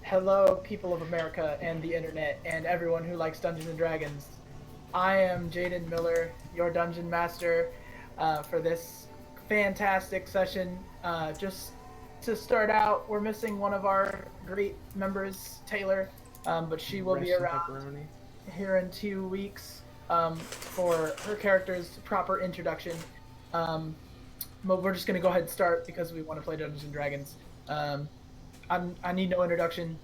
Hello, people of America and the internet, and everyone who likes Dungeons and Dragons. I am Jaden Miller, your dungeon master, for this fantastic session. Just to start out, we're missing one of our great members, Taylor, but she will be around here in 2 weeks for her character's proper introduction. But we're just gonna go ahead and start because we want to play Dungeons and Dragons. Um, I need no introduction.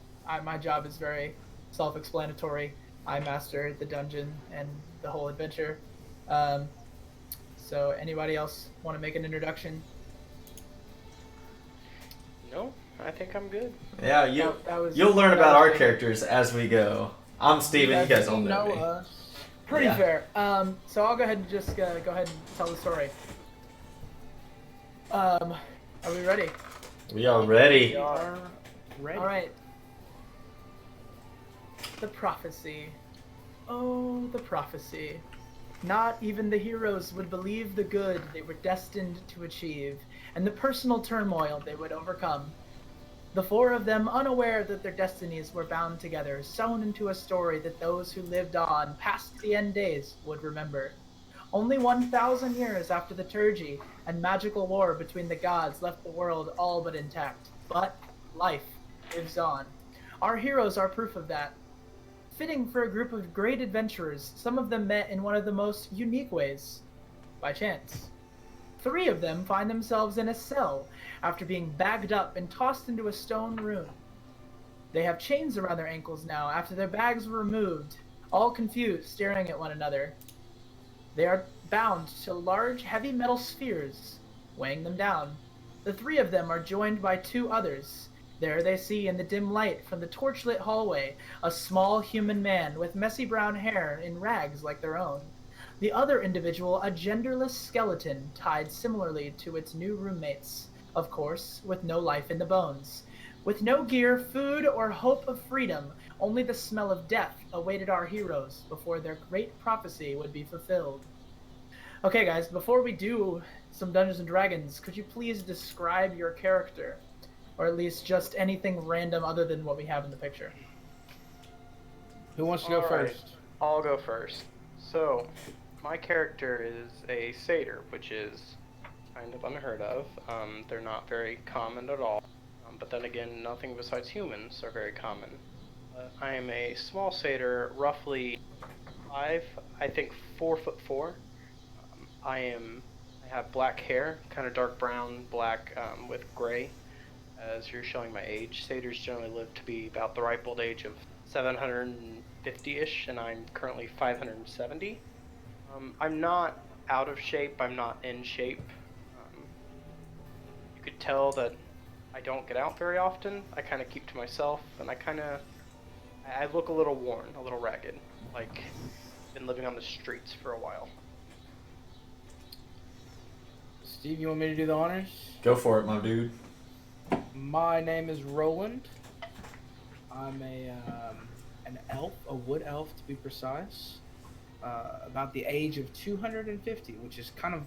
My job is very self-explanatory. I master the dungeon and the whole adventure. Um, so, anybody else want to make an introduction? No, I think I'm good. Yeah, you'll learn about our characters as we go. I'm Steven, you guys all know me. Us. Pretty fair. So I'll go ahead and just go ahead and tell the story. Are we ready? We are ready. We are ready. All right. The prophecy. Oh, the prophecy. Not even the heroes would believe the good they were destined to achieve, and the personal turmoil they would overcome. The four of them, unaware that their destinies were bound together, sewn into a story that those who lived on past the end days would remember. Only 1,000 years after the Turgi and magical war between the gods left the world all but intact. But life lives on. Our heroes are proof of that. Fitting for a group of great adventurers, some of them met in one of the most unique ways. By chance. 3 of them find themselves in a cell after being bagged up and tossed into a stone room. They have chains around their ankles now after their bags were removed, all confused, staring at one another. They are bound to large, heavy metal spheres, weighing them down. The 3 of them are joined by 2 others. There they see in the dim light from the torchlit hallway a small human man with messy brown hair in rags like their own. The other individual a genderless skeleton tied similarly to its new roommates, of course, with no life in the bones. With no gear, food, or hope of freedom, only the smell of death awaited our heroes before their great prophecy would be fulfilled. Okay guys, before we do some Dungeons & Dragons, could you please describe your character? Or at least just anything random other than what we have in the picture. Who wants to go first? I'll go first. So, my character is a satyr, which is kind of unheard of. They're not very common at all. But then again, nothing besides humans are very common. I am a small satyr, roughly 5, I think 4'4". I have black hair, kind of dark brown, black with gray. As you're showing my age, satyrs generally live to be about the ripe old age of 750-ish, and I'm currently 570. I'm not out of shape, I'm not in shape. You could tell that I don't get out very often. I kind of keep to myself, and I look a little worn, a little ragged, like I've been living on the streets for a while. Steve, you want me to do the honors? Go for it, my dude. My name is Roland. I'm an elf, a wood elf to be precise. About the age of 250, which is kind of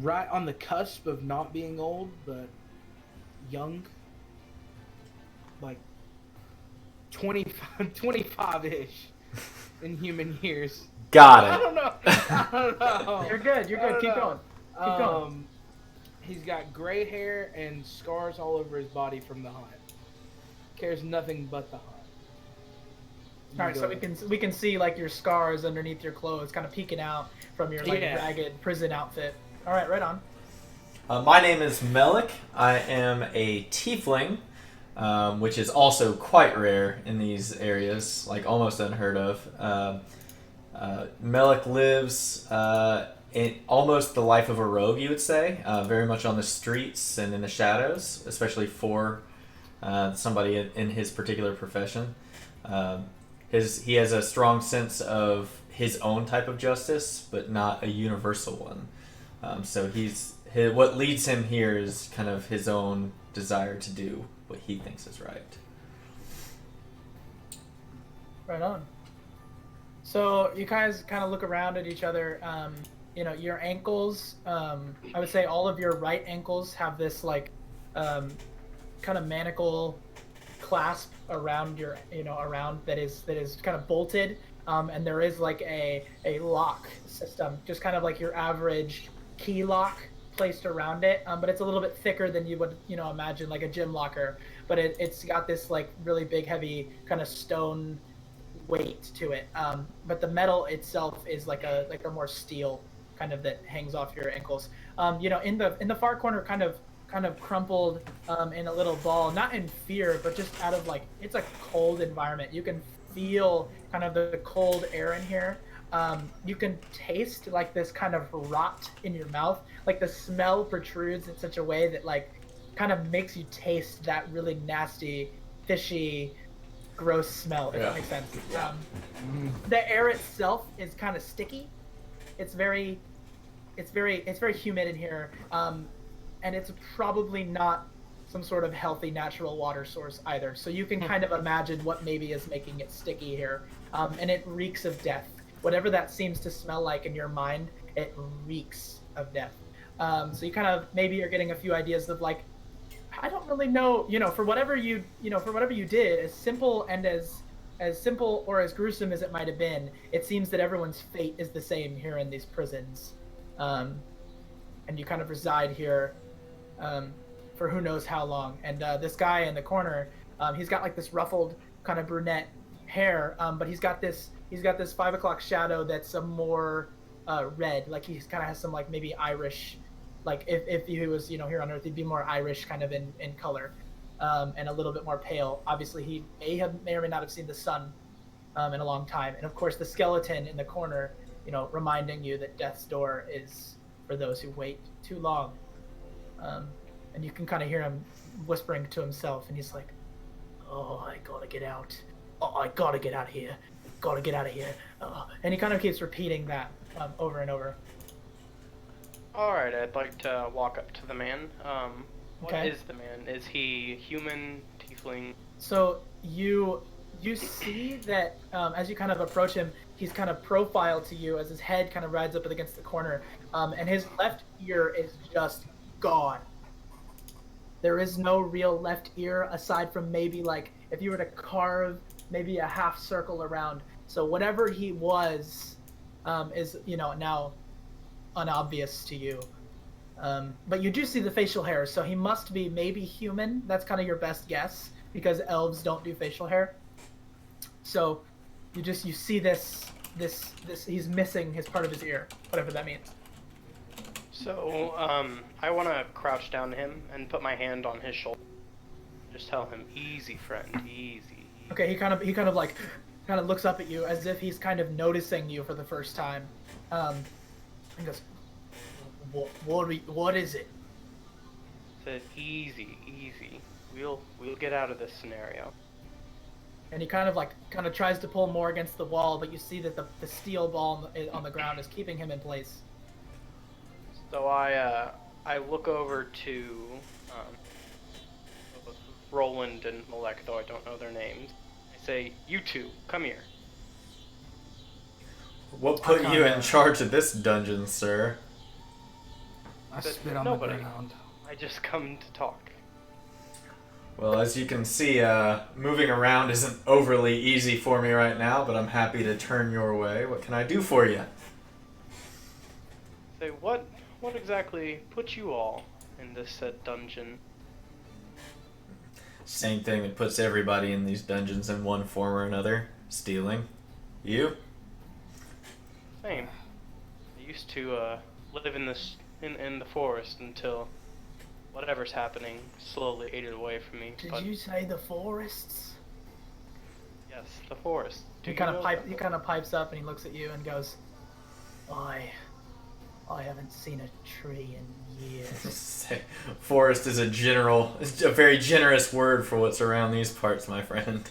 right on the cusp of not being old, but young. Like 25-ish in human years. Got it. I don't know. You're good. Keep going. Keep going. He's got gray hair and scars all over his body from the hunt. Cares nothing but the hunt. All right, so we can see like your scars underneath your clothes, kind of peeking out from your ragged prison outfit. All right, right on. My name is Melik. I am a tiefling, which is also quite rare in these areas, like almost unheard of. Melik lives in almost the life of a rogue, you would say, very much on the streets and in the shadows, especially for somebody in his particular profession. He has a strong sense of his own type of justice, but not a universal one. So what leads him here is kind of his own desire to do what he thinks is right. Right on. So you guys kind of look around at each other. Your ankles, I would say all of your right ankles have this like kind of manacle clasp around your, around that is kind of bolted, and there is like a lock system, just kind of like your average key lock placed around it, but it's a little bit thicker than you would, imagine like a gym locker. But it's got this like really big, heavy kind of stone weight to it. But the metal itself is like a more steel kind of that hangs off your ankles. In the far corner, kind of crumpled in a little ball, not in fear, but just out of like, it's a cold environment. You can feel kind of the cold air in here. You can taste like this kind of rot in your mouth. Like the smell protrudes in such a way that like kind of makes you taste that really nasty, fishy, gross smell, if that makes sense. The air itself is kind of sticky. It's very humid in here. And it's probably not some sort of healthy natural water source either. So you can kind of imagine what maybe is making it sticky here. And it reeks of death. Whatever that seems to smell like in your mind, it reeks of death. So you kind of maybe are getting a few ideas of like, I don't really know, for whatever you did, as simple and as simple or as gruesome as it might have been, it seems that everyone's fate is the same here in these prisons. And you kind of reside here for who knows how long. And this guy in the corner, he's got like this ruffled kind of brunette hair, but he's got this 5 o'clock shadow that's a more red. Like he kind of has some like maybe Irish, like if he was here on Earth, he'd be more Irish kind of in color, and a little bit more pale. Obviously, he may or may not have seen the sun in a long time. And of course, the skeleton in the corner, reminding you that death's door is for those who wait too long. And you can kind of hear him whispering to himself, and he's like, "Oh, I gotta get out. Oh, I gotta get out of here. Gotta get out of here." And he kind of keeps repeating that over and over. Alright, I'd like to walk up to the man. What Okay. is the man? Is he human, tiefling? So you see that as you kind of approach him, he's kind of profiled to you as his head kind of rides up against the corner, and his left ear is just gone. There is no real left ear aside from maybe like if you were to carve maybe a half circle around. So whatever he was is now unobvious to you. But you do see the facial hair, so he must be maybe human. That's kind of your best guess because elves don't do facial hair. So you see this he's missing his part of his ear, whatever that means. So, I want to crouch down to him and put my hand on his shoulder. Just tell him, easy, friend, easy. Okay, he kind of looks up at you as if he's kind of noticing you for the first time. He goes, what is it? Said, easy, easy. We'll get out of this scenario. And he kind of tries to pull more against the wall, but you see that the steel ball on the ground is keeping him in place. So I look over to Roland and Malek, though I don't know their names. I say, "You two, come here." What put you in charge of this dungeon, sir? I But spit on nobody. the ground. I just come to talk. Well, as you can see, moving around isn't overly easy for me right now, but I'm happy to turn your way. What can I do for you? Say, what exactly put you all in this said dungeon? Same thing that puts everybody in these dungeons in one form or another. Stealing. You? Same. I used to live in the forest until whatever's happening slowly ate it away from me. Did you say the forests? Yes, the forest. He kind of pipes up and he looks at you and goes, I haven't seen a tree in years. Forest is a very generous word for what's around these parts, my friend.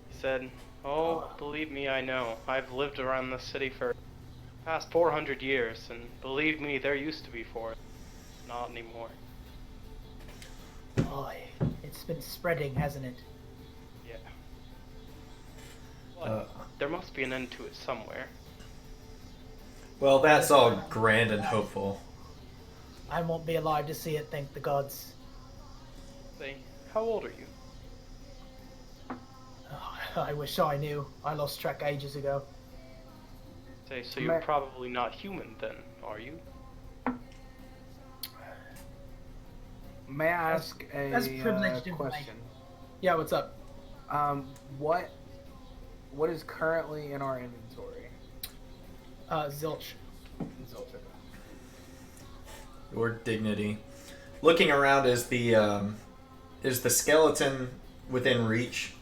He said, "Oh, believe me, I know. I've lived around this city for the past 400 years, and believe me, there used to be forest. Not anymore." It's been spreading, hasn't it? Yeah. But there must be an end to it somewhere. Well, that's all grand and hopeful. I won't be alive to see it, thank the gods. Say, how old are you? I wish I knew. I lost track ages ago. Say, so you're probably not human then, are you? May I ask that's privileged information. question? Yeah, what's up? What is currently in our inventory? Zilch. Zilch. Your dignity. Looking around, is the skeleton within reach?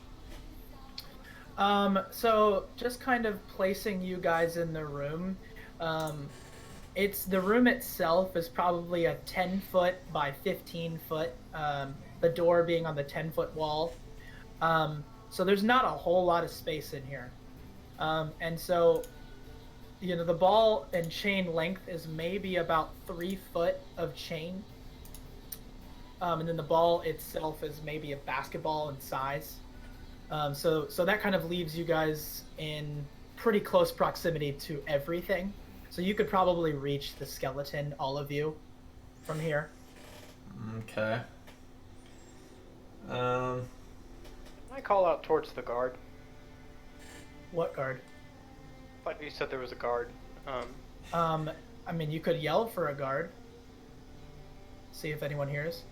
So just kind of placing you guys in the room. It's the room itself is probably a 10-foot by 15-foot. The door being on the 10-foot wall. So there's not a whole lot of space in here. And so, you know, the ball and chain length is maybe about 3 foot of chain. And then the ball itself is maybe a basketball in size. So that kind of leaves you guys in pretty close proximity to everything. So you could probably reach the skeleton, all of you, from here. Okay. I call out towards the guard. What guard? I thought you said there was a guard. I mean, you could yell for a guard. See if anyone hears.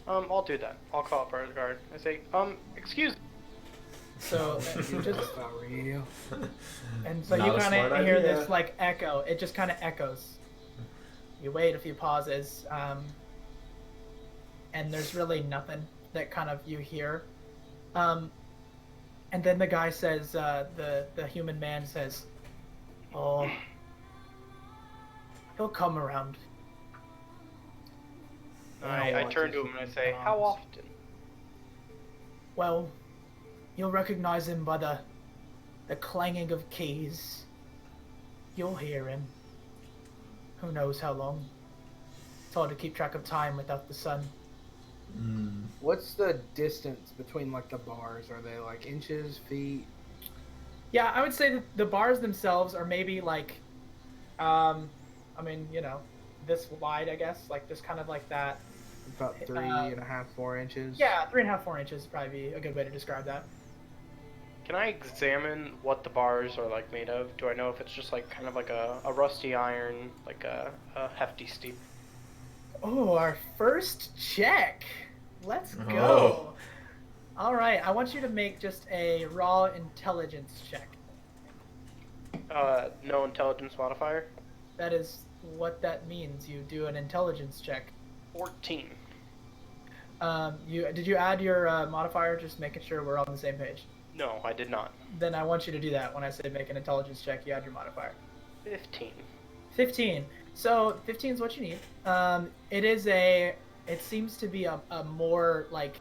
I'll do that. I'll call out for a guard. I say, excuse. So you just real. and so Not you a kind smart of hear idea. this like echo. It just kind of echoes. You wait a few pauses, and there's really nothing that kind of you hear. And then the guy says, the human man says, "Oh, he'll come around." I turn to him and I say, how often? Well, you'll recognize him by the clanging of keys. You'll hear him. Who knows how long? It's hard to keep track of time without the sun. What's the distance between like the bars? Are they like inches, feet? Yeah, I would say that the bars themselves are maybe like, I mean, you know, this wide, I guess, like just kind of like that. About 3.5, 4 inches. Yeah, 3.5, 4 inches would probably be a good way to describe that. Can I examine what the bars are like made of? Do I know if it's just like kind of like a rusty iron, like a hefty steel? Oh, our first check. Let's go. Oh. All right, I want you to make just a raw intelligence check. No intelligence modifier. That is what that means. You do an intelligence check. 14. Did you add your modifier? Just making sure we're on the same page. No, I did not. Then I want you to do that. When I say make an intelligence check, you add your modifier. 15. 15. So 15 is what you need. It seems to be a more like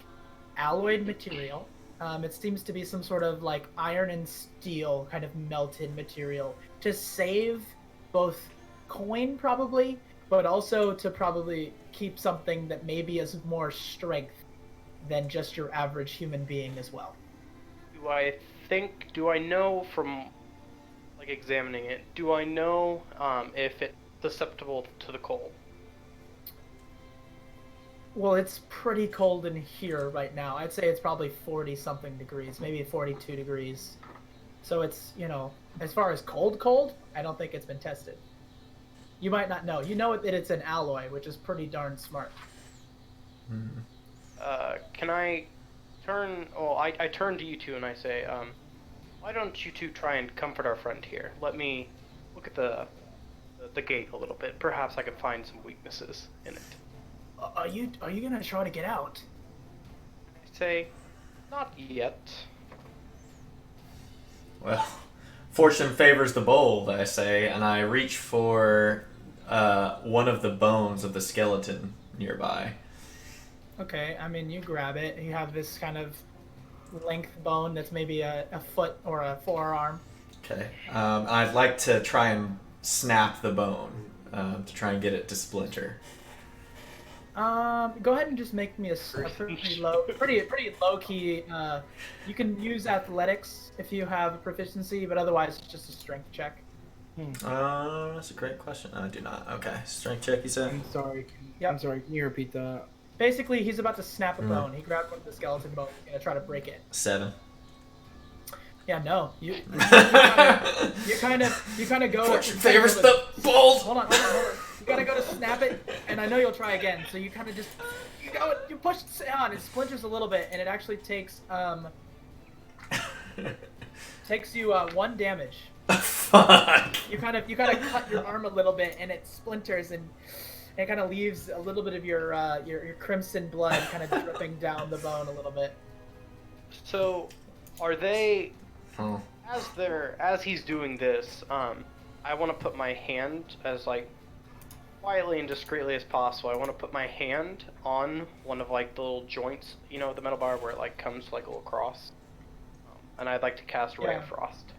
alloyed material. It seems to be some sort of like iron and steel kind of melted material to save both coin probably, but also to probably keep something that maybe has more strength than just your average human being as well. Do I know from like examining it, do I know if it's susceptible to the cold? Well, it's pretty cold in here right now. I'd say it's probably 40 something degrees, maybe 42 degrees. So it's, you know, as far as cold, I don't think it's been tested. You might not know. You know that it's an alloy, which is pretty darn smart. Can I turn? Well, I turn to you two and I say, why don't you two try and comfort our friend here? Let me look at the gate a little bit. Perhaps I can find some weaknesses in it. Are you gonna try to get out? I say, not yet. Well, fortune favors the bold, I say, and I reach for one of the bones of the skeleton nearby. Okay, I mean, you grab it. You have this kind of length bone that's maybe a foot or a forearm. Okay. I'd like to try and snap the bone to try and get it to splinter. Go ahead and just make me a pretty low key. You can use athletics if you have proficiency, but otherwise it's just a strength check. That's a great question. I do not. Okay, strength check. You said. I'm sorry. Yep. I'm sorry. Can you repeat that? Basically, he's about to snap a bone. He grabbed one of the skeleton bones. He's gonna try to break it. 7. Yeah, no. You kind of go. Put your favorite stuff, balls. Hold on. You gotta go to snap it, and I know you'll try again. So you kind of just, you push it on. It splinters a little bit, and it actually takes you 1 damage. Fuck. You kind of cut your arm a little bit, and it splinters, and it kind of leaves a little bit of your crimson blood kind of dripping down the bone a little bit. So, are they Oh. as he's doing this? I want to put my hand as like quietly and discreetly as possible. I want to put my hand on one of like the little joints, you know, the metal bar where it like comes like a little cross. And I'd like to cast Ray of Yeah. Frost.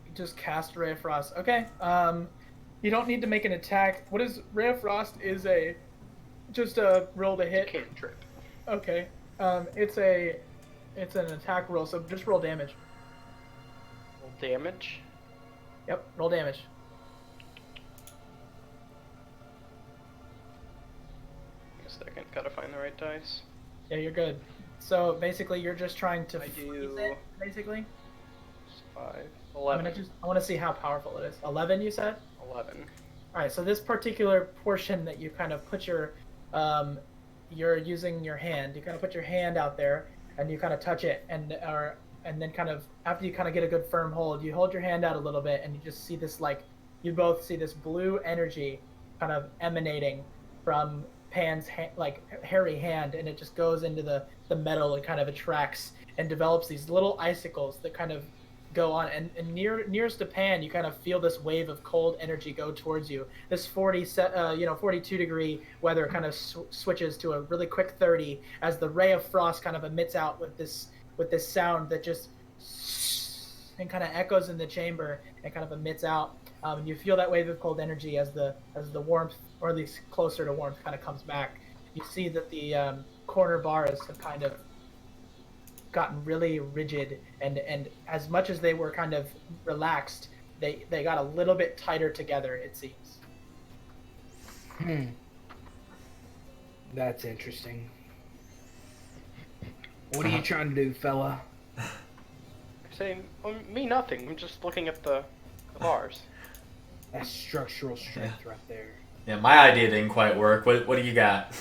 You just cast Ray of Frost. Okay. You don't need to make an attack. What is Ray of Frost? Is just a roll to hit. Cantrip. Okay. It's an attack roll, so just roll damage. Roll damage. Yep, roll damage. Give me a second. Gotta find the right dice. Yeah, you're good. So basically, you're just trying to I freeze do- it. Basically, 5, I 11. want to see how powerful it is. 11, you said. 11. All right. So this particular portion that you kind of put you're using your hand. You kind of put your hand out there, and you kind of touch it, and then kind of after you kind of get a good firm hold, you hold your hand out a little bit, and you just see this you both see this blue energy kind of emanating from Pan's hairy hand, and it just goes into the metal and kind of attracts and develops these little icicles that kind of go on, and nearest to Pan, you kind of feel this wave of cold energy go towards you. This 42 degree weather kind of switches to a really quick 30 as the Ray of Frost kind of emits out with this sound that just and kind of echoes in the chamber and kind of emits out. And you feel that wave of cold energy as the warmth, or at least closer to warmth, kind of comes back. You see that the corner bars have kind of gotten really rigid, and as much as they were kind of relaxed, they got a little bit tighter together, it seems. That's interesting. What are you trying to do, fella? You're saying me nothing. I'm just looking at the bars. That's structural strength right there. Yeah, my idea didn't quite work. What do you got?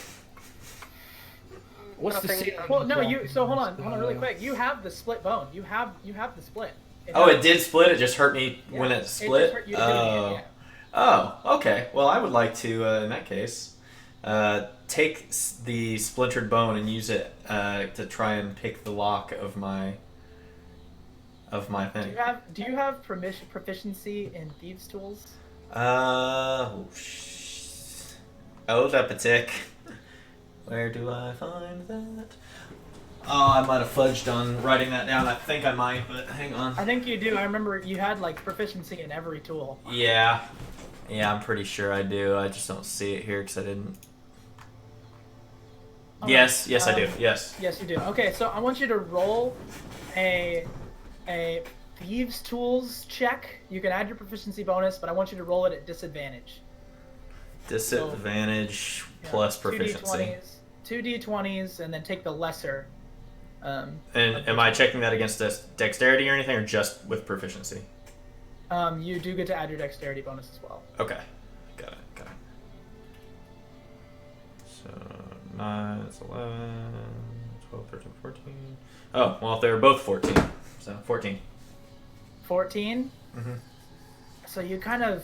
What's the Nothing. ceiling Well, look no, like? hold on really quick. You have the split bone. You have the split. Oh, it did split. It just hurt me when Yeah, it just split. hurt you doing it, yeah. Oh, okay. Well, I would like to, in that case, take the splintered bone and use it to try and pick the lock of my thing. Do you have proficiency in thieves' tools? Oh, the patik. Where do I find that? Oh, I might have fudged on writing that down. I think I might, but hang on. I think you do. I remember you had proficiency in every tool. Yeah, I'm pretty sure I do. I just don't see it here because I didn't. Okay. Yes, I do. Yes. Yes, you do. Okay, so I want you to roll a thieves' tools check. You can add your proficiency bonus, but I want you to roll it at disadvantage. Disadvantage plus proficiency. Two d20s, and then take the lesser. And am I checking that against dexterity or anything, or just with proficiency? You do get to add your dexterity bonus as well. Okay. Got it. So, 9, it's 11, 12, 13, 14. Oh, well, they're both 14. So, 14. 14? Mm-hmm. So you kind of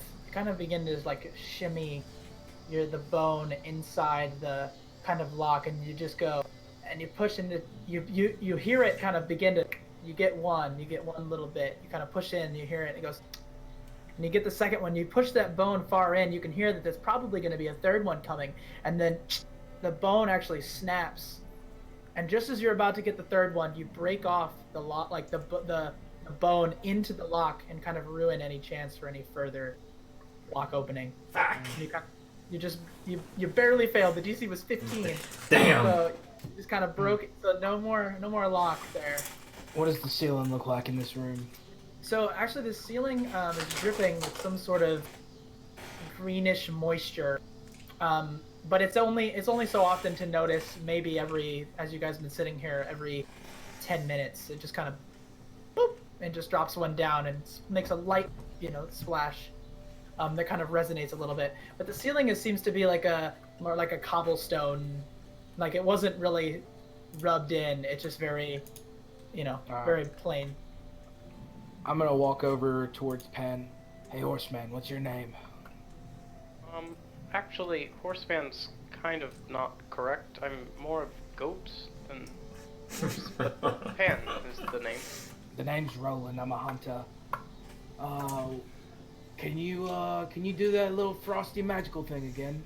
begin to shimmy the bone inside the kind of lock, and you just go, and you push into, you hear it kind of begin to, you get one little bit, you kind of push in, you hear it, and it goes, and you get the second one, you push that bone far in, you can hear that there's probably going to be a third one coming, and then the bone actually snaps, and just as you're about to get the third one, you break off the lock, the bone into the lock, and kind of ruin any chance for any further lock opening. Fuck. You barely failed. The DC was 15. Damn. So you just kind of broke it. So no more lock there. What does the ceiling look like in this room? So actually, the ceiling is dripping with some sort of greenish moisture. But it's only so often to notice. Maybe as you guys have been sitting here, every 10 minutes, it just kind of boop, and just drops one down and makes a light, splash. That kind of resonates a little bit. But the ceiling seems to be more like a cobblestone, like it wasn't really rubbed in. It's just very, very plain. I'm gonna walk over towards Pen. Hey, horseman, what's your name? Actually, horseman's kind of not correct. I'm more of goat than horse, but Pan is the name. The name's Roland. I'm a hunter. Can you do that little frosty magical thing again?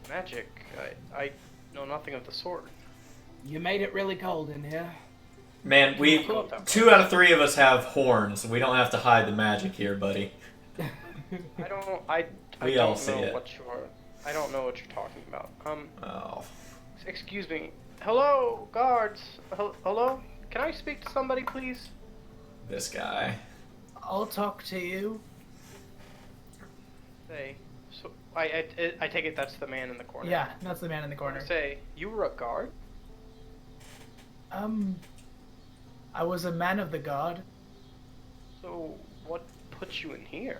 Magic? I know nothing of the sort. You made it really cold in here. Man, 2 out of 3 of us have horns. We don't have to hide the magic here, buddy. I don't know what you're talking about. Oh. Excuse me. Hello, guards. Hello? Can I speak to somebody, please? This guy. I'll talk to you. Say, so I take it that's the man in the corner. Yeah, that's the man in the corner. Say, you were a guard? I was a man of the god. So, what put you in here?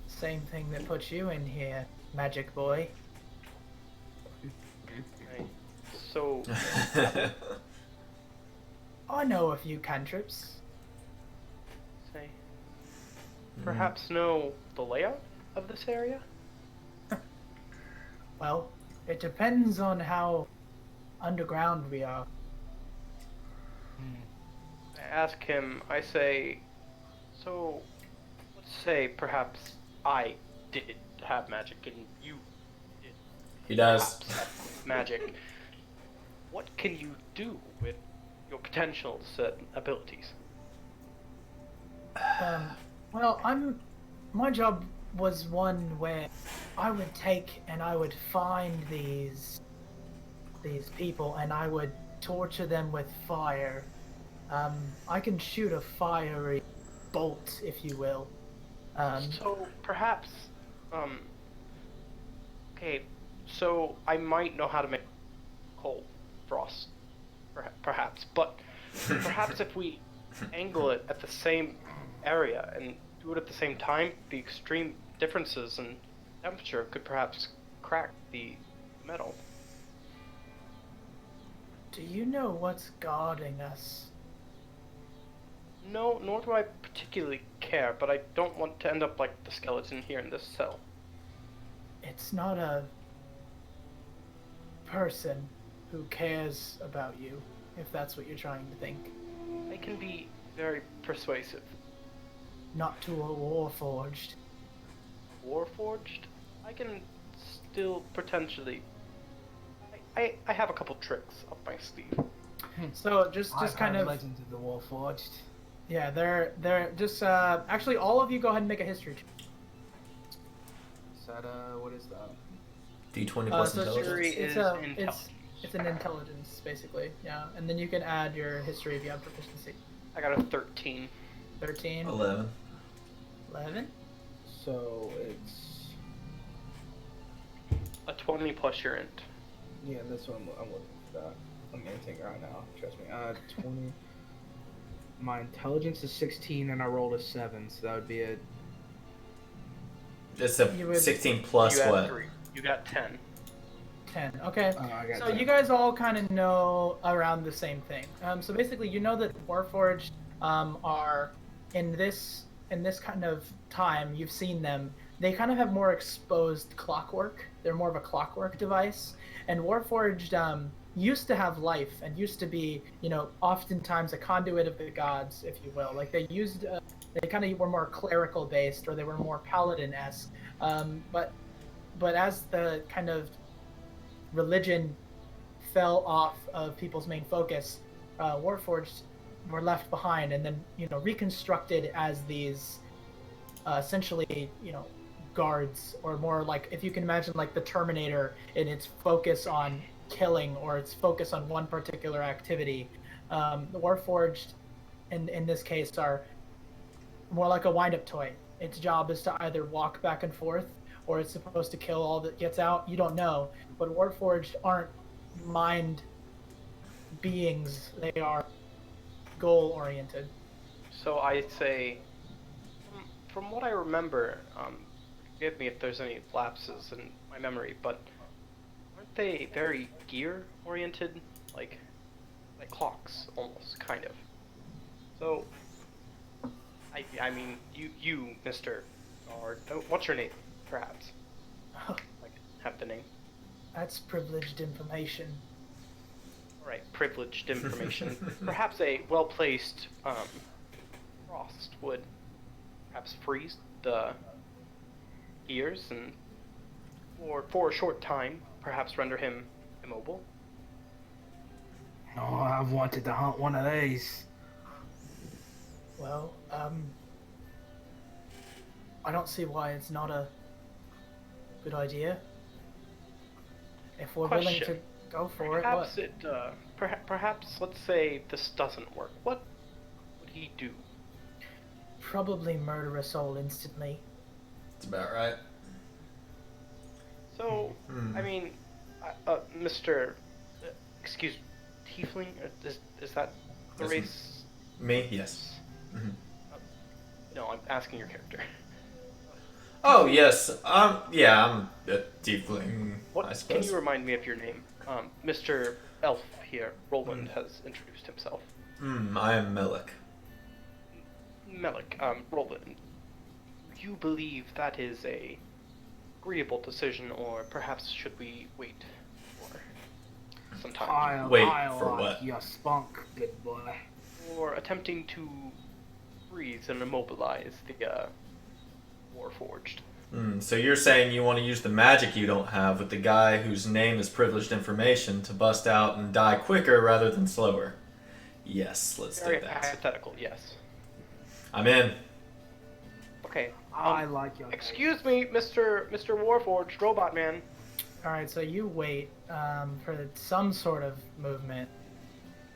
Same thing that put you in here, magic boy. So, I know a few cantrips. say, perhaps know the layout of this area? Well, it depends on how underground we are. I ask him, I say, so, let's say perhaps I did have magic and you did He does. have magic. What can you do with your potential certain abilities? Well, my job was one where I would take and I would find these people and I would torture them with fire. I can shoot a fiery bolt, if you will. So perhaps, okay, so I might know how to make coal frost, perhaps, but perhaps if we angle it at the same area and do it at the same time, the extreme differences in temperature could perhaps crack the metal. Do you know what's guarding us? No, nor do I particularly care, but I don't want to end up like the skeleton here in this cell. It's not a person who cares about you, if that's what you're trying to think. I can be very persuasive. Not to a warforged. Warforged? I can still potentially... I have a couple tricks up my sleeve. So just kind of Legends of the Warforged. yeah, they're just actually all of you go ahead and make a history check. Is that what is that? D20 plus so intelligence. it's an intelligence basically, yeah, and then you can add your history if you have proficiency. I got a 13. 13, 11. 11. So it's A 20 plus your int. yeah, that's what I'm looking for that. I'm gonna take it right now. Trust me. 20. My intelligence is 16 and I rolled a 7, so that would be a It's a You would- 16 plus you got what? 3. You got 10. 10. Okay. I got So 10. you guys all kind of know around the same thing. So basically, you know that Warforged are in this kind of time. You've seen them. They kind of have more exposed clockwork. They're more of a clockwork device. And Warforged used to have life and used to be, oftentimes a conduit of the gods, if you will. Like they used, they kind of were more clerical based, or they were more paladin-esque. But as the kind of religion fell off of people's main focus, Warforged were left behind and then reconstructed as these essentially guards, or more like, if you can imagine, like the Terminator in its focus on killing or its focus on one particular activity. The Warforged in this case are more like a wind-up toy. Its job is to either walk back and forth, or it's supposed to kill all that gets out. You don't know. But Warforged aren't mind beings. They are goal oriented. So I say, from what I remember, forgive me if there's any lapses in my memory, but aren't they very gear oriented, like clocks almost, kind of? So, I mean, you, Mister, or what's your name, perhaps? Like, have the name. That's privileged information. All right, privileged information. Perhaps a well-placed frost would perhaps freeze the ears and, for a short time, perhaps render him immobile. Oh, I've wanted to hunt one of these. Well, I don't see why it's not a good idea. If we're willing to Question. go for Perhaps it, perhaps let's say this doesn't work. What would he do? probably murder us all instantly. That's about right. So, I mean, Mr. Excuse, Tiefling? Is that the Yes, race? Me? Yes. Mhm. No, I'm asking your character. Oh, yes. Yeah, I'm a tiefling, I What? Can suppose. you remind me of your name? Mr. Elf here, Roland, has introduced himself. I am Melik. Melik, Roland, do you believe that is a agreeable decision, or perhaps should we wait for some time? Wait, I for like what? your spunk, good boy. Or attempting to freeze and immobilize the Warforged. So you're saying you want to use the magic you don't have with the guy whose name is privileged information to bust out and die quicker rather than slower? Yes, let's Very do that. hypothetical, yes. I'm in. Okay. I like your. Excuse me, Mr. Warforged, Robot Man. All right, so you wait for some sort of movement,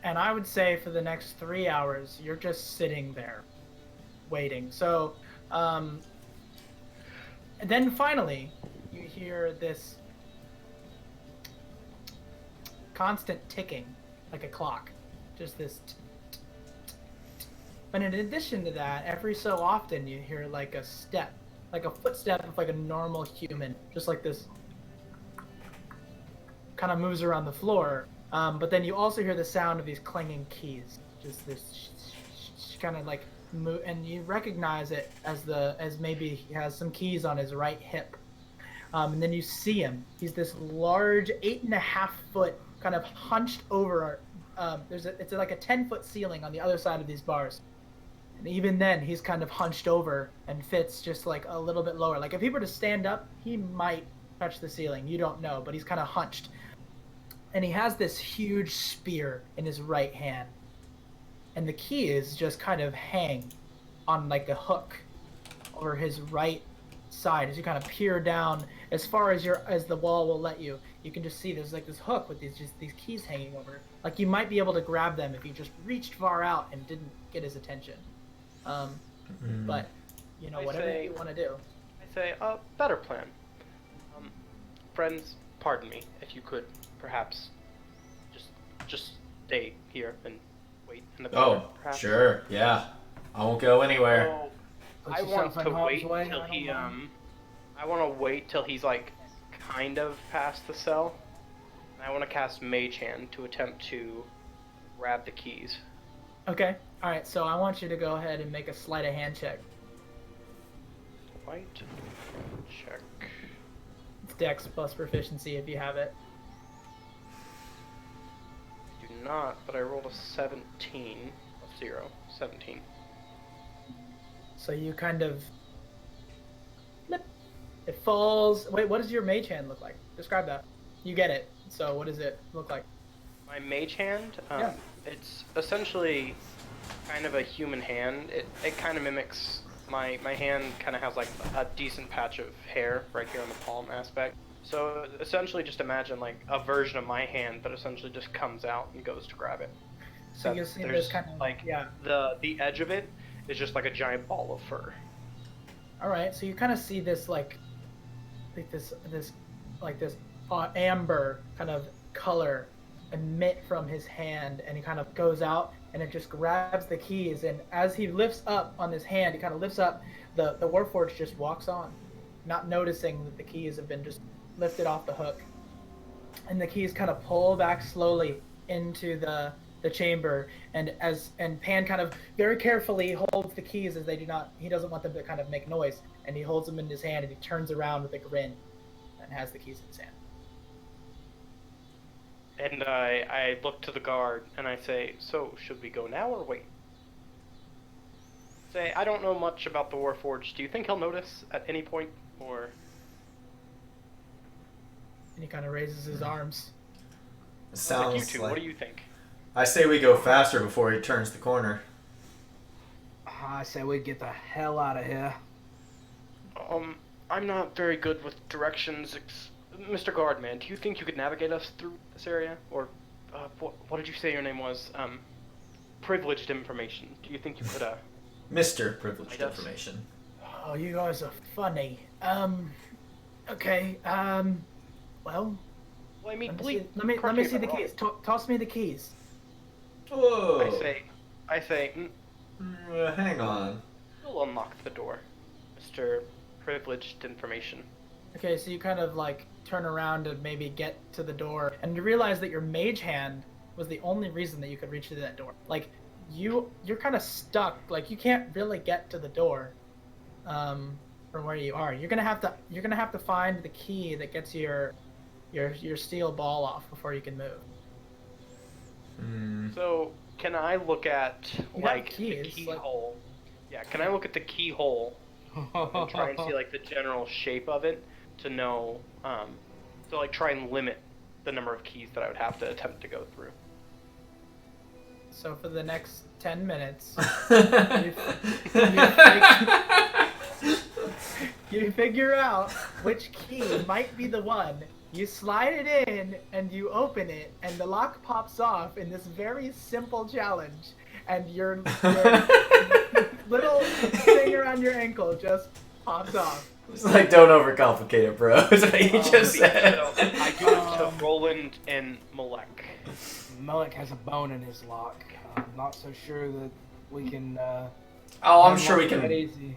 and I would say for the next 3 hours you're just sitting there, waiting. So, and then finally you hear this constant ticking, like a clock, just this. But in addition to that, every so often you hear like a step, like a footstep of like a normal human, just like this. Kind of moves around the floor, but then you also hear the sound of these clanging keys, just this kind of like move, and you recognize it as maybe he has some keys on his right hip, and then you see him. He's this large 8.5-foot, kind of hunched over. It's like a 10-foot ceiling on the other side of these bars, and even then he's kind of hunched over and fits just like a little bit lower. Like if he were to stand up, he might touch the ceiling. You don't know, but he's kind of hunched. And he has this huge spear in his right hand. And the keys just kind of hang on like a hook over his right side as you kind of peer down as far as the wall will let you. You can just see there's like this hook with these keys hanging over. Like you might be able to grab them if you just reached far out and didn't get his attention. But you know, whatever you want to do. I say, better plan. Friends, pardon me, if you could perhaps just stay here and wait in the corner, Oh, perhaps. sure. Yeah. I won't go anywhere. So, Put I yourself want in to harm's wait way, till I don't he mind. I want to wait till he's like kind of past the cell. And I want to cast Mage Hand to attempt to grab the keys. Okay. All right. So I want you to go ahead and make a sleight of hand check. Right. Check. It's Dex plus proficiency if you have it. I do not, but I rolled a 17 plus 0. 17. So you kind of flip. It falls. Wait, what does your mage hand look like? Describe that. You get it. So what does it look like? My Mage Hand, Yeah. it's essentially kind of a human hand. It kind of mimics my hand. Kind of has like a decent patch of hair right here on the palm aspect. So essentially, just imagine like a version of my hand that essentially just comes out and goes to grab it. So you see there's this kind of like yeah. the edge of it is just like a giant ball of fur. All right. So you kind of see this like this amber kind of color emit from his hand, and he kind of goes out and it just grabs the keys. And as he lifts up on his hand, he kind of lifts up, the Warforged just walks on, not noticing that the keys have been just lifted off the hook. And the keys kind of pull back slowly into the chamber, and Pan kind of very carefully holds the keys as he doesn't want them to kind of make noise, and he holds them in his hand and he turns around with a grin and has the keys in his hand. And I look to the guard and I say, so should we go now or wait? Say, I don't know much about the Warforged. Do you think he'll notice at any point, or? And he kind of raises his arms. Sounds you two, what do you think? I say we go faster before he turns the corner. I say we get the hell out of here. I'm not very good with directions. Mr. Guardman, do you think you could navigate us through this area? Or, what did you say your name was? Privileged information. Do you think you could, Mr. Privileged Information. Oh, you guys are funny. Okay, well... Well, I mean, let me see the keys. Toss me the keys. Whoa. I say, hang on. you'll unlock the door, Mr. Privileged Information. Okay, so you kind of like turn around to maybe get to the door, and you realize that your mage hand was the only reason that you could reach to that door. Like, you're kind of stuck. Like, you can't really get to the door, from where you are. You're gonna have to find the key that gets your steel ball off before you can move. So, can I look at, like, keys, the keyhole? Yeah, can I look at the keyhole and try and see, like, the general shape of it to know, to, like, try and limit the number of keys that I would have to attempt to go through? So for the next 10 minutes, you figure out which key might be the one. You slide it in, and you open it, and the lock pops off in this very simple challenge, and your little thing around your ankle just pops off. It's like, don't overcomplicate it, bro. Is what you just said. So I give it to Roland and Malek. Melek has a bone in his lock. I'm not so sure that we can. Oh, I'm sure we that can. easy.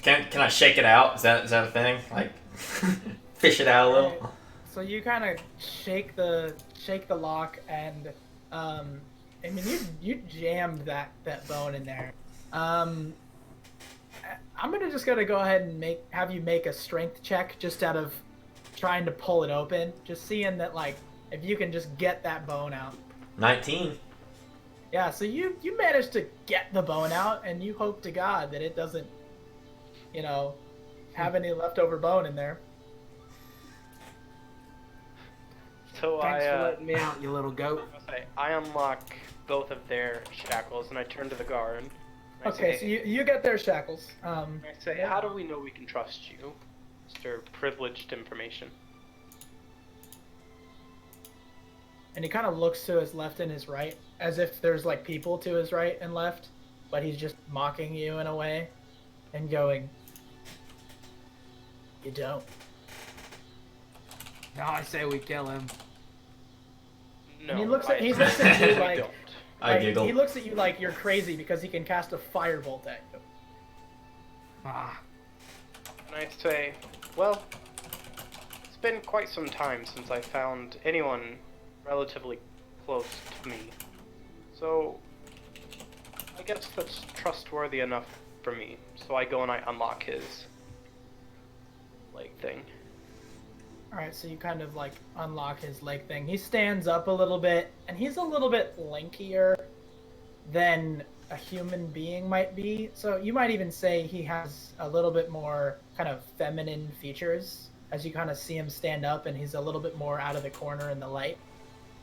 Can I shake it out? Is that a thing? Like, fish it out a little. So you kind of shake the lock, and I mean you jammed that bone in there. I'm just gonna go ahead and have you make a strength check just out of trying to pull it open, just seeing that, like, if you can just get that bone out. 19. Yeah, so you managed to get the bone out, and you hope to God that it doesn't, have any leftover bone in there. So Thanks for letting me out, you little goat. I unlock both of their shackles, and I turn to the guard. Okay, so you get their shackles. I say, how do we know we can trust you, Mr. Privileged Information? And he kind of looks to his left and his right, as if there's, like, people to his right and left, but he's just mocking you in a way, and going, "You don't." No, I say we kill him. No, And he looks at you I like, don't. I giggle. he looks at you like you're crazy because he can cast a firebolt at you. Ah, And I say, well, it's been quite some time since I found anyone relatively close to me. So, I guess that's trustworthy enough for me. So I go and I unlock his leg thing. Alright, so you kind of, like, unlock his leg thing. He stands up a little bit, and he's a little bit lankier than a human being might be. So you might even say he has a little bit more kind of feminine features as you kind of see him stand up, and he's a little bit more out of the corner in the light.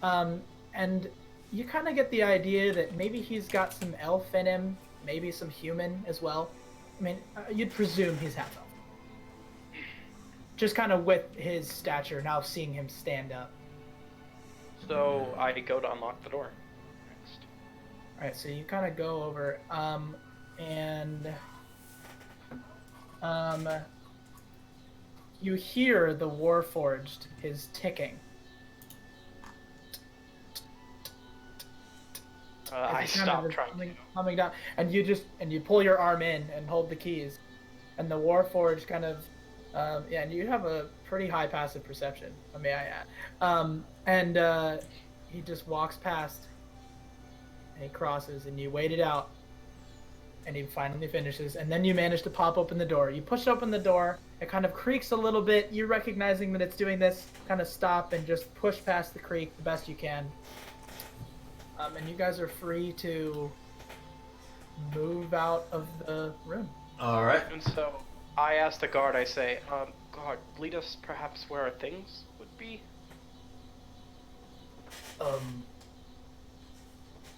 And you kind of get the idea that maybe he's got some elf in him, maybe some human as well. I mean, you'd presume he's half elf. Just kind of with his stature, now seeing him stand up. So I go to unlock the door next. Alright, so you kind of go over, you hear the Warforged, his ticking. I As he kind of stopped is trying. coming down, and you pull your arm in and hold the keys, and the Warforged kind of, yeah, and you have a pretty high passive perception, may I add, and he just walks past, and he crosses, and you wait it out, and he finally finishes, and then you manage to pop open the door. You push open the door, it kind of creaks a little bit. You recognizing that it's doing this, kind of stop and just push past the creak the best you can. And you guys are free to move out of the room. All right. And so I asked the guard, I say, guard, lead us perhaps where our things would be?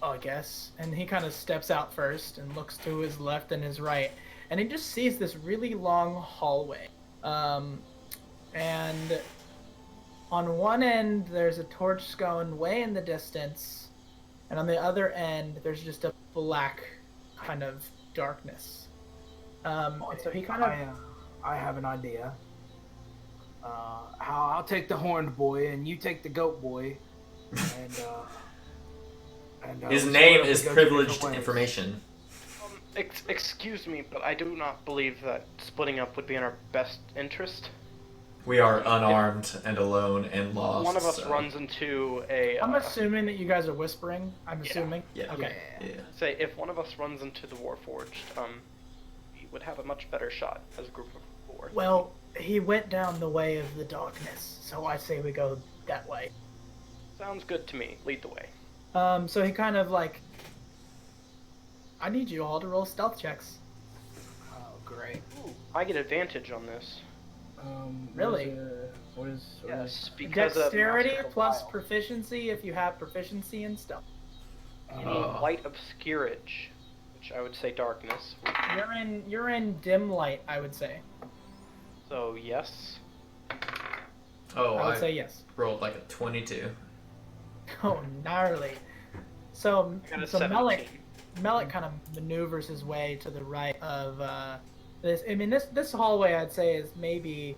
I guess. And he kind of steps out first and looks to his left and his right. And he just sees this really long hallway. And on one end, there's a torch scone way in the distance. And on the other end, there's just a black kind of darkness. And so he kind of... I have an idea. I'll take the horned boy, and you take the goat boy. And His we'll name split up is and go privileged different ways. information. Excuse me, but I do not believe that splitting up would be in our best interest. We are unarmed and alone and lost. One of us so- runs into a... I'm assuming that you guys are whispering. I'm assuming. Yeah. Okay. Yeah. Say, if one of us runs into the Warforged, we would have a much better shot as a group of four. Well, he went down the way of the darkness, so I say we go that way. Sounds good to me. Lead the way. So he kind of like... I need you all to roll stealth checks. Oh, great. Ooh, I get advantage on this. Really? What is? Yes, because of Dexterity Master of plus Wild. proficiency if you have proficiency in stealth. You need light obscurage, which I would say darkness. You're in dim light, I would say. So yes. Oh, I would I say yes. rolled like a 22. Oh, gnarly. So, I got a so 17. Melik kind of maneuvers his way to the right of this. I mean, this hallway I'd say is maybe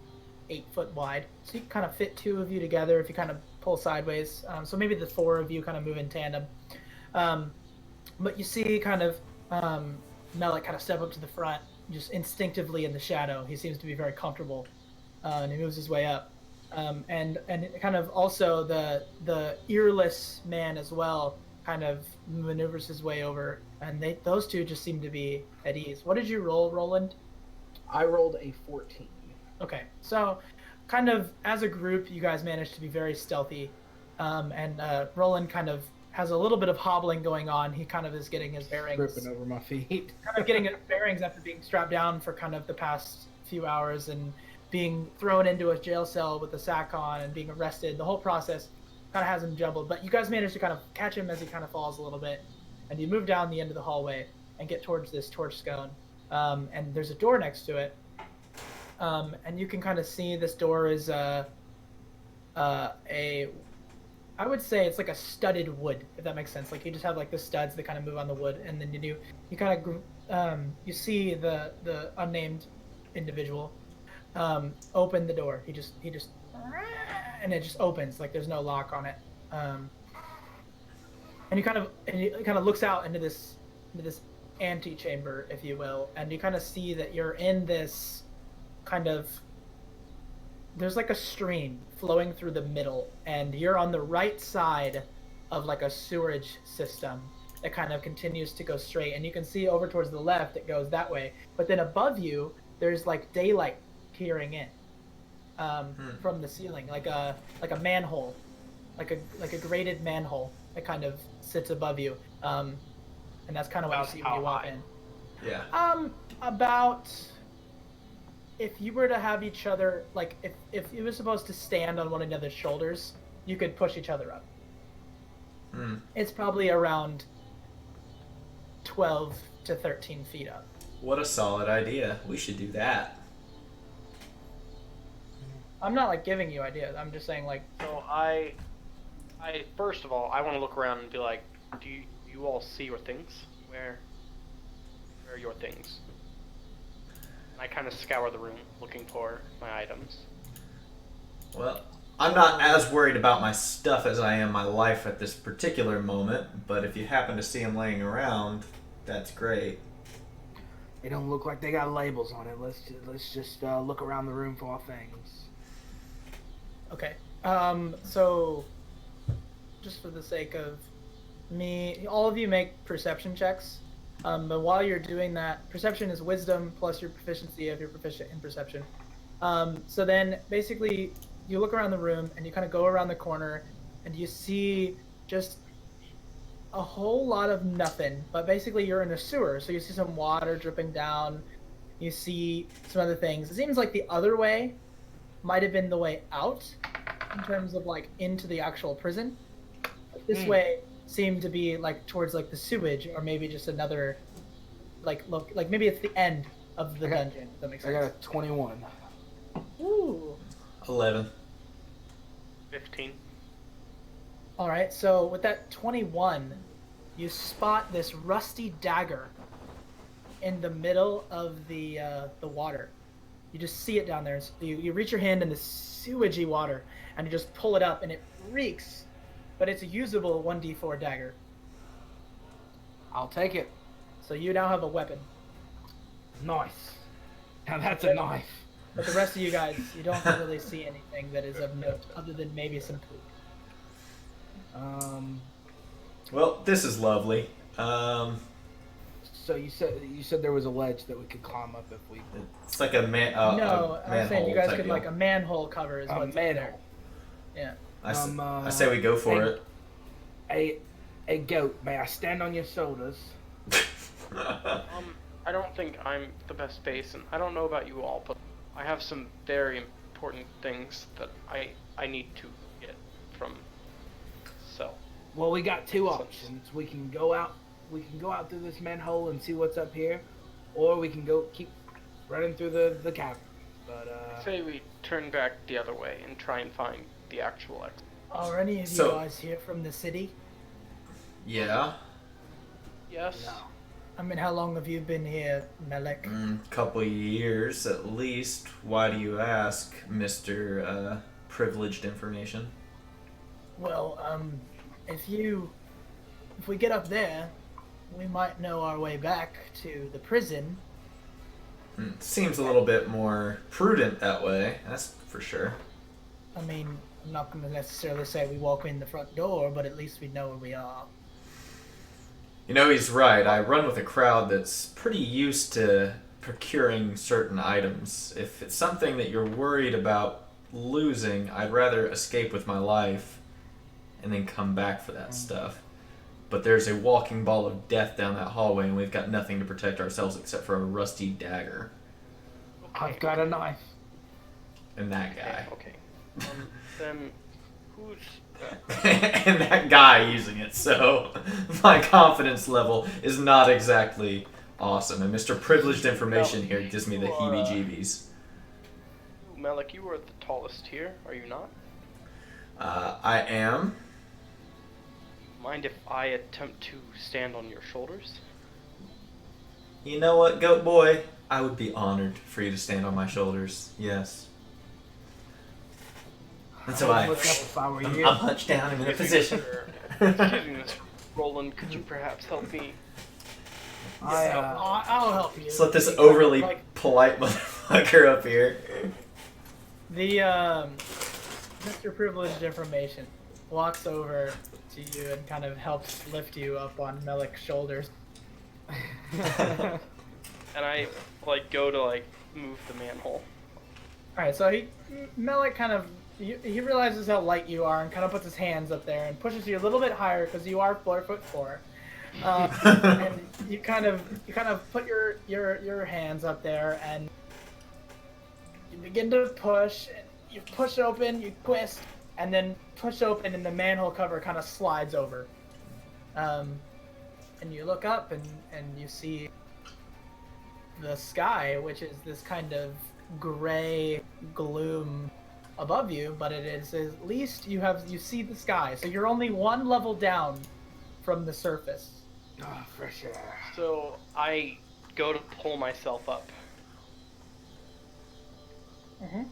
8 foot wide, so you can kind of fit 2 of you together if you kind of pull sideways. So maybe the 4 of you kind of move in tandem. But you see kind of Melik kind of step up to the front, just instinctively in the shadow. He seems to be very comfortable, and he moves his way up. And kind of also the earless man as well kind of maneuvers his way over, and those two just seem to be at ease. What did you roll, Roland? I rolled a 14. Okay, so kind of as a group, you guys managed to be very stealthy, and Roland kind of has a little bit of hobbling going on. He kind of is getting his bearings, Tripping over my feet. kind of getting his bearings after being strapped down for kind of the past few hours and being thrown into a jail cell with a sack on and being arrested. The whole process kind of has him jumbled, but you guys manage to kind of catch him as he kind of falls a little bit, and you move down the end of the hallway and get towards this torch scone, and there's a door next to it, and you can kind of see this door is I would say it's like a studded wood, if that makes sense. Like you just have like the studs that kind of move on the wood, and then you kind of you see the unnamed individual open the door. He just and it just opens, like there's no lock on it. And he kind of looks out into this antechamber, if you will, and you kind of see that you're in this kind of, there's like a stream flowing through the middle, and you're on the right side of like a sewerage system that kind of continues to go straight, and you can see over towards the left it goes that way, but then above you there's like daylight peering in from the ceiling, like a manhole, like a grated manhole that kind of sits above you, and that's kind of what you see when you walk in. Yeah. About, if you were to have each other, like if you were supposed to stand on one another's shoulders, you could push each other up. It's probably around 12 to 13 feet up. What a solid idea. We should do that. I'm not like giving you ideas. I'm just saying like. So I first of all, I want to look around and be like, do you all see your things? Where are your things? And I kind of scour the room looking for my items. Well, I'm not as worried about my stuff as I am my life at this particular moment, but if you happen to see them laying around, that's great. They don't look like they got labels on it. Let's just look around the room for all things. Okay. So, just for the sake of me, all of you make perception checks. But while you're doing that, perception is wisdom plus your proficiency if you're proficient in perception. So then, basically, you look around the room and you kind of go around the corner, and you see just a whole lot of nothing. But basically, you're in a sewer, so you see some water dripping down. You see some other things. It seems like the other way might have been the way out, in terms of like into the actual prison. This way seemed to be like towards like the sewage, or maybe just another like maybe it's the end of the dungeon. If that makes I sense. got a 21. Ooh. 11. 15. All right. So with that 21, you spot this rusty dagger in the middle of the water. You just see it down there. So you reach your hand in the sewagey water, and you just pull it up, and it reeks. But it's a usable 1d4 dagger. I'll take it. So you now have a weapon. Nice. Now that's a knife. But the rest of you guys, you don't really see anything that is of note, other than maybe some poop. Well, this is lovely. So you said there was a ledge that we could climb up if we. It's like a man. No, a I'm saying you manhole guys type could deal. like a manhole cover is A what's manhole. there. Yeah. I say we go for it. A goat, may I stand on your shoulders? I don't think I'm the best base, and I don't know about you all, but I have some very important things that I need to get from. So. Well, we got two options. We can go out through this manhole and see what's up here, or we can go keep running through the cavern. But Say we turn back the other way and try and find the actual exit. Are any of you So- guys here from the city? Yeah. Yes. no. I mean, how long have you been here, Melek? Couple years at least. Why do you ask, Mr. Privileged Information? Well, if we get up there, we might know our way back to the prison. Seems a little bit more prudent that way, that's for sure. I mean, I'm not going to necessarily say we walk in the front door, but at least we know where we are. You know, he's right. I run with a crowd that's pretty used to procuring certain items. If it's something that you're worried about losing, I'd rather escape with my life and then come back for that stuff. But there's a walking ball of death down that hallway, and we've got nothing to protect ourselves except for a rusty dagger. I've got a knife. And that guy. Okay. Then who's And that guy using it, so my confidence level is not exactly awesome. And Mr. Privileged Information here gives me the heebie-jeebies. Melek? You are the tallest here, are you not? I am. Mind if I attempt to stand on your shoulders? You know what, Goat Boy? I would be honored for you to stand on my shoulders. Yes. And so Look up if I were you. I'm hunched down. I'm in a position. Excuse me, Mr. Roland, could you perhaps help me? I'll help you. Just let this overly Like, polite motherfucker up here. the Mr. Privileged Information walks over to you and kind of helps lift you up on Melek's shoulders. And I go to move the manhole. All right, so Melek kind of he realizes how light you are and kind of puts his hands up there and pushes you a little bit higher because you are 4'4". And you kind of put your hands up there and you begin to push. And you push open, you twist, and then push open, and the manhole cover kind of slides over. And you look up and you see the sky, which is this kind of gray gloom above you, but it is at least you see the sky, so you're only one level down from the surface. Oh, fresh air. So I go to pull myself up. Mm-hmm.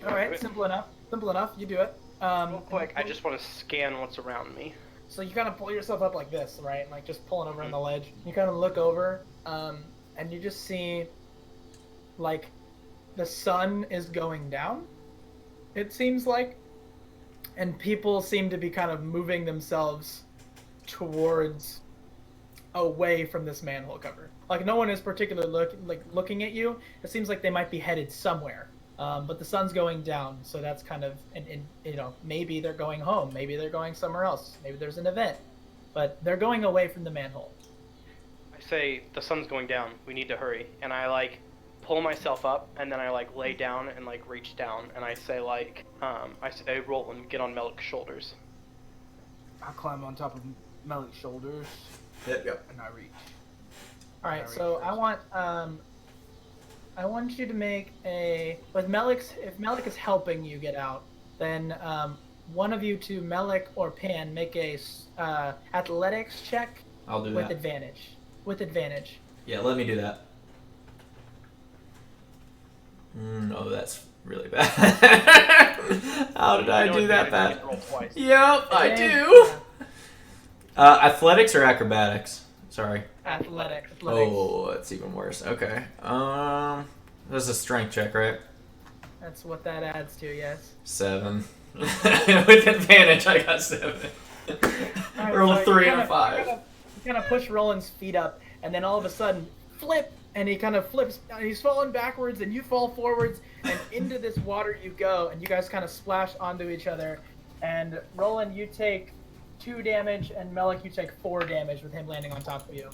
All right, simple enough. Simple enough. You do it. Real quick, I just want to scan what's around me. So you kind of pull yourself up like this, right? Like just pulling over on the ledge. You kind of look over, and you just see, like, the sun is going down. It seems like, and people seem to be kind of moving themselves towards, away from this manhole cover. Like no one is particularly looking at you. It seems like they might be headed somewhere. But the sun's going down, so that's kind of, maybe they're going home, maybe they're going somewhere else, maybe there's an event, but they're going away from the manhole. I say, the sun's going down, we need to hurry, and I, like, pull myself up, and then I, like, lay down and, like, reach down, and I say, like, I say, Roland, get on Melik's shoulders. I climb on top of Melik's shoulders, Yep. and I reach. Alright, so I want you to make if Melik is helping you get out, then one of you two, Melik or Pan, make a athletics check I'll do with that. advantage. With advantage. Yeah, let me do that. Oh, that's really bad. How did I do that bad? Yep, I do. Athletics or acrobatics? Sorry. Athletics. Oh, that's even worse. Okay. This is a strength check, right? That's what that adds to, yes. 7. With advantage, I got 7. Alright, Roll a so 3 you and a 5. You kind of push Roland's feet up, and then all of a sudden, flip, and he kind of flips. And he's falling backwards, and you fall forwards, and into this water you go, and you guys kind of splash onto each other. And Roland, you take 2 damage, and Melik, you take 4 damage with him landing on top of you.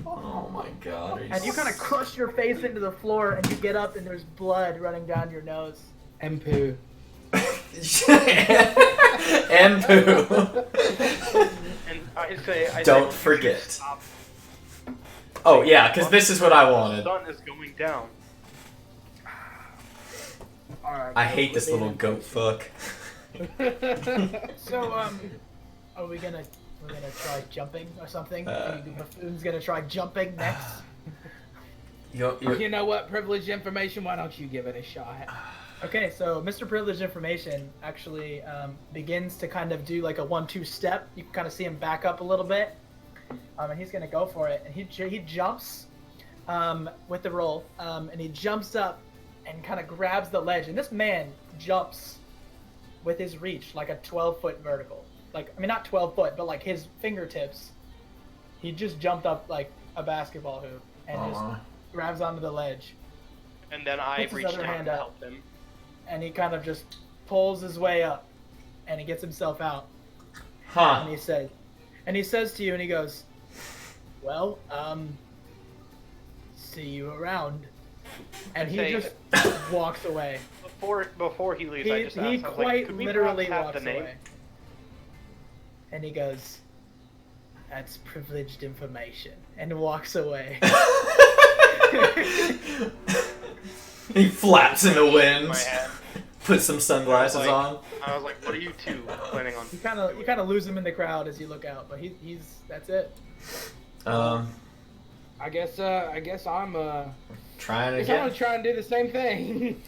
Oh my god. And you kind of crush your face into the floor, and you get up, and there's blood running down your nose. And poo. And poo. And I say, Don't forget. Stop. Oh yeah, because this is what I The wanted. sun is going down. Alright. I hate this little goat fuck. So, are we're gonna try jumping or something? Buffoon's gonna try jumping next. You know what? Privileged information. Why don't you give it a shot? Okay, so Mr. Privileged Information actually begins to kind of do like a 1-2 step. You can kind of see him back up a little bit, and he's gonna go for it. And he jumps with the roll, and he jumps up and kind of grabs the ledge. And this man jumps with his reach like a 12-foot vertical. Like, I mean, not 12 foot, but like his fingertips. He just jumped up like a basketball hoop and just grabs onto the ledge. And then I Puts his reach other down hand to up. help him. And he kind of just pulls his way up, and he gets himself out. Huh. And he says to you, and he goes, "Well, see you around." And he Say- just walks away. Before he leaves, I just He asked, I was like, quite could we literally perhaps have walks the name? away. And he goes, "That's privileged information," and walks away. He flaps in the wind. My head. Puts some sunglasses on. I was like, what are you two planning on? You kind of lose him in the crowd as you look out, but he's that's it. Um, I guess I'm trying to I'm gonna get. try and do the same thing.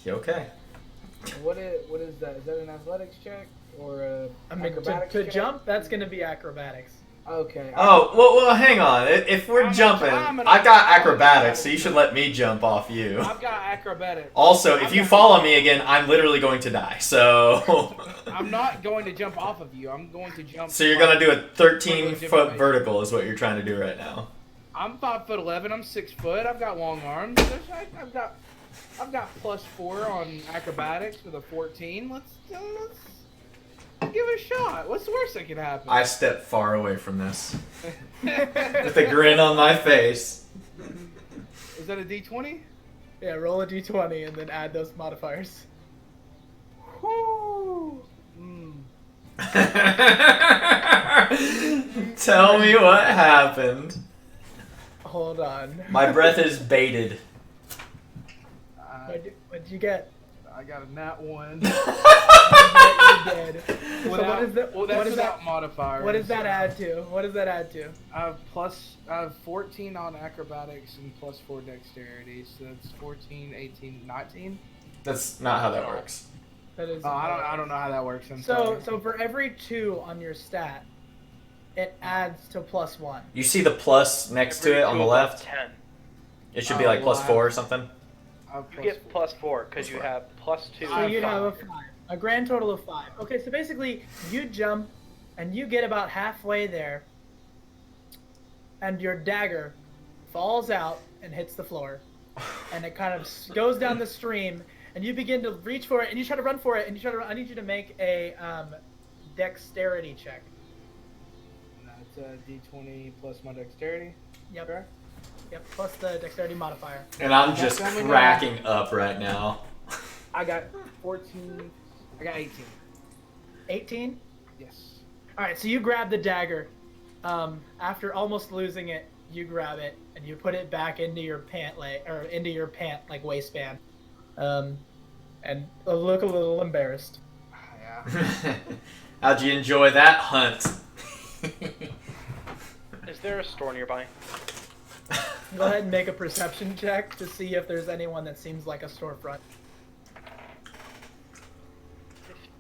Okay. What is that? Is that an athletics check or I mean, acrobatics to check? jump, that's gonna be acrobatics. Okay. Oh, well, hang on. If we're jumping, I got acrobatics, so you should let me jump off you. I've got acrobatics. Also, if you fall on me again, I'm literally going to die, so... I'm not going to jump off of you. I'm going to jump. So you're going to do a 13-foot Legitimate. vertical is what you're trying to do right now. I'm 5'11". I'm 6 foot. I've got long arms. I've got +4 on acrobatics with a 14. Let's give it a shot. What's the worst that could happen? I step far away from this. With a grin on my face. Is that a D20? Yeah, roll a d20 and then add those modifiers. Whoo! Tell me what happened. Hold on. My breath is baited. What'd you get? I got a nat 1. You did. So what is that? Well, that's what is without that? modifiers. What does that add to? What does that add to? I have 14 on acrobatics and plus 4 dexterity, so that's 14, 18, 19. That's not how that works. That is. Oh, I don't know how that works. I'm So sorry. for every 2 on your stat, it adds to +1. You see the plus next to it on the left? 10. It should be Oh, like well, +4 or something. I have You plus get 4. +4 because you have +2. So you have a five. 5. A grand total of 5. Okay, so basically you jump and you get about halfway there, and your dagger falls out and hits the floor, and it kind of goes down the stream, and you begin to reach for it, and you try to run for it, and you try to run. I need you to make a dexterity check. That's a d20 plus my dexterity. Yep. Sure. Yep. Plus the dexterity modifier. And I'm just That's coming cracking up right now. I got 14. I got 18. 18. Yes. All right. So you grab the dagger. After almost losing it, you grab it and you put it back into your pant like waistband, and look a little embarrassed. Yeah. How'd you enjoy that hunt? Is there a store nearby? Go ahead and make a perception check to see if there's anyone that seems like a storefront.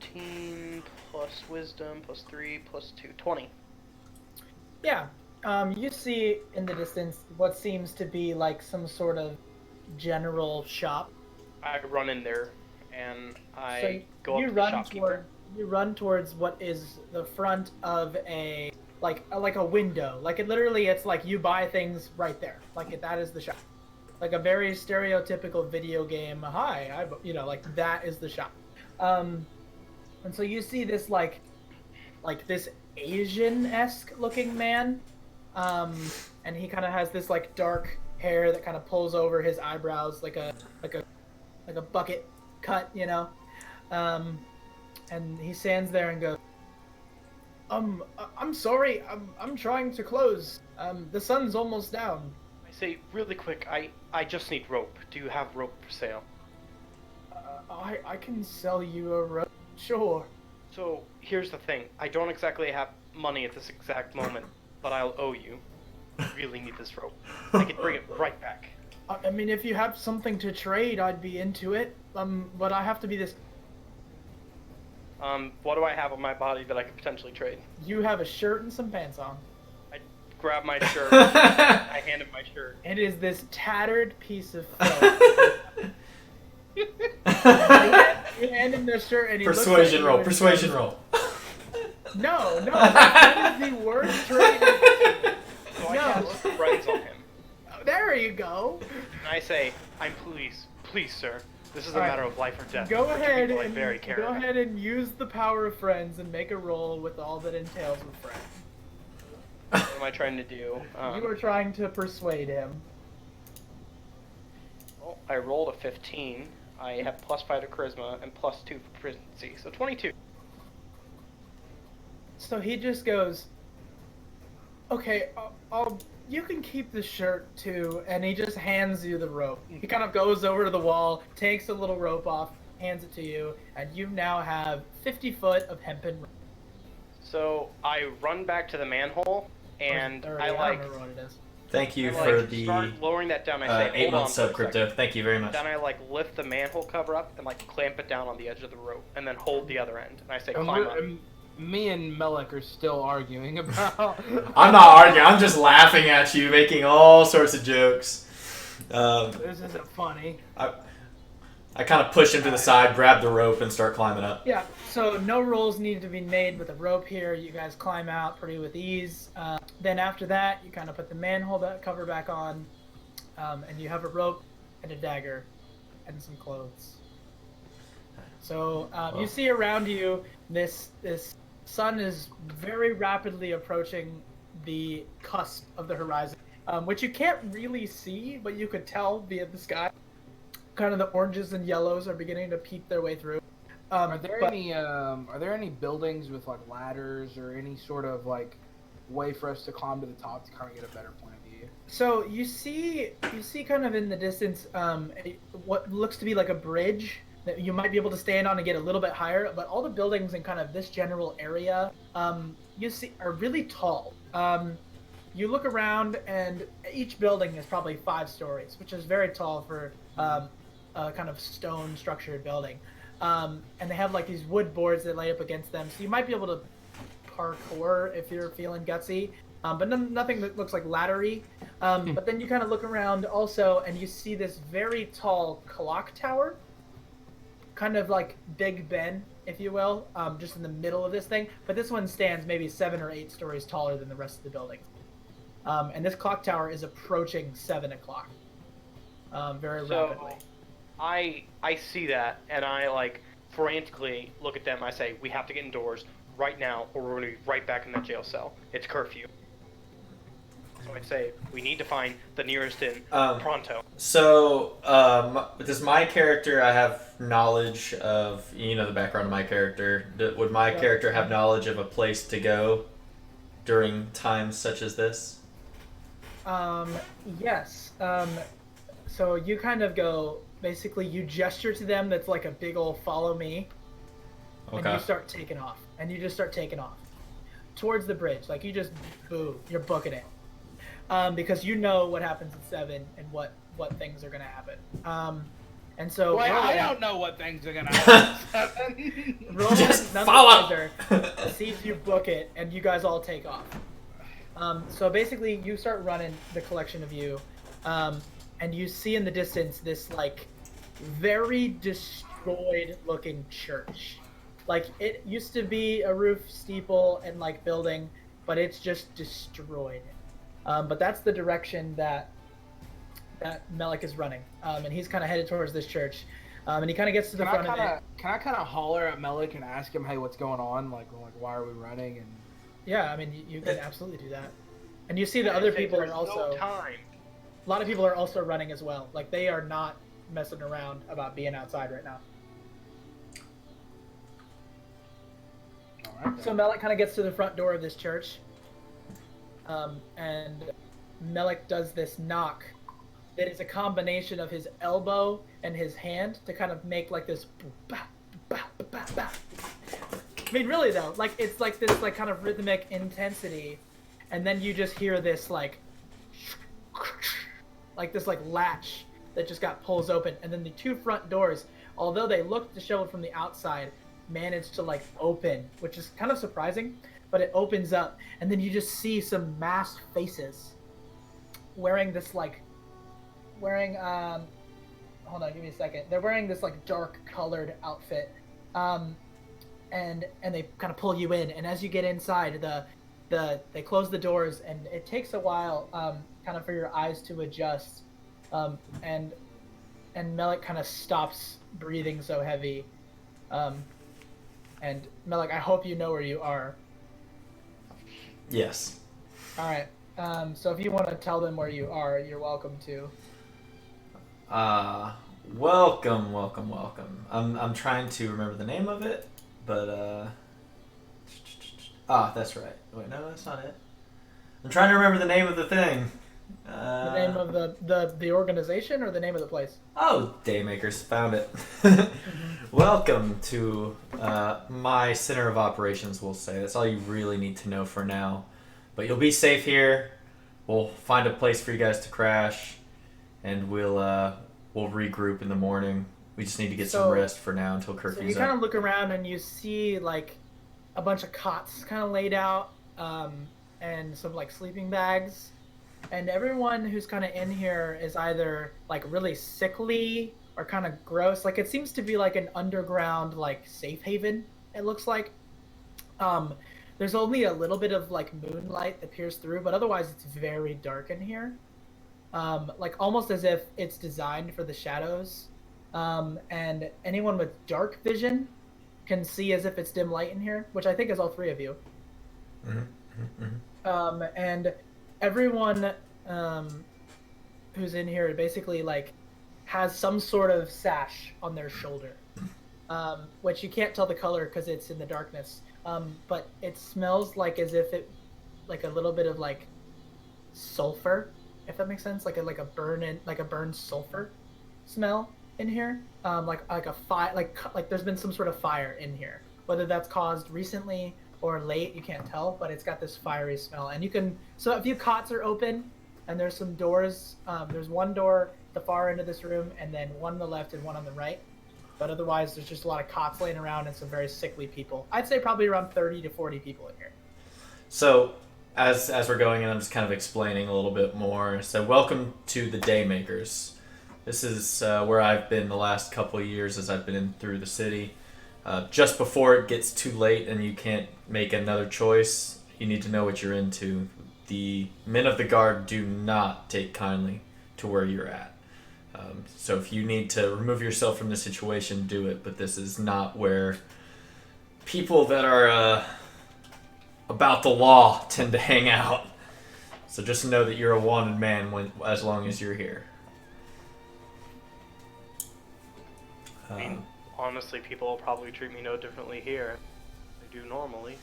15 plus wisdom plus 3 plus 2. 20. Yeah. You see in the distance what seems to be like some sort of general shop. I run in there and I So go you up to the run shopkeeper. you run towards what is the front of a like a window. Like it's like you buy things right there. Like that is the shop. Like a very stereotypical video game. Hi, like that is the shop. And so you see this like this Asian-esque looking man. And he kind of has this like dark hair that kind of pulls over his eyebrows like a bucket cut, and he stands there and goes, I'm sorry, I'm trying to close. The sun's almost down. I say really quick, I just need rope. Do you have rope for sale? I can sell you a rope. Sure. So here's the thing. I don't exactly have money at this exact moment, but I'll owe you. I really need this rope. I can bring it right back. I mean, if you have something to trade, I'd be into it. But I have to be this. What do I have on my body that I could potentially trade? You have a shirt and some pants on. I grab my shirt. I hand him my shirt. It is this tattered piece of filth. You hand him the shirt and he Persuasion roll. looks at you and Persuasion says, roll. No, that is the worst trade. So I No. cast friends on him. There you go. And I say, I'm please, sir. This is a All right. matter of life or death. Go for two ahead people I and very care go about. ahead and use the power of friends and make a roll with all that entails with friends. What am I trying to do? You are trying to persuade him. Well, I rolled a 15. I have +5 to charisma and +2 for proficiency, so 22. So he just goes, okay, you can keep the shirt too, and he just hands you the rope. He kind of goes over to the wall, takes a little rope off, hands it to you, and you now have 50 foot of hempen rope. So I run back to the manhole, and Or I 30, like, don't remember what it is. Thank you I, for like, the start lowering that down. I say, 8 hold on months for a sub crypto. second. Thank you very much. Then I like lift the manhole cover up and like clamp it down on the edge of the rope, and then hold the other end. And I say, climb up. Me and Melik are still arguing about. I'm not arguing. I'm just laughing at you, making all sorts of jokes. This isn't funny. I kind of push him to the side, grab the rope, and start climbing up. Yeah, so no rolls need to be made with a rope here. You guys climb out pretty with ease. Then after that, you kind of put the manhole cover back on, and you have a rope and a dagger and some clothes. So you see around you, this sun is very rapidly approaching the cusp of the horizon, which you can't really see, but you could tell via the sky. Kind of the oranges and yellows are beginning to peek their way through. Are there any buildings with like ladders or any sort of like way for us to climb to the top to kind of get a better point of view? So you see kind of in the distance what looks to be like a bridge that you might be able to stand on and get a little bit higher. But all the buildings in kind of this general area, you see, are really tall. You look around, and each building is probably 5 stories, which is very tall for a kind of stone structured building. And they have like these wood boards that lay up against them, so you might be able to parkour if you're feeling gutsy. But nothing that looks like laddery. But then you kind of look around also, and you see this very tall clock tower, kind of like Big Ben, if you will, just in the middle of this thing. But this one stands maybe 7 or 8 stories taller than the rest of the building. And this clock tower is approaching 7 o'clock, very rapidly. I see that, and I like frantically look at them. I say, we have to get indoors right now, or we're going to be right back in that jail cell. It's curfew. So I'd say we need to find the nearest inn pronto. So, does my character, I have knowledge of, the background of my character. Would my character have knowledge of a place to go during times such as this? Yes. So you kind of go, basically you gesture to them that's like a big old follow me. Okay. And you start taking off. And you just start taking off. Towards the bridge. Like you just, you're booking it. Because you know what happens at 7 and what things are going to happen. And so... Well, I don't know what things are going to happen. Roland, just none follow! sees you book it, and you guys all take off. So basically, you start running the collection of you, and you see in the distance this, like, very destroyed-looking church. Like, it used to be a roof steeple and, like, building, but it's just destroyed. But that's the direction that Melik is running, and he's kind of headed towards this church, and he kind of gets to the front of it. Can I kind of holler at Melik and ask him, hey, what's going on? Like why are we running? And yeah, I mean, you can absolutely do that. And you see that other people are also... A lot of people are also running as well. Like, they are not messing around about being outside right now. All right, so Melik kind of gets to the front door of this church, and Melik does this knock that is a combination of his elbow and his hand to kind of make like this... I mean, really though, like it's like this like kind of rhythmic intensity, and then you just hear this like this like latch that just got pulls open, and then the 2 front doors, although they look disheveled from the outside, managed to like open, which is kind of surprising, but it opens up, and then you just see some masked faces wearing this like hold on, give me a second. They're wearing this like dark colored outfit. And they kind of pull you in, and as you get inside, they close the doors, and it takes a while, kind of for your eyes to adjust, and Melik kind of stops breathing so heavy, and Melik, I hope you know where you are. Yes. All right. So if you want to tell them where you are, you're welcome to. Welcome. I'm trying to remember the name of it. But, that's right. Wait, no, that's not it. I'm trying to remember the name of the thing. The name of the organization or the name of the place? Oh, Daymakers. Found it. Welcome to my center of operations, we'll say. That's all you really need to know for now. But you'll be safe here. We'll find a place for you guys to crash, and we'll regroup in the morning. We just need to get some rest for now until curfew's up. So you kind of look around and you see like a bunch of cots kind of laid out, and some like sleeping bags, and everyone who's kind of in here is either like really sickly or kind of gross. Like it seems to be like an underground like safe haven. It looks like. There's only a little bit of like moonlight that peers through, but otherwise it's very dark in here. Like almost as if it's designed for the shadows. And anyone with dark vision can see as if it's dim light in here, which I think is all 3 of you. And everyone who's in here basically like has some sort of sash on their shoulder, which you can't tell the color because it's in the darkness. But it smells like as if it, like a little bit of like sulfur, if that makes sense, like a burned sulfur smell. in here, like a fire, like there's been some sort of fire in here. Whether that's caused recently or late, you can't tell, but it's got this fiery smell. And you can, so a few cots are open, and there's some doors. There's one door at the far end of this room, and then one on the left and one on the right. But otherwise, there's just a lot of cots laying around and some very sickly people. I'd say probably around 30 to 40 people in here. So, as we're going in, I'm just kind of explaining a little bit more. So, welcome to the Daymakers. This is where I've been the last couple of years as I've been in through the city. Just before it gets too late and you can't make another choice, you need to know what you're into. The men of the guard do not take kindly to where you're at. So if you need to remove yourself from the situation, do it. But this is not where people that are about the law tend to hang out. So just know that you're a wanted man as long as you're here. I mean, honestly, people will probably treat me no differently here than they do normally.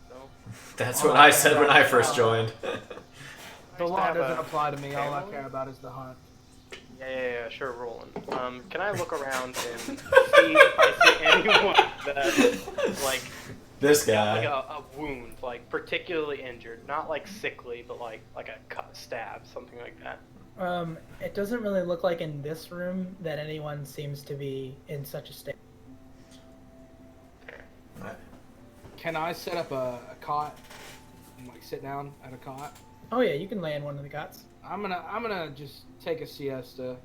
So That's what I said when I first joined. The Nice to law have doesn't a apply to me. All I family. care about is the hunt. Yeah, sure, Roland. Can I look around and see if I see anyone that, like, This like guy. a wound, like particularly injured, not like sickly, but like a cut, stab, something like that. It doesn't really look like in this room that anyone seems to be in such a state. Can I set up a cot and like sit down at a cot? Oh yeah, you can lay in one of the cots. I'm gonna just take a siesta.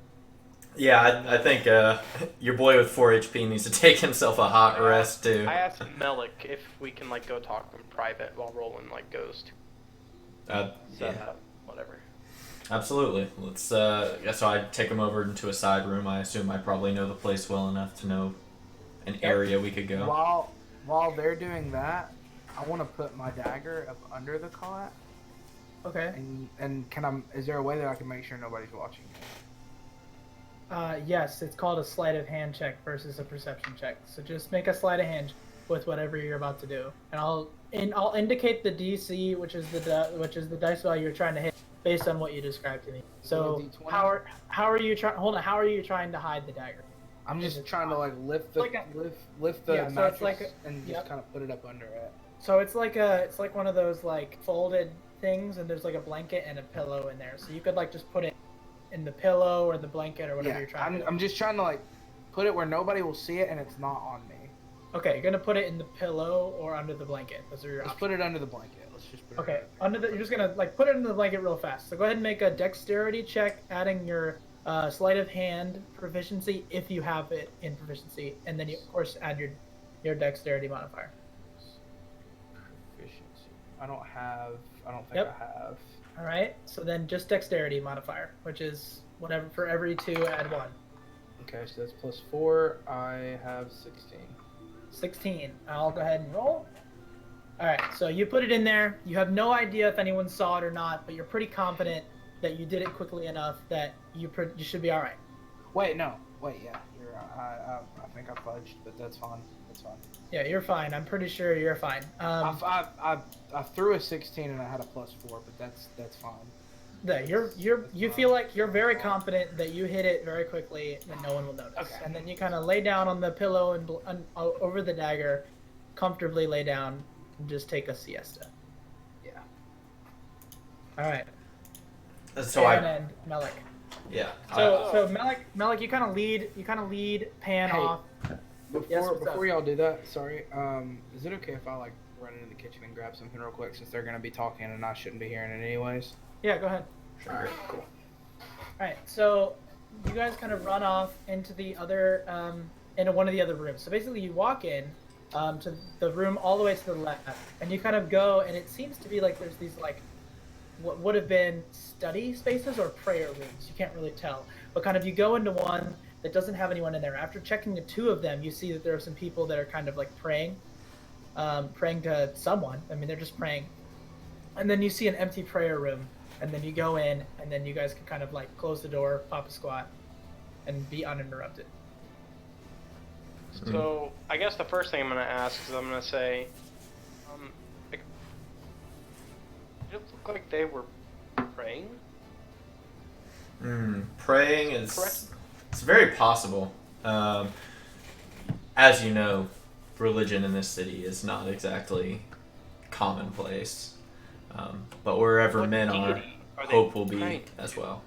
Yeah, I think your boy with 4 HP needs to take himself a hot rest too. I asked Melik if we can like go talk in private while Roland like goes to set Yeah, up, whatever. absolutely. Let's. Yeah, so I take him over into a side room. I assume I probably know the place well enough to know an area we could go. While they're doing that, I want to put my dagger up under the cot. Okay. And is there a way that I can make sure nobody's watching me? Yes, it's called a sleight of hand check versus a perception check. So just make a sleight of hand with whatever you're about to do, and I'll indicate the DC, which is the dice value you're trying to hit based on what you described to me. So D20? how are you trying? Hold on. How are you trying to hide the dagger? I'm just trying to like lift the lift the Yeah, so mattress it's like and just yep. kind of put it up under it. So it's like one of those like folded things, and there's like a blanket and a pillow in there. So you could like just put it in the pillow or the blanket or whatever you're trying to do. I'm just trying to like put it where nobody will see it and it's not on me. Okay, you're gonna put it in the pillow or under the blanket. Those are your Let's options. put it under the blanket. Let's just put it Okay, under you're just gonna like put it into the blanket real fast. So go ahead and make a dexterity check, adding your sleight of hand proficiency if you have it in proficiency, and then you of course add your dexterity modifier. proficiency. I don't think Yep. I have. All right, so then just dexterity modifier, which is whatever for every 2 add 1. Okay, so that's +4. I have 16. 16. I'll go ahead and roll. All right, so you put it in there. You have no idea if anyone saw it or not, but you're pretty confident that you did it quickly enough that you should be all right. Wait, no. Wait, yeah. You're I think I fudged, but that's fine. That's fine. Yeah, you're fine. I'm pretty sure you're fine. I threw a 16 and I had a +4, but that's fine. Yeah, you feel like you're very confident that you hit it very quickly and no one will notice. Okay. And then you kind of lay down on the pillow and over the dagger, comfortably lay down and just take a siesta. Yeah. All right. So Pan I. and Melik. Yeah. So Melik, you kind of lead Pan Hey. off. Yes, what's up? Before y'all do that, sorry. Is it okay if I like run into the kitchen and grab something real quick since they're gonna be talking and I shouldn't be hearing it anyways? Yeah, go ahead. Sure. Cool. All right, so you guys kind of run off into the other, into one of the other rooms. So basically, you walk in to the room all the way to the left, and you kind of go, and it seems to be like there's these like what would have been study spaces or prayer rooms. You can't really tell, but kind of you go into one that doesn't have anyone in there. After checking the 2 of them, you see that there are some people that are kind of like praying to someone. I mean, they're just praying, and then you see an empty prayer room. And then you go in, and then you guys can kind of like close the door, pop a squat, and be uninterrupted. So I guess the first thing I'm gonna ask is I'm gonna say, like, did it look like they were praying? Praying is Correct. It's very possible. As you know, religion in this city is not exactly commonplace. But wherever What men are, deity are they hope will be trying as well.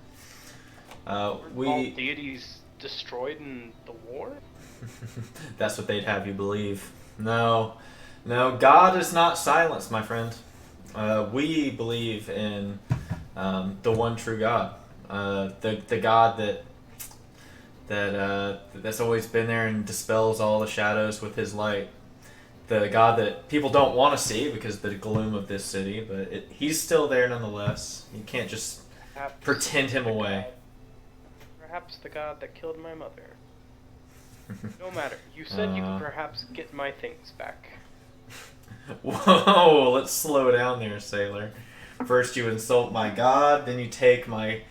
Were all We deities destroyed in the war? That's what they'd have you believe. No, no, God is not silenced, my friend. We believe in the one true God, the God that's always been there and dispels all the shadows with His light. The God that people don't want to see because of the gloom of this city, but He's still there nonetheless. You can't just Perhaps pretend Him the away. Perhaps the god that killed my mother. No matter. You said you could perhaps get my things back. Whoa, let's slow down there, sailor. First you insult my God, then you take my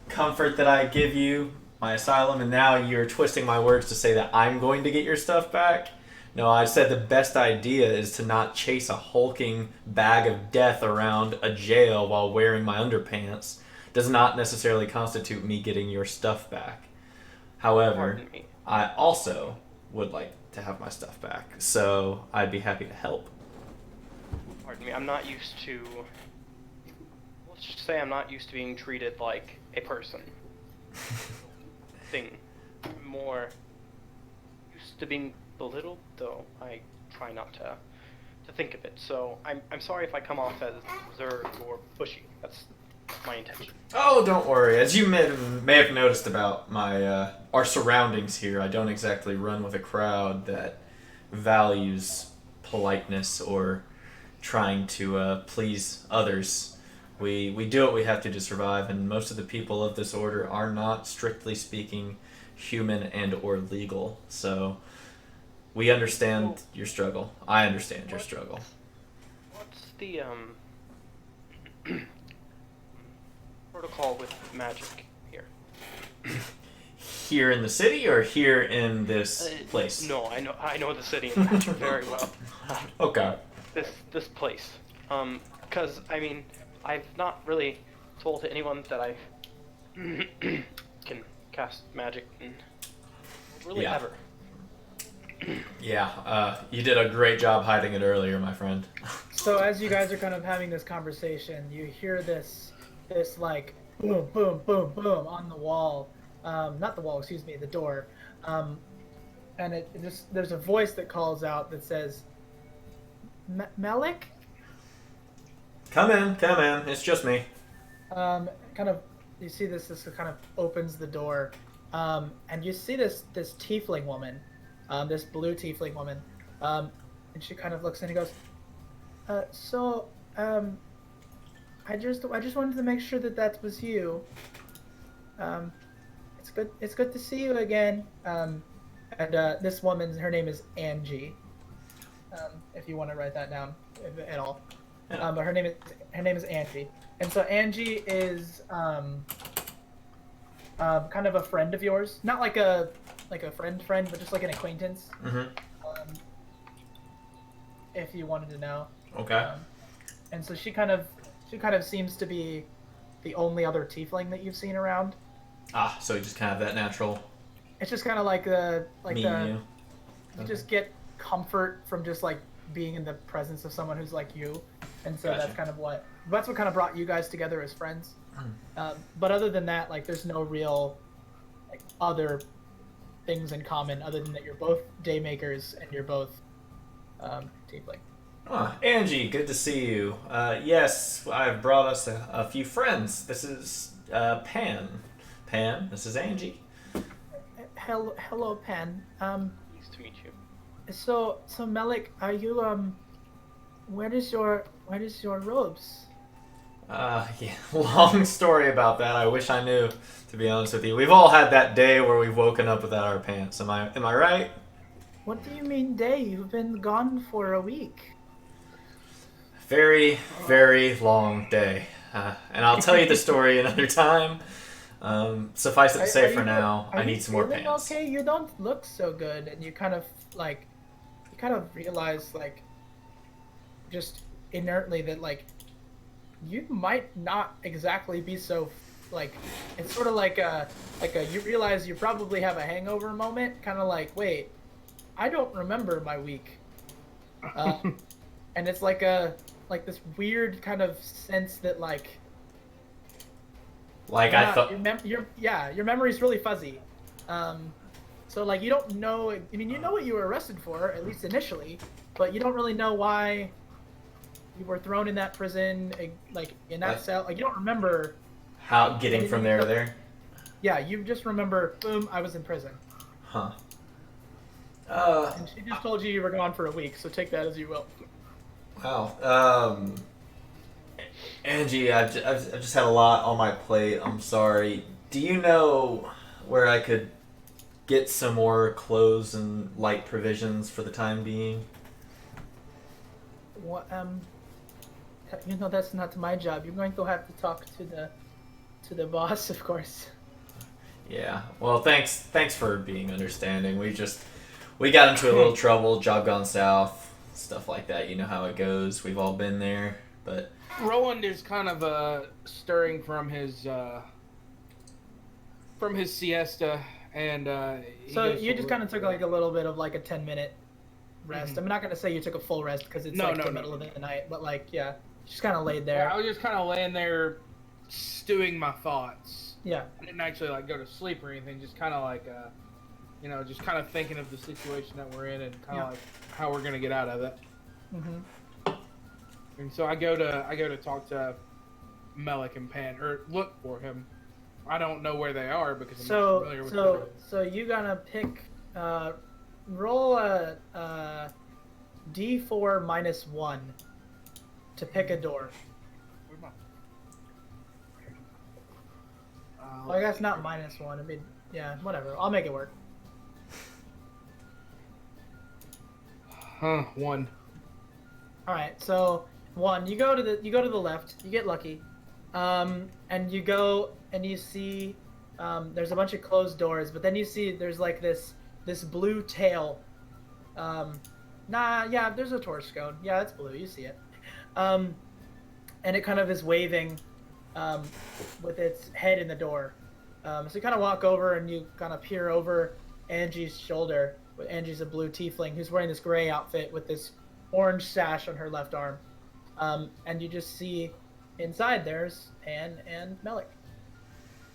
comfort that I give you, my asylum, and now you're twisting my words to say that I'm going to get your stuff back? No, I said the best idea is to not chase a hulking bag of death around a jail while wearing my underpants. Does not necessarily constitute me getting your stuff back. However, Pardon me. I also would like to have my stuff back, so I'd be happy to help. Pardon me. I'm not used to. Let's just say I'm not used to being treated like a person. Thing. I'm more used to being belittled, though I try not to think of it. So I'm sorry if I come off as reserved or pushy. That's my intention. Oh, don't worry. As you may have noticed about my our surroundings here, I don't exactly run with a crowd that values politeness or trying to please others. We do what we have to survive, and most of the people of this order are not, strictly speaking, human and or legal. So we understand your struggle. I understand your struggle. What's the protocol with magic here? Here in the city or here in this place? No, I know the city and magic very well. Okay. This place. Because I mean, I've not really told anyone that I can cast magic, and really Yeah. ever. Yeah, you did a great job hiding it earlier, my friend. So as you guys are kind of having this conversation, you hear this like boom, boom, boom, boom on the wall. Not the wall, excuse me, the door. And it just there's a voice that calls out that says, "Melik?" Come in. It's just me. Kind of, you see this kind of opens the door, and you see this tiefling woman, this blue tiefling woman, and she kind of looks in and goes, I just wanted to make sure that was you. It's good to see you again. And this woman, her name is Angie. If you want to write that down at all. Yeah. But her name is Angie, and so Angie is kind of a friend of yours, not like a friend, but just like an acquaintance. Mm-hmm. If you wanted to know. Okay. And so she kind of seems to be the only other tiefling that you've seen around. Ah, so you just kind of have that natural It's just kind of like meeting you. you just get comfort from just like being in the presence of someone who's like you, and so Gotcha. that's what kind of brought you guys together as friends. But other than that, like there's no real like other things in common other than that you're both daymakers and you're both tiefling. Ah, Angie, good to see you. Yes, I've brought us a few friends. This is Pan. Pan, this is Angie. Hello, Pen. Nice to meet you. So Melik, are you where is your robes? Yeah, long story about that. I wish I knew, to be honest with you. We've all had that day where we've woken up without our pants. Am I right? What do you mean day? You've been gone for a week. Very, very long day. And I'll tell you the story another time. Suffice it to say for now, I need some more feeling pants. Okay, you don't look so good, and you kind of realize like just inertly that like you might not exactly be so like it's sort of like a you realize you probably have a hangover moment, kind of like, wait, I don't remember my week, and it's like this weird kind of sense that like I thought. your memory's really fuzzy. So like you don't know. I mean, you know what you were arrested for, at least initially, but you don't really know why you were thrown in that prison, like in that cell. Like you don't remember How getting from there to there? Yeah, you just remember, boom, I was in prison. Huh. And she just told you were gone for a week, so take that as you will. Wow. Angie, I've just had a lot on my plate. I'm sorry. Do you know where I could get some more clothes and light provisions for the time being? What, you know, that's not my job. You're going to have to talk to the boss, of course. Yeah. Well, thanks for being understanding. We got into a little trouble, job gone south, stuff like that. You know how it goes. We've all been there, but Roland is kind of stirring from his siesta, and so you just kind of took like a little bit of like a 10-minute rest. I'm not gonna say you took a full rest because it's the middle of the night, but like just kind of laid there. Yeah, I was just kind of laying there, stewing my thoughts. Yeah. I didn't actually like go to sleep or anything. Just kind of like just kind of thinking of the situation that we're in and kind of like how we're gonna get out of it. Mm-hmm. And so I go to talk to Melik and Pan, or look for him. I don't know where they are because I'm not familiar with them. So you gotta pick, roll a D4 -1 to pick a door. Well, I guess not -1. I mean, yeah, whatever. I'll make it work. One. All right, so 1. You go to the left. You get lucky, and you go and you see there's a bunch of closed doors, but then you see there's like this blue tail. There's a torch cone. Yeah, it's blue. You see it, and it kind of is waving with its head in the door. So you kind of walk over and you kind of peer over Angie's shoulder. Angie's a blue tiefling who's wearing this gray outfit with this orange sash on her left arm. And you just see inside there's Anne and Melik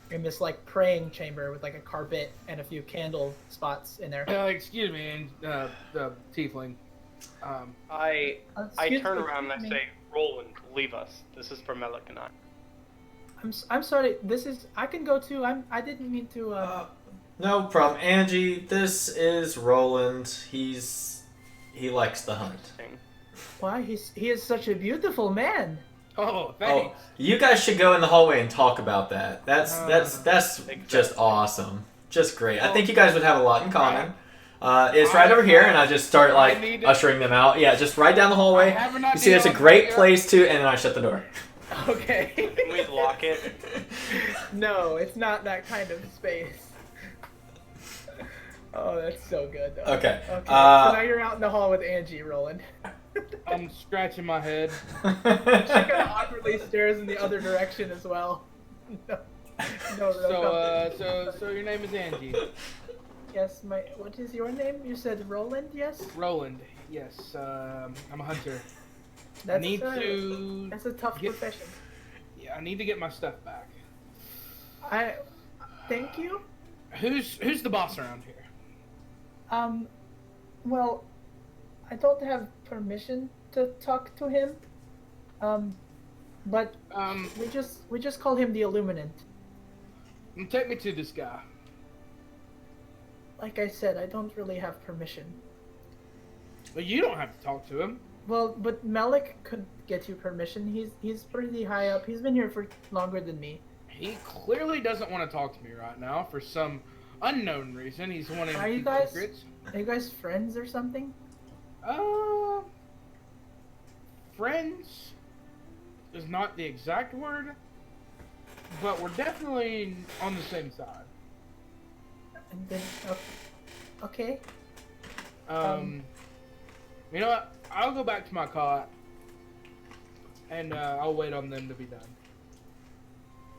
in this like praying chamber with like a carpet and a few candle spots in there. Excuse me, the tiefling. I Excuse turn me, around and I say, Roland, leave us. This is for Melik and I. I'm sorry. I can go too. I didn't mean to. no problem, Angie. This is Roland. He likes the hunt. Why he is such a beautiful man. Oh, thanks. Oh, you guys should go in the hallway and talk about that. That's just awesome. Just great. I think you guys would have a lot in common. It's right over here, and I just start like ushering them out. Yeah, just right down the hallway. You see, there's a great place to, and then I shut the door. Okay. Can we lock it? No, it's not that kind of space. Oh, that's so good, though. Okay. So now you're out in the hall with Angie, Roland. I'm scratching my head. She kind of awkwardly stares in the other direction as well. No, So your name is Angie. Yes, what is your name? You said Roland, yes? Roland, yes. I'm a hunter. That's a tough profession. Yeah, I need to get my stuff back. Thank you. Who's the boss around here? Well, I don't have permission to talk to him. But we just call him the Illuminant. Take me to this guy. Like I said, I don't really have permission. Well, you don't have to talk to him. Well, but Melik could get you permission. He's pretty high up. He's been here for longer than me. He clearly doesn't want to talk to me right now for some unknown reason. He's wanting to keep secrets. Are you guys friends or something? Friends is not the exact word, but we're definitely on the same side. And then, okay. You know what? I'll go back to my cot, and I'll wait on them to be done.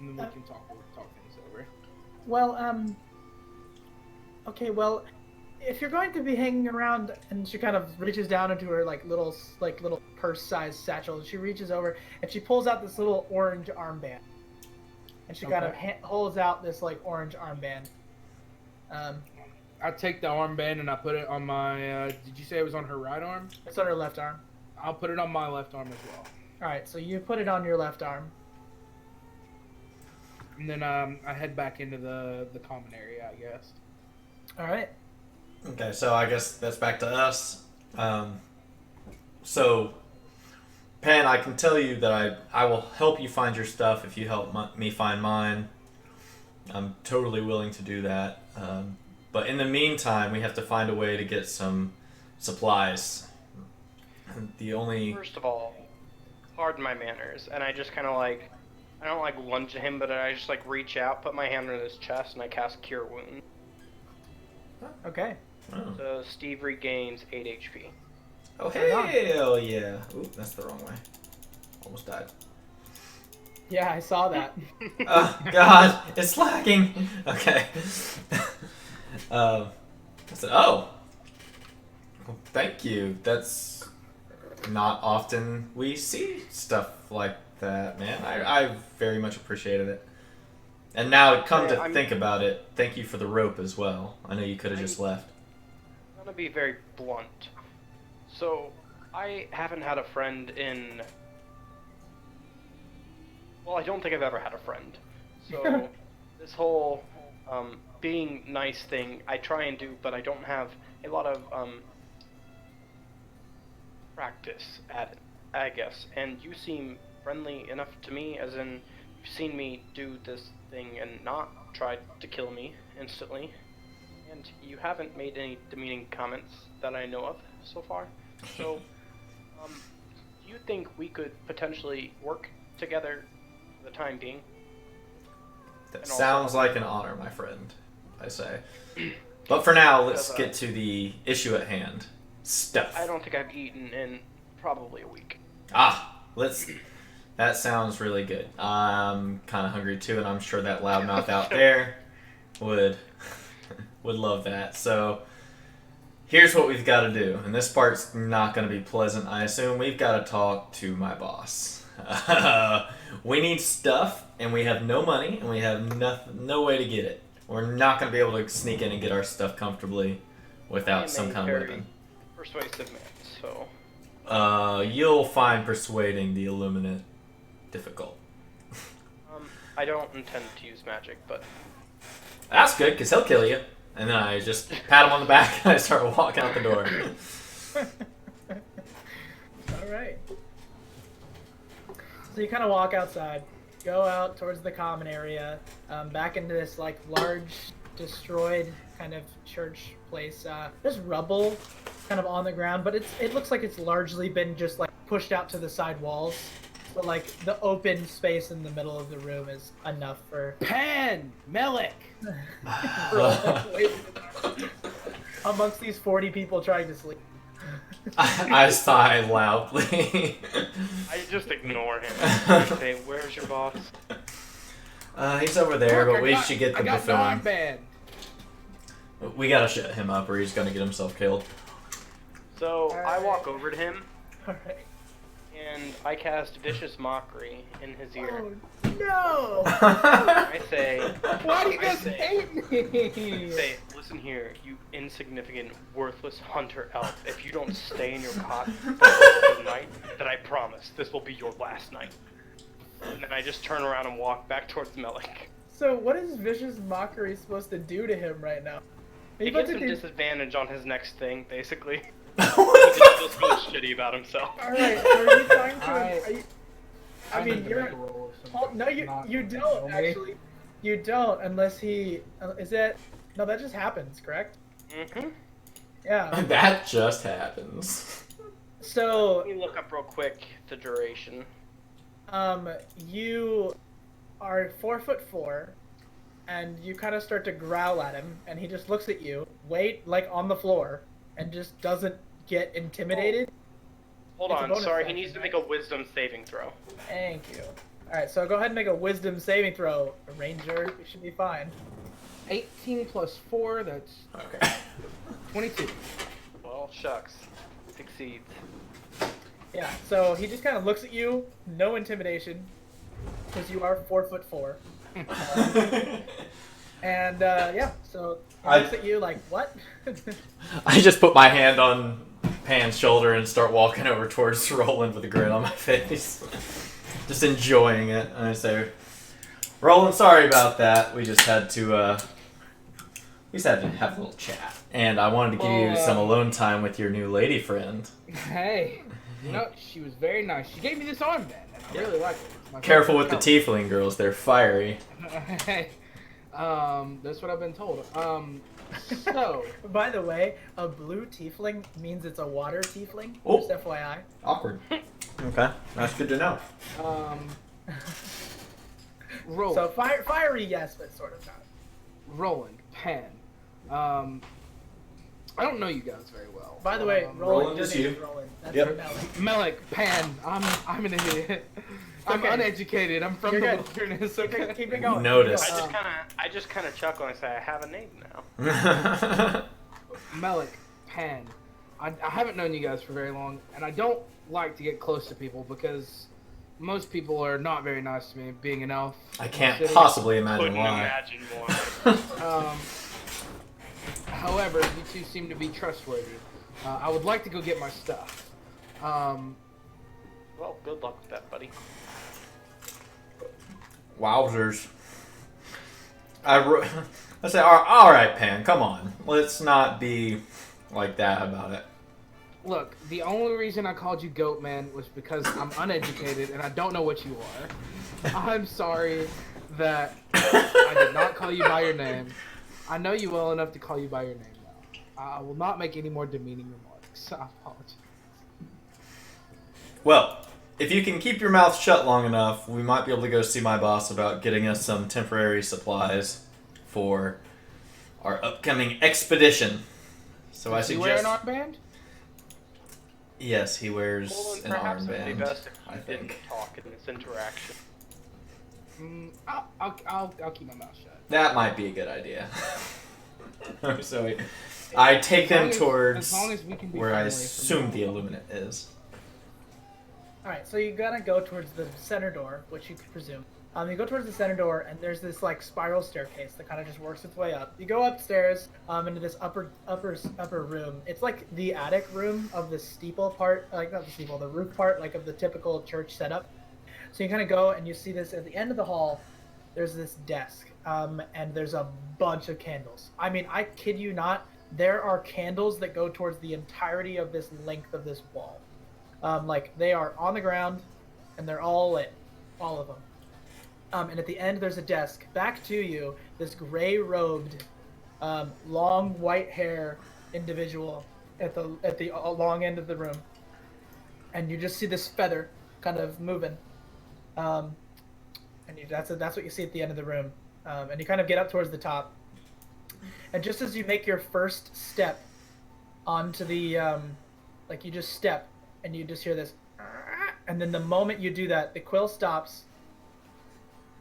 and then we can talk things over. Well, okay, well, if you're going to be hanging around, and she kind of reaches down into her little purse-sized satchel, and she reaches over and she pulls out this little orange armband, and she kind of holds out this orange armband. I take the armband and I put it on my. Did you say it was on her right arm? It's on her left arm. I'll put it on my left arm as well. All right, so you put it on your left arm. And then I head back into the common area, I guess. All right. Okay, so I guess that's back to us. So, Pan, I can tell you that I will help you find your stuff if you help me find mine. I'm totally willing to do that. But in the meantime, we have to find a way to get some supplies. First of all, pardon my manners, and I just kind of I don't lunge at him, but I just reach out, put my hand on his chest, and I cast Cure Wound. Okay. Oh, So Steve regains 8 HP. oh hell yeah. Ooh, that's the wrong way. Almost died. Yeah, I saw that. Oh, God, it's lagging. Okay. I said, oh. Well, thank you. That's not often we see stuff like that, man. I very much appreciated it. And now, come to think about it, thank you for the rope as well. I know you could have just left. I'm gonna be very blunt. So, I haven't had a friend in... Well, I don't think I've ever had a friend. So, this whole being nice thing, I try and do, but I don't have a lot of practice at it, I guess. And you seem friendly enough to me, as in, you've seen me do this thing and not tried to kill me instantly. And you haven't made any demeaning comments that I know of so far. So, do you think we could potentially work together for the time being? That sounds like an honor, my friend, I say. But for now, let's get to the issue at hand. Stuff. I don't think I've eaten in probably a week. That sounds really good. I'm kind of hungry too, and I'm sure that loudmouth out there would love that. So here's what we've got to do, and this part's not going to be pleasant, I assume. We've got to talk to my boss. We need stuff, and we have no money, and we have no way to get it. We're not going to be able to sneak in and get our stuff comfortably without some kind of weapon. Persuasive man, so... You'll find persuading the Illuminate difficult. I don't intend to use magic, but... That's good, because he'll kill you. And then I just pat him on the back and I start walking out the door. Alright. So you kind of walk outside, go out towards the common area, back into this large, destroyed kind of church place. There's rubble kind of on the ground, but it looks like it's largely been just pushed out to the side walls. But the open space in the middle of the room is enough for Pan! Melik! amongst these 40 people trying to sleep. I sigh loudly. I just ignore him. I say, where's your boss? He's over there, but we should get the buffoon. Armband. We gotta shut him up or he's gonna get himself killed. So, I walk over to him, Alright. and I cast Vicious Mockery in his ear. Oh, no! I say, Why do you I guys say- hate me? say, listen here, you insignificant, worthless hunter elf. If you don't stay in your cot for the rest of the night, then I promise this will be your last night. And then I just turn around and walk back towards Melik. So what is Vicious Mockery supposed to do to him right now? It about gives to him do... disadvantage on his next thing, basically. What He the just feels really shitty about himself. Alright, so are you trying to... I I mean, need to you're... make a roll of some Oh, no, you not don't, kill me. actually. You don't, unless he... Is it... No, that just happens, correct? Mm-hmm. Yeah. That just happens. So, Let me look up real quick the duration. you are 4'4", and you kind of start to growl at him, and he just looks at you, on the floor, and just doesn't get intimidated. Hold It's a on, bonus sorry, he action, needs to right? make a wisdom saving throw. Thank you. Alright, so go ahead and make a wisdom saving throw, Ranger. You should be fine. 18 plus 4, that's Okay. 22. Well, shucks. Succeeds. Yeah, so he just kind of looks at you, no intimidation, because you are 4'4". And yeah, so he looks at you like, what? I just put my hand on Pan's shoulder and start walking over towards Roland with a grin on my face. Just enjoying it. And I say, Roland, sorry about that. We just had to have a little chat. And I wanted to give you some alone time with your new lady friend. Hey, you know, she was very nice. She gave me this armband, and I really like it. It's my Careful with the favorite tiefling girls. They're fiery. color. Hey, that's what I've been told. So, By the way, a blue tiefling means it's a water tiefling. Oh. Just FYI. Awkward. Okay. That's good to know. Roland, So fiery, yes, but sort of not. Roland, Pan. I don't know you guys very well. By the way, Roland Roland is your name you. Roland. That's Yep. your Melly. Melik, Pan. I'm an idiot. I'm okay. uneducated. I'm from You're the good. wilderness. Keep Okay. it going. Notice. Keep it going. I just kind of chuckle and say I have a name now. Melik, Pan. I haven't known you guys for very long, and I don't like to get close to people because most people are not very nice to me, being an elf. I can't City. possibly imagine Couldn't why. imagine more. However, you two seem to be trustworthy. I would like to go get my stuff. Well, good luck with that, buddy. Wowzers. I say, all right, Pan, come on. Let's not be like that about it. Look, the only reason I called you Goat Man was because I'm uneducated and I don't know what you are. I'm sorry that I did not call you by your name. I know you well enough to call you by your name now. I will not make any more demeaning remarks. I apologize. Well, if you can keep your mouth shut long enough, we might be able to go see my boss about getting us some temporary supplies for our upcoming expedition. So I Does he wear suggest... an armband? Yes, he wears Well, an perhaps it would be armband, best if I you didn't think. talk in this interaction. I'll keep my mouth shut. That might be a good idea. So I take them towards as long as we can be where I friendly from assume now the on. Illuminate is. Alright, so you gotta go towards the center door, which you could presume. You go towards the center door, and there's this like spiral staircase that kind of just works its way up. You go upstairs into this upper room. It's like the attic room of the steeple part, like not the steeple, the roof part, like of the typical church setup. So you kind of go and you see this at the end of the hall. There's this desk, and there's a bunch of candles. I mean, I kid you not. There are candles that go towards the entirety of this length of this wall. Like they are on the ground, and they're all lit, all of them. And at the end, there's a desk. Back to you, this gray-robed, long white hair individual at the long end of the room, and you just see this feather kind of moving. And that's what you see at the end of the room. And you kind of get up towards the top, and just as you make your first step onto the, like you just step, and you just hear this, and then the moment you do that, the quill stops.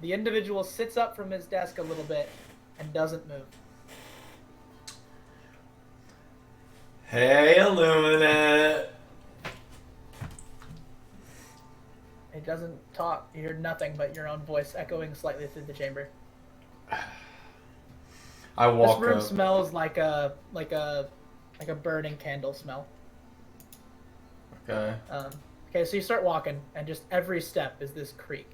The individual sits up from his desk a little bit and doesn't move. Hey, Illuminate! He doesn't talk. You hear nothing but your own voice echoing slightly through the chamber. I walk This room up. smells like a burning candle smell. Okay. Okay, so you start walking, and just every step is this creak.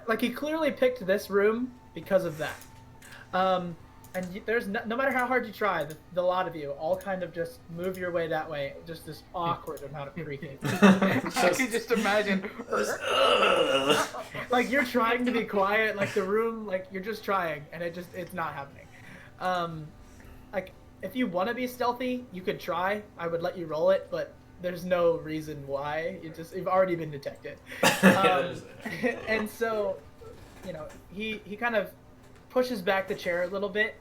Like he clearly picked this room because of that. And there's no matter how hard you try, the lot of you all kind of just move your way that way. Just this awkward amount of creaking. I can just imagine. Like you're trying to be quiet, like the room, like you're just trying, and it's not happening. Like if you want to be stealthy, you could try. I would let you roll it, but there's no reason why. You've already been detected. And so, you know, he kind of pushes back the chair a little bit,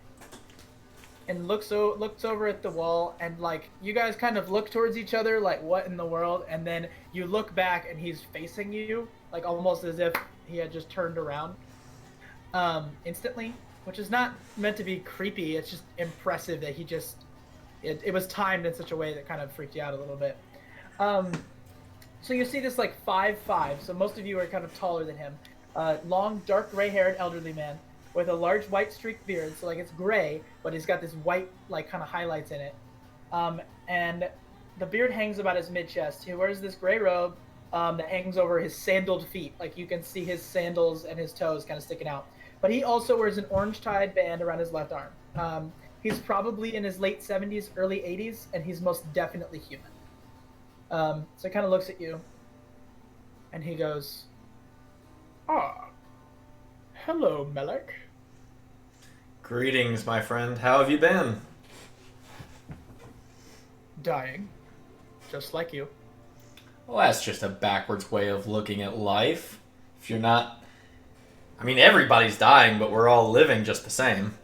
and looks over at the wall, and like you guys kind of look towards each other, like what in the world, and then you look back and he's facing you, like almost as if he had just turned around, instantly, which is not meant to be creepy. It's just impressive that he just it was timed in such a way that kind of freaked you out a little bit. So you see this like 5'5", so most of you are kind of taller than him. Long, dark gray-haired elderly man with a large white streaked beard, so like it's gray, but he's got this white like kind of highlights in it. And the beard hangs about his mid-chest. He wears this gray robe that hangs over his sandaled feet. Like you can see his sandals and his toes kind of sticking out. But he also wears an orange-tied band around his left arm. He's probably in his late 70s, early 80s, and he's most definitely human. So he kind of looks at you, and he goes, "Ah, hello, Melek." Greetings, my friend. How have you been? Dying, just like you. Well, that's just a backwards way of looking at life. If you're not... I mean, everybody's dying, but we're all living just the same.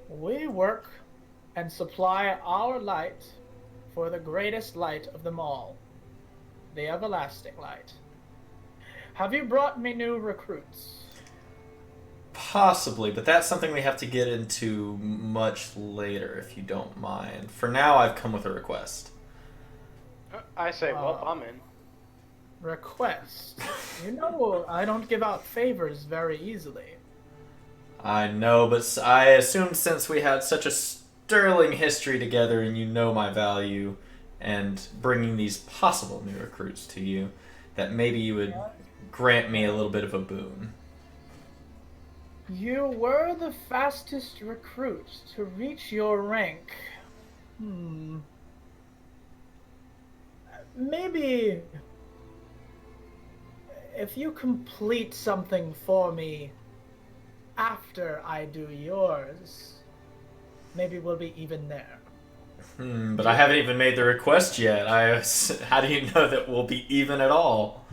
We work and supply our light for the greatest light of them all, the everlasting light. Have you brought me new recruits? Possibly, but that's something we have to get into much later, if you don't mind. For now, I've come with a request. I say, well, I'm in. Request? You know, I don't give out favors very easily. I know, but I assumed since we had such a sterling history together and you know my value, and bringing these possible new recruits to you, that maybe you would grant me a little bit of a boon. You were the fastest recruit to reach your rank. Maybe if you complete something for me after I do yours, maybe we'll be even there. But I haven't even made the request yet. How do you know that we'll be even at all?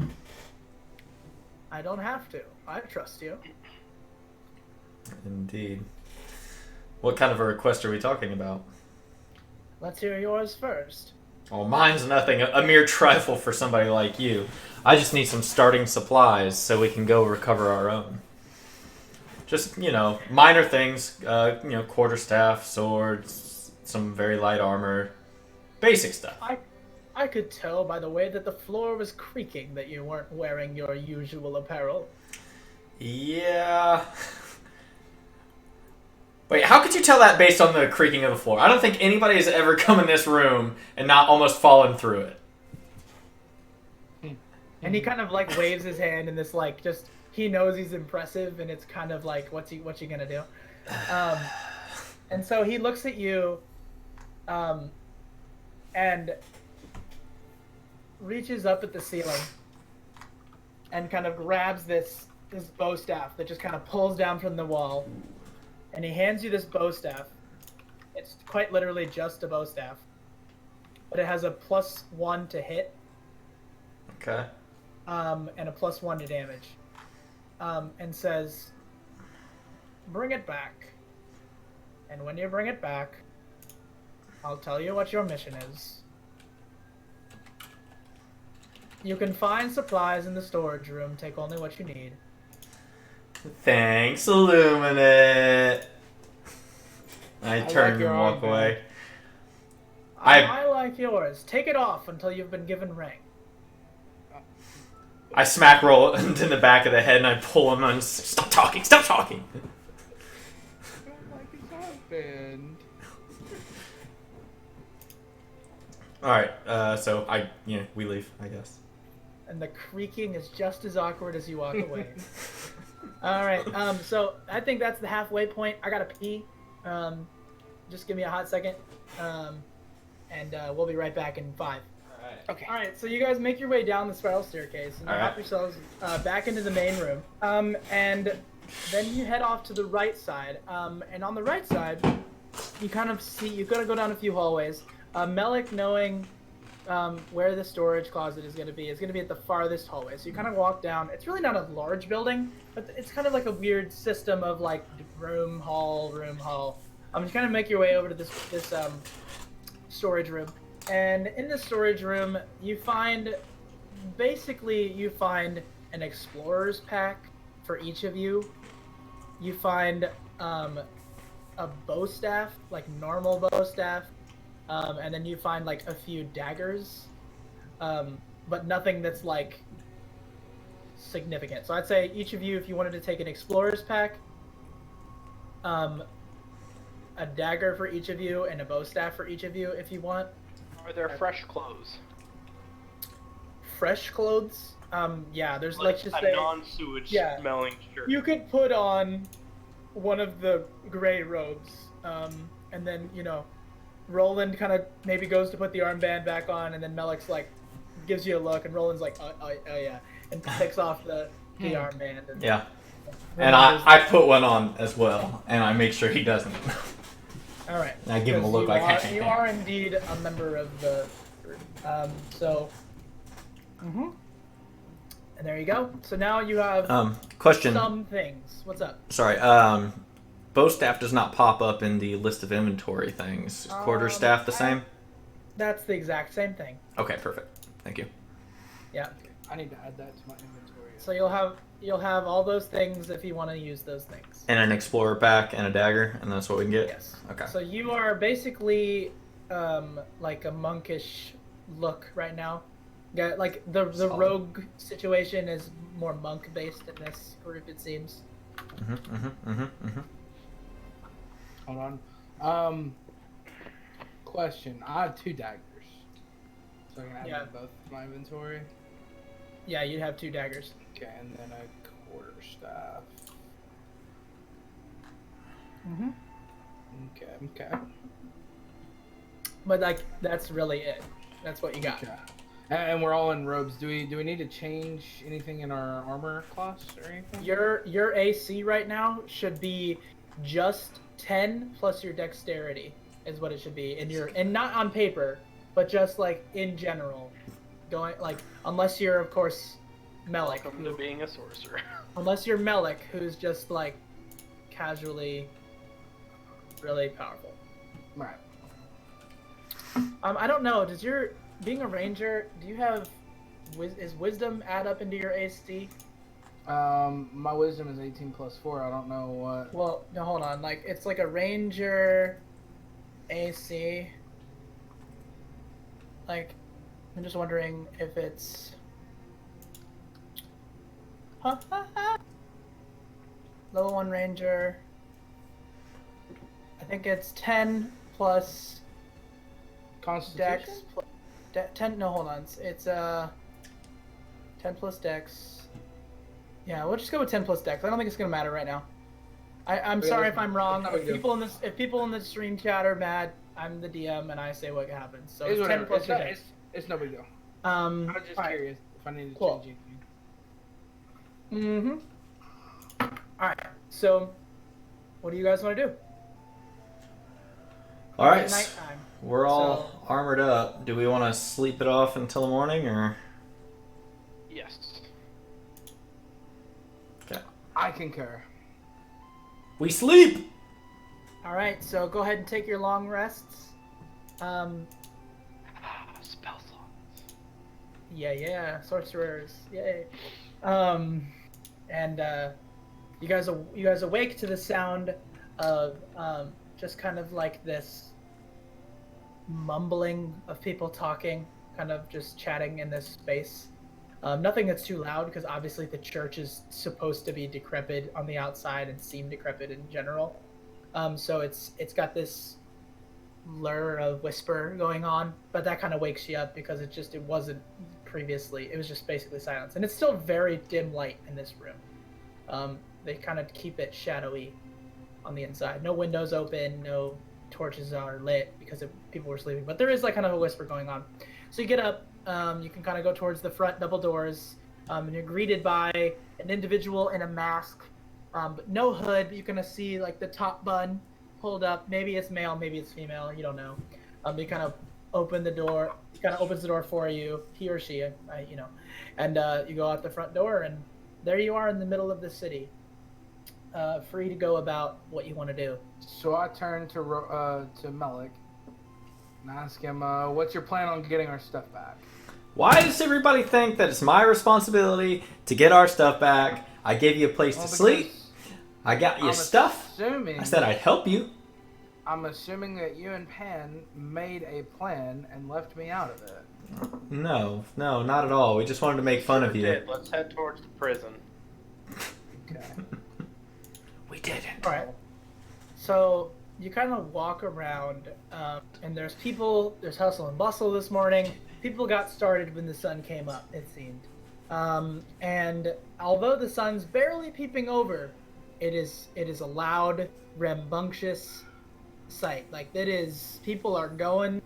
I don't have to. I trust you. Indeed. What kind of a request are we talking about? Let's hear yours first. Oh, mine's nothing. A mere trifle for somebody like you. I just need some starting supplies so we can go recover our own. Just, minor things. Quarterstaff, swords, some very light armor. Basic stuff. I could tell by the way that the floor was creaking that you weren't wearing your usual apparel. Yeah. Wait, how could you tell that based on the creaking of the floor? I don't think anybody has ever come in this room and not almost fallen through it. And he kind of like waves his hand in this like just he knows he's impressive and it's kind of like what's he gonna do? And so he looks at you and reaches up at the ceiling and kind of grabs this bow staff that just kind of pulls down from the wall. And he hands you this bow staff. It's quite literally just a bow staff. But it has a +1 to hit. Okay. And a +1 to damage. And says, bring it back. And when you bring it back, I'll tell you what your mission is. You can find supplies in the storage room. Take only what you need. Thanks, Illuminate. I turn your and walk armband. away. I like yours. Take it off until you've been given rank. I smack Roland in the back of the head and I pull him and stop talking, stop talking. I don't like his husband. Alright, so we leave, I guess. And the creaking is just as awkward as you walk away. Alright, so I think that's the halfway point. I gotta pee. Just give me a hot second. And we'll be right back in 5. Okay. Alright, so you guys make your way down the spiral staircase and you hop yourselves back into the main room. And then you head off to the right side. And on the right side, you kind of see, you're gonna go down a few hallways. Melek, knowing where the storage closet is gonna be at the farthest hallway. So you kind of walk down. It's really not a large building, but it's kind of like a weird system of like room, hall, I'm just gonna make your way over to this storage room, and in the storage room you find an explorer's pack for each of you. You find a bow staff, like normal bow staff, and then you find like a few daggers, but nothing that's like significant. So I'd say each of you, if you wanted to take an explorer's pack, a dagger for each of you, and a bow staff for each of you, if you want. Are there fresh clothes? Fresh clothes? Yeah, there's let's just a say non-sewage smelling shirt. you could put on one of the gray robes, and then Roland kind of maybe goes to put the armband back on, and then Melik's like gives you a look, and Roland's like, oh yeah, and takes off the armband. And, Yeah. And I put one on as well, and I make sure he doesn't. All right. I give him a look like, you are indeed a member of the group. So. And there you go. So now you have question. some things. What's up? Sorry. Bow staff does not pop up in the list of inventory things. Quarterstaff the same? That's the exact same thing. Okay, perfect. Thank you. Yeah. I need to add that to my inventory. So you'll have all those things if you want to use those things. And an explorer pack and a dagger, and that's what we can get? Yes. Okay. So you are basically like a monkish look right now. Yeah, like the Solid. rogue situation is more monk based in this group, it seems. Hold on. Question. I have 2 daggers. So I can add them both to my inventory. Yeah, you'd have 2 daggers. Okay, and then a quarterstaff. Okay. But like that's really it. That's what you got. Okay. And we're all in robes. Do we need to change anything in our armor class or anything? Your AC right now should be just 10 plus your dexterity is what it should be. And not on paper, but just like in general. Going like unless you're of course Melik. Welcome to being a sorcerer. Unless you're Melik, who's just like casually really powerful. Right. I don't know. Being a ranger, do you have is wisdom add up into your AC? My wisdom is 18 plus 4. I don't know what. Well, no, hold on. Like it's like a ranger AC. Like, I'm just wondering if it's. Level 1 ranger. I think it's 10 plus Constitution? dex. 10. No, hold on. It's 10 plus dex. Yeah, we'll just go with 10 plus dex. I don't think it's gonna matter right now. I'm sorry if I'm wrong. If people in the stream chat are mad, I'm the DM and I say what happens. So it's 10 plus your dex. It's no big deal. I was just curious if I needed to change anything. Alright, so what do you guys want to do? Alright, It's nighttime. we're all armored up. Do we want to sleep it off until the morning, or? Yes. Okay. I concur. We sleep! Alright, so go ahead and take your long rests. Spell slots. Yeah, sorcerers, yay. And you guys awake to the sound of just kind of like this mumbling of people talking, kind of just chatting in this space. Nothing that's too loud because obviously the church is supposed to be decrepit on the outside and seem decrepit in general. So it's got this lure of whisper going on, but that kind of wakes you up because it wasn't previously. It was just basically silence, and it's still very dim light in this room. They kind of keep it shadowy on the inside. No windows open, no torches are lit because people were sleeping, but there is like kind of a whisper going on. So you get up, you can kind of go towards the front double doors, and you're greeted by an individual in a mask, but no hood. You kind of see like the top bun pulled up. Maybe it's male, maybe it's female. You don't know. You kind of open the door. He kind of opens the door for you, he or she, and you go out the front door, and there you are in the middle of the city, free to go about what you want to do. So I turn to Melik and ask him, "What's your plan on getting our stuff back?" Why does everybody think that it's my responsibility to get our stuff back? I gave you a place to sleep. because I got you I'm stuff. assuming, I said I'd help you. I'm assuming that you and Pan made a plan and left me out of it. No, not at all. We just wanted to make fun of you. Did. Let's head towards the prison. Okay. We didn't. All right. So you kind of walk around, and there's people. There's hustle and bustle this morning. People got started when the sun came up, it seemed. And although the sun's barely peeping over, it is a loud, rambunctious sight. Like it is, people are going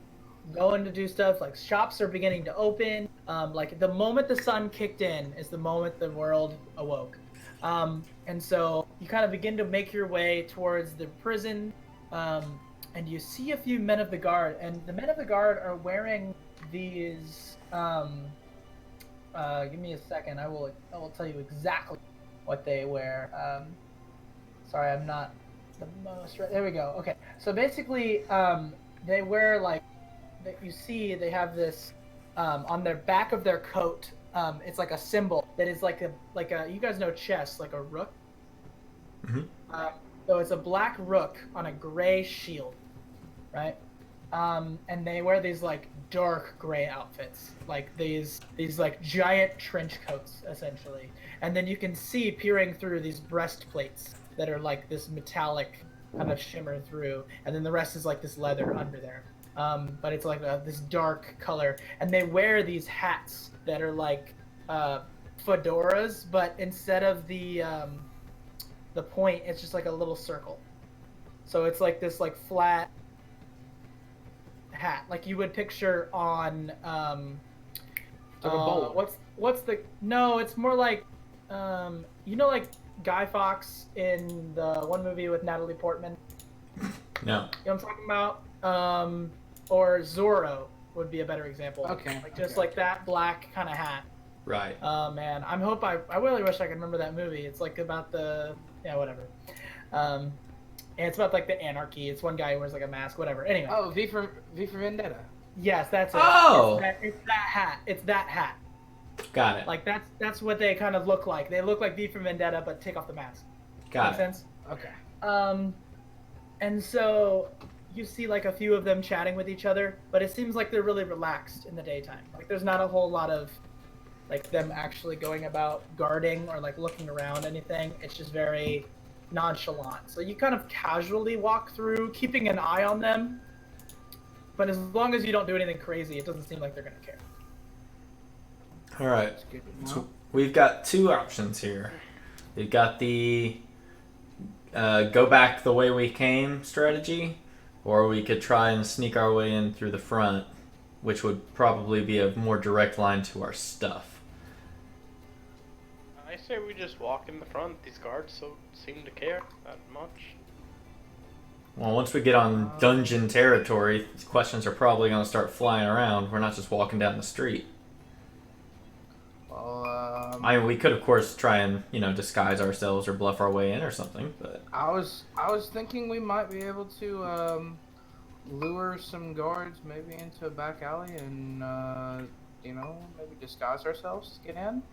to do stuff. Like shops are beginning to open. Like the moment the sun kicked in is the moment the world awoke. And so you kind of begin to make your way towards the prison, and you see a few men of the guard, and the men of the guard are wearing these. Give me a second. I will tell you exactly what they wear. Sorry, I'm not the most. There we go. Okay, so basically, they wear like that. You see, they have this on their back of their coat. It's like a symbol that is like a you guys know chess, like a rook. Mm-hmm. So it's a black rook on a gray shield, right? And they wear these like dark gray outfits, like these like giant trench coats essentially. And then you can see peering through these breastplates that are like this metallic kind of shimmer through, and then the rest is like this leather under there. But it's like this dark color, and they wear these hats that are like fedoras, but instead of the point, it's just like a little circle. So it's like this like flat hat, like you would picture on Like a bowler. what's the no? It's more like you know, like Guy Fawkes in the one movie with Natalie Portman. No. You know what I'm talking about? Or Zorro would be a better example. Okay. Like just okay. like that black kind of hat. Right. Oh man, I really wish I could remember that movie. It's like about the whatever. And it's about like the anarchy. It's one guy who wears like a mask, whatever. Anyway. Oh, V for Vendetta. Yes, that's it. Oh! It's that hat. It's that hat. Got it. Like that's what they kind of look like. They look like V for Vendetta, but take off the mask. Got Make it. sense? Okay. And so you see like a few of them chatting with each other, but it seems like they're really relaxed in the daytime. Like there's not a whole lot of like them actually going about guarding or like looking around anything. It's just very nonchalant. So you kind of casually walk through, keeping an eye on them. But as long as you don't do anything crazy, it doesn't seem like they're gonna care. All right. That's good to know. So we've got two options here. We've got the go back the way we came strategy, or we could try and sneak our way in through the front, which would probably be a more direct line to our stuff. I say we just walk in the front. These guards don't seem to care that much. Well, once we get on dungeon territory, these questions are probably going to start flying around. We're not just walking down the street. Well, I mean, we could, of course, try and, disguise ourselves or bluff our way in or something, but... I was thinking we might be able to lure some guards maybe into a back alley and maybe disguise ourselves to get in.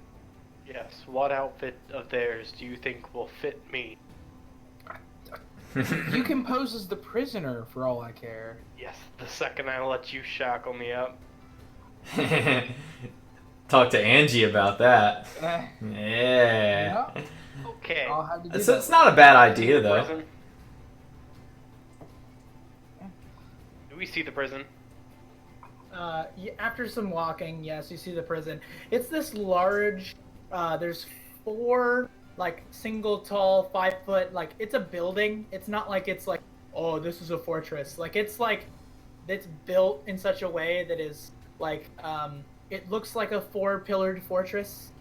Yes, what outfit of theirs do you think will fit me? You can pose as the prisoner for all I care. Yes, the second I let you shackle me up. Talk to Angie about that. Eh, Yeah. Okay. I'll have to do So that. it's not a bad idea, though. Prison. Do we see the prison? After some walking, yes, you see the prison. It's this large. There's 4 like single tall 5 foot. Like it's a building. It's not like it's like, oh, this is a fortress. Like it's built in such a way that is like it looks like a 4-pillared fortress,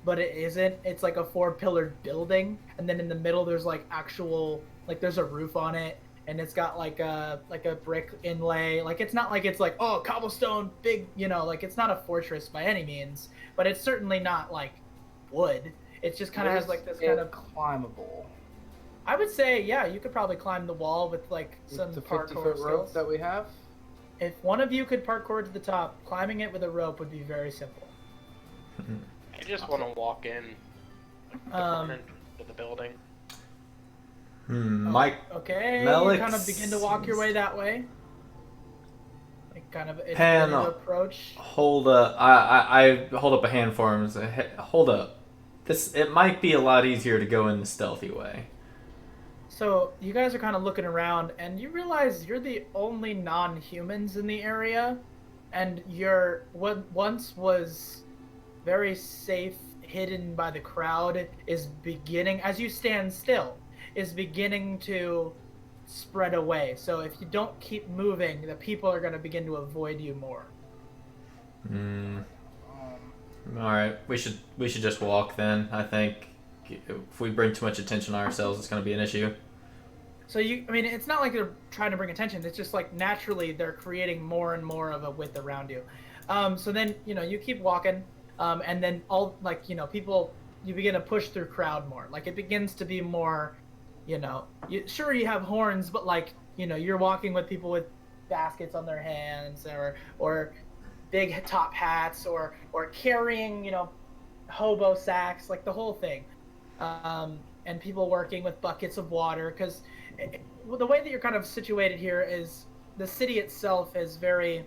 but it isn't. It's like a 4-pillared building, and then in the middle there's like actual like there's a roof on it. And it's got like a brick inlay. Like it's not like it's like, oh, cobblestone big, like it's not a fortress by any means, but it's certainly not like wood. It just kind of has like this kind of climbable. I would say, yeah, you could probably climb the wall with like With some the parkour 50-foot skills. rope that we have. If one of you could parkour to the top, climbing it with a rope would be very simple. I just want to walk in the Um, front end of the building. Mike. Okay, Melik you kind of begin to walk your seems- way that way. Like kind of it's Pan- beginning to approach. Hold up. I hold up a hand for him and say, hey, hold up. It might be a lot easier to go in the stealthy way. So you guys are kind of looking around, and you realize you're the only non-humans in the area, and what once was very safe, hidden by the crowd, is beginning, as you stand still, is beginning to spread away. So if you don't keep moving, the people are going to begin to avoid you more. All right, we should just walk then. I think if we bring too much attention on ourselves, it's going to be an issue. So I mean, it's not like they're trying to bring attention. It's just like naturally they're creating more and more of a width around you. So then, you keep walking, and then people, you begin to push through crowd more. Like it begins to be more, sure you have horns, but like, you're walking with people with baskets on their hands or big top hats or carrying, hobo sacks, like the whole thing. And people working with buckets of water, because the way that you're kind of situated here is the city itself is very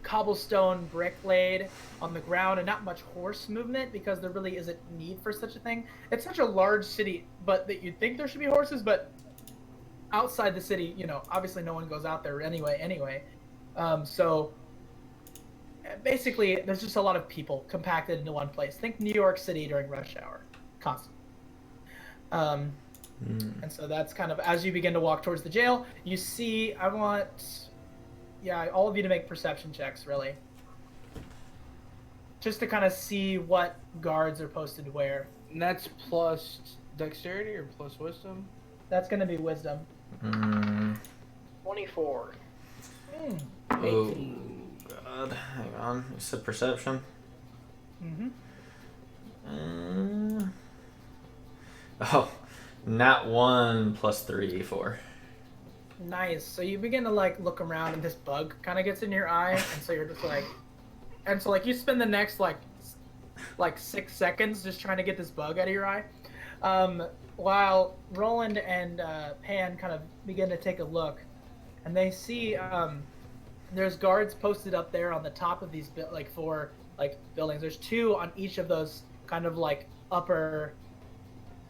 cobblestone brick laid on the ground and not much horse movement because there really isn't need for such a thing. It's such a large city, but that you'd think there should be horses, but outside the city, obviously no one goes out there anyway. So basically there's just a lot of people compacted into one place. Think New York City during rush hour, constantly. And so that's kind of, as you begin to walk towards the jail, you see, I want, all of you to make perception checks, really. Just to kind of see what guards are posted where. And that's plus dexterity or plus wisdom? That's going to be wisdom. 24. Oh, God. Hang on. You said perception? Oh, not 1 plus 3, 4. Nice. So you begin to look around, and this bug kind of gets in your eye, and so you're just you spend the next 6 seconds just trying to get this bug out of your eye, while Roland and Pan kind of begin to take a look, and they see there's guards posted up there on the top of these 4 buildings. There's 2 on each of those kind of upper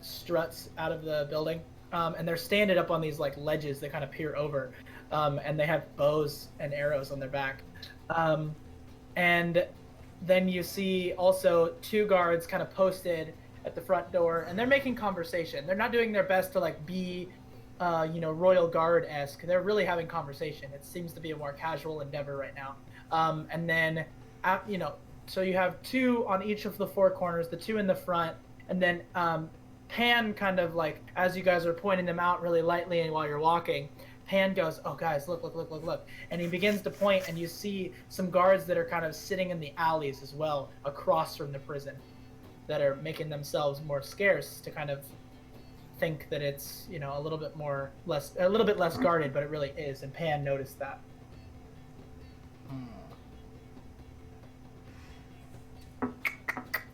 struts out of the building, and they're standing up on these ledges that kind of peer over, and they have bows and arrows on their back, and then you see also 2 guards kind of posted at the front door, and they're making conversation. They're not doing their best to be royal guard-esque. They're really having conversation. It seems to be a more casual endeavor right now. And then so you have 2 on each of the 4 corners, the 2 in the front, and then Pan kind of as you guys are pointing them out really lightly and while you're walking, Pan goes, "Oh guys, look," and he begins to point, and you see some guards that are kind of sitting in the alleys as well across from the prison that are making themselves more scarce to kind of think that it's a little bit less guarded, but it really is, and Pan noticed that.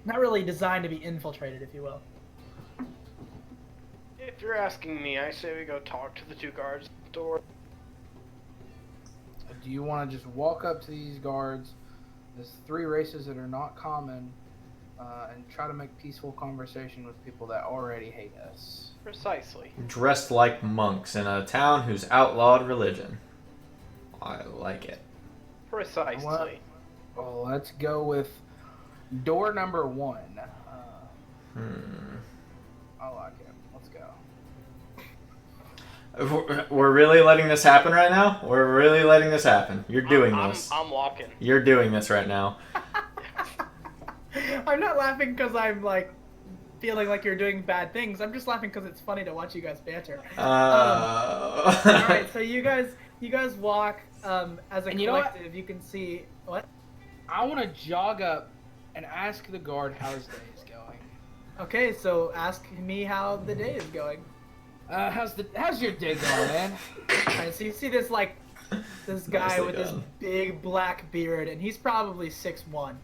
Not really designed to be infiltrated, if you will. If you're asking me, I say we go talk to the 2 guards at the door. Do you want to just walk up to these guards? There's 3 races that are not common, and try to make peaceful conversation with people that already hate us. Precisely. Dressed like monks in a town whose outlawed religion. I like it. Precisely. Well, let's go with door number 1. I like it. Let's go. We're really letting this happen right now? We're really letting this happen. You're doing this. I'm walking. You're doing this right now. I'm not laughing because I'm feeling like you're doing bad things. I'm just laughing because it's funny to watch you guys banter. All right, so you guys walk as a collective. You can see what? I want to jog up and ask the guard how his day is going. Okay, so ask me how the day is going. How's your day going, man? Alright, so you see this guy Nicely with this done. big black beard, and he's probably 6'1",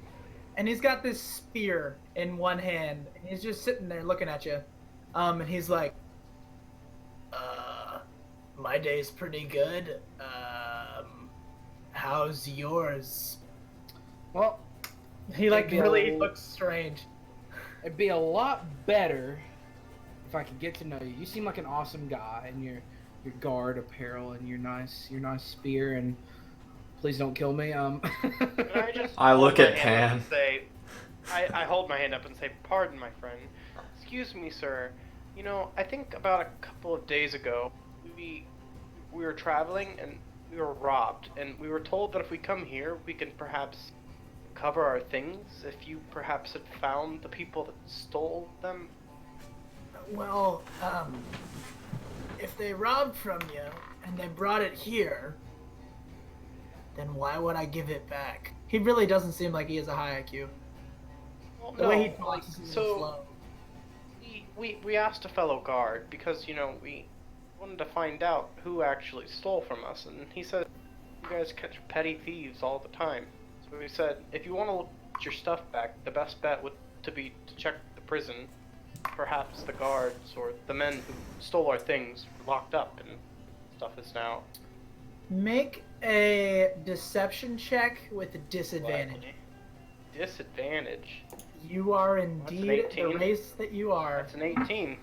and he's got this spear in one hand, and he's just sitting there looking at you, and he's like, my day's pretty good. How's yours? Well, He like It'd be a really l- looks strange. it'd be a lot better if I could get to know you. You seem like an awesome guy, and your guard apparel and your nice spear, and please don't kill me. And I just I hold look my at hand up Pan. and say, I hold my hand up and say, "Pardon, my friend. Excuse me, sir. You know, I think about a couple of days ago, we were traveling and we were robbed, and we were told that if we come here, we can perhaps cover our things. If you perhaps had found the people that stole them." Well, if they robbed from you and they brought it here, then why would I give it back? He really doesn't seem like he has a high IQ. Well, The no, way he like, talks is so slow. we asked a fellow guard because, you know, we wanted to find out who actually stole from us, and he said, "You guys catch petty thieves all the time." So we said, if you want to get your stuff back, the best bet would be to check the prison. Perhaps the guards or the men who stole our things were locked up and stuff is now. Make a deception check with a disadvantage. Disadvantage. You are That's an indeed the 18. race that you are. That's an 18.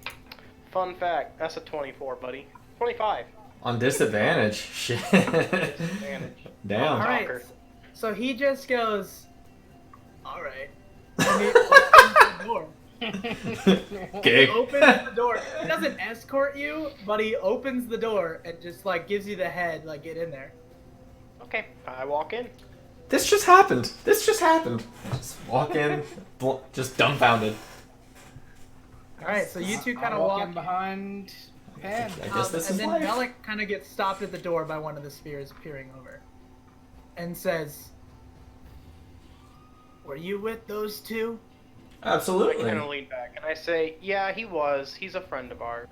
Fun fact, that's a 24, buddy. 25. On disadvantage. Shit. Disadvantage. Damn. All right. Talker. So he just goes, "All right." And he opens the door. Okay. He opens the door. He doesn't escort you, but he opens the door and just like gives you the head, like, get in there. Okay, I walk in. This just happened. Just walk in, just dumbfounded. All right, so you two kind I of walk in walk. behind Pan. I guess this and is then life. Melik kind of gets stopped at the door by one of the spears peering over, and says, "Were you with those two?" I Absolutely. kind of lean back and I say, "Yeah, he was. He's a friend of ours."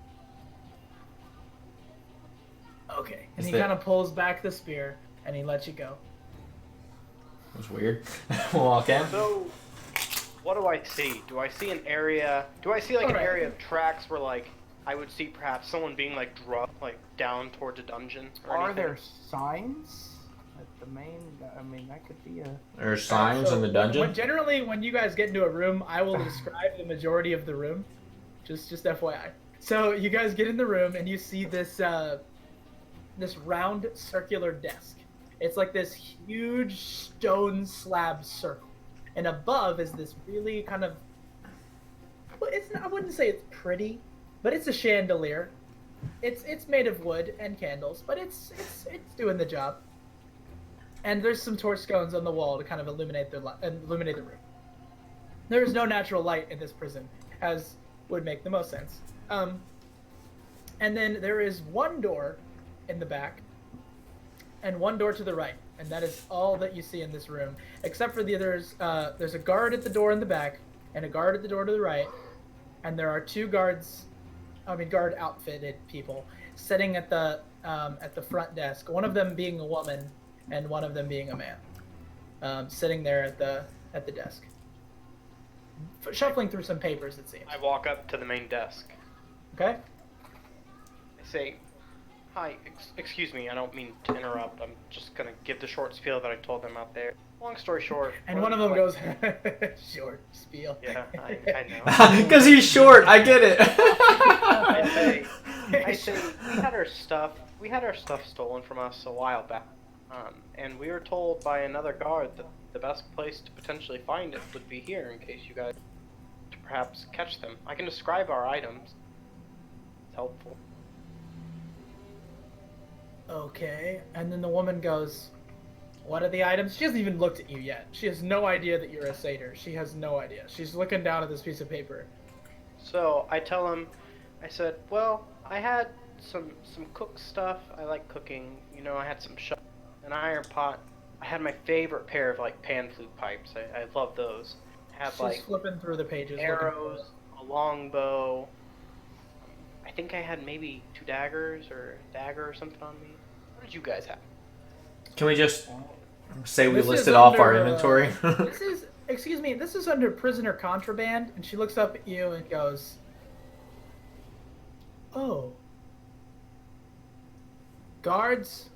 Okay. And Is he that- kind of pulls back the spear and he lets you go. That's weird. Walk in. So, what do I see? Do I see an area? Do I see like an Alright. area of tracks where like I would see perhaps someone being like drugged like down towards a dungeon? Or Are anything? there signs at the main? I mean, that could be a. There's signs So, in the dungeon. Generally, when you guys get into a room, I will describe the majority of the room. Just FYI. So you guys get in the room and you see this this round circular desk. It's like this huge stone slab circle, and above is this really kind of. Well, it's not, I wouldn't say it's pretty, but it's a chandelier. It's made of wood and candles, but it's doing the job. And there's some torch scones on the wall to kind of illuminate the room. There is no natural light in this prison, as would make the most sense. And then there is one door in the back, and one door to the right, and that is all that you see in this room, except for there's a guard at the door in the back, and a guard at the door to the right, and there are two guard outfitted people sitting at the front desk. One of them being a woman, and one of them being a man, sitting there at the desk, shuffling through some papers. It seems. I walk up to the main desk. Okay. I say, "Hi, excuse me, I don't mean to interrupt. I'm just gonna give the short spiel that I told them out there. Long story short." And one of them goes, "Short spiel." "Yeah, I know." Because he's short. I get it. I say, we had our stuff stolen from us a while back, and we were told by another guard that the best place to potentially find it would be here in case you guys to perhaps catch them. I can describe our items. It's helpful. Okay. And then the woman goes, "What are the items?" She hasn't even looked at you yet. She has no idea that you're a satyr. She has no idea. She's looking down at this piece of paper. So I tell him, I said, "Well, I had some cook stuff. I like cooking. You know, I had some an iron pot. I had my favorite pair of like pan flute pipes. I love those. I had She's like flipping through the pages. looking for arrows, a longbow. I I think I had maybe 2 daggers or a dagger or something on me. What did you guys have? Can we just say we This is listed off our under, inventory? This is, excuse me, this is under prisoner contraband, and she looks up at you and goes, "Oh, guards,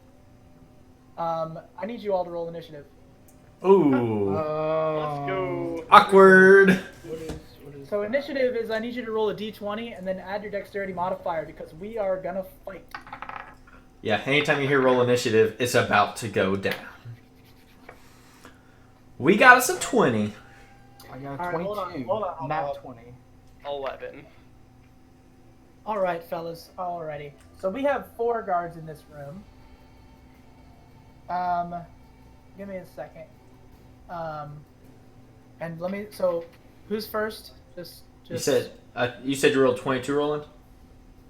I need you all to roll initiative." Ooh. Let's go. Awkward. What is So initiative is I need you to roll a d20 and then add your dexterity modifier because we are gonna fight. Yeah, anytime you hear roll initiative, it's about to go down. We got us a 20. I got All a right, 22. hold on. Nat 20. 11. All right, fellas. Alrighty. So we have 4 guards in this room. Give me a second. And let me. So, who's first? Just. You said you rolled 22, Roland?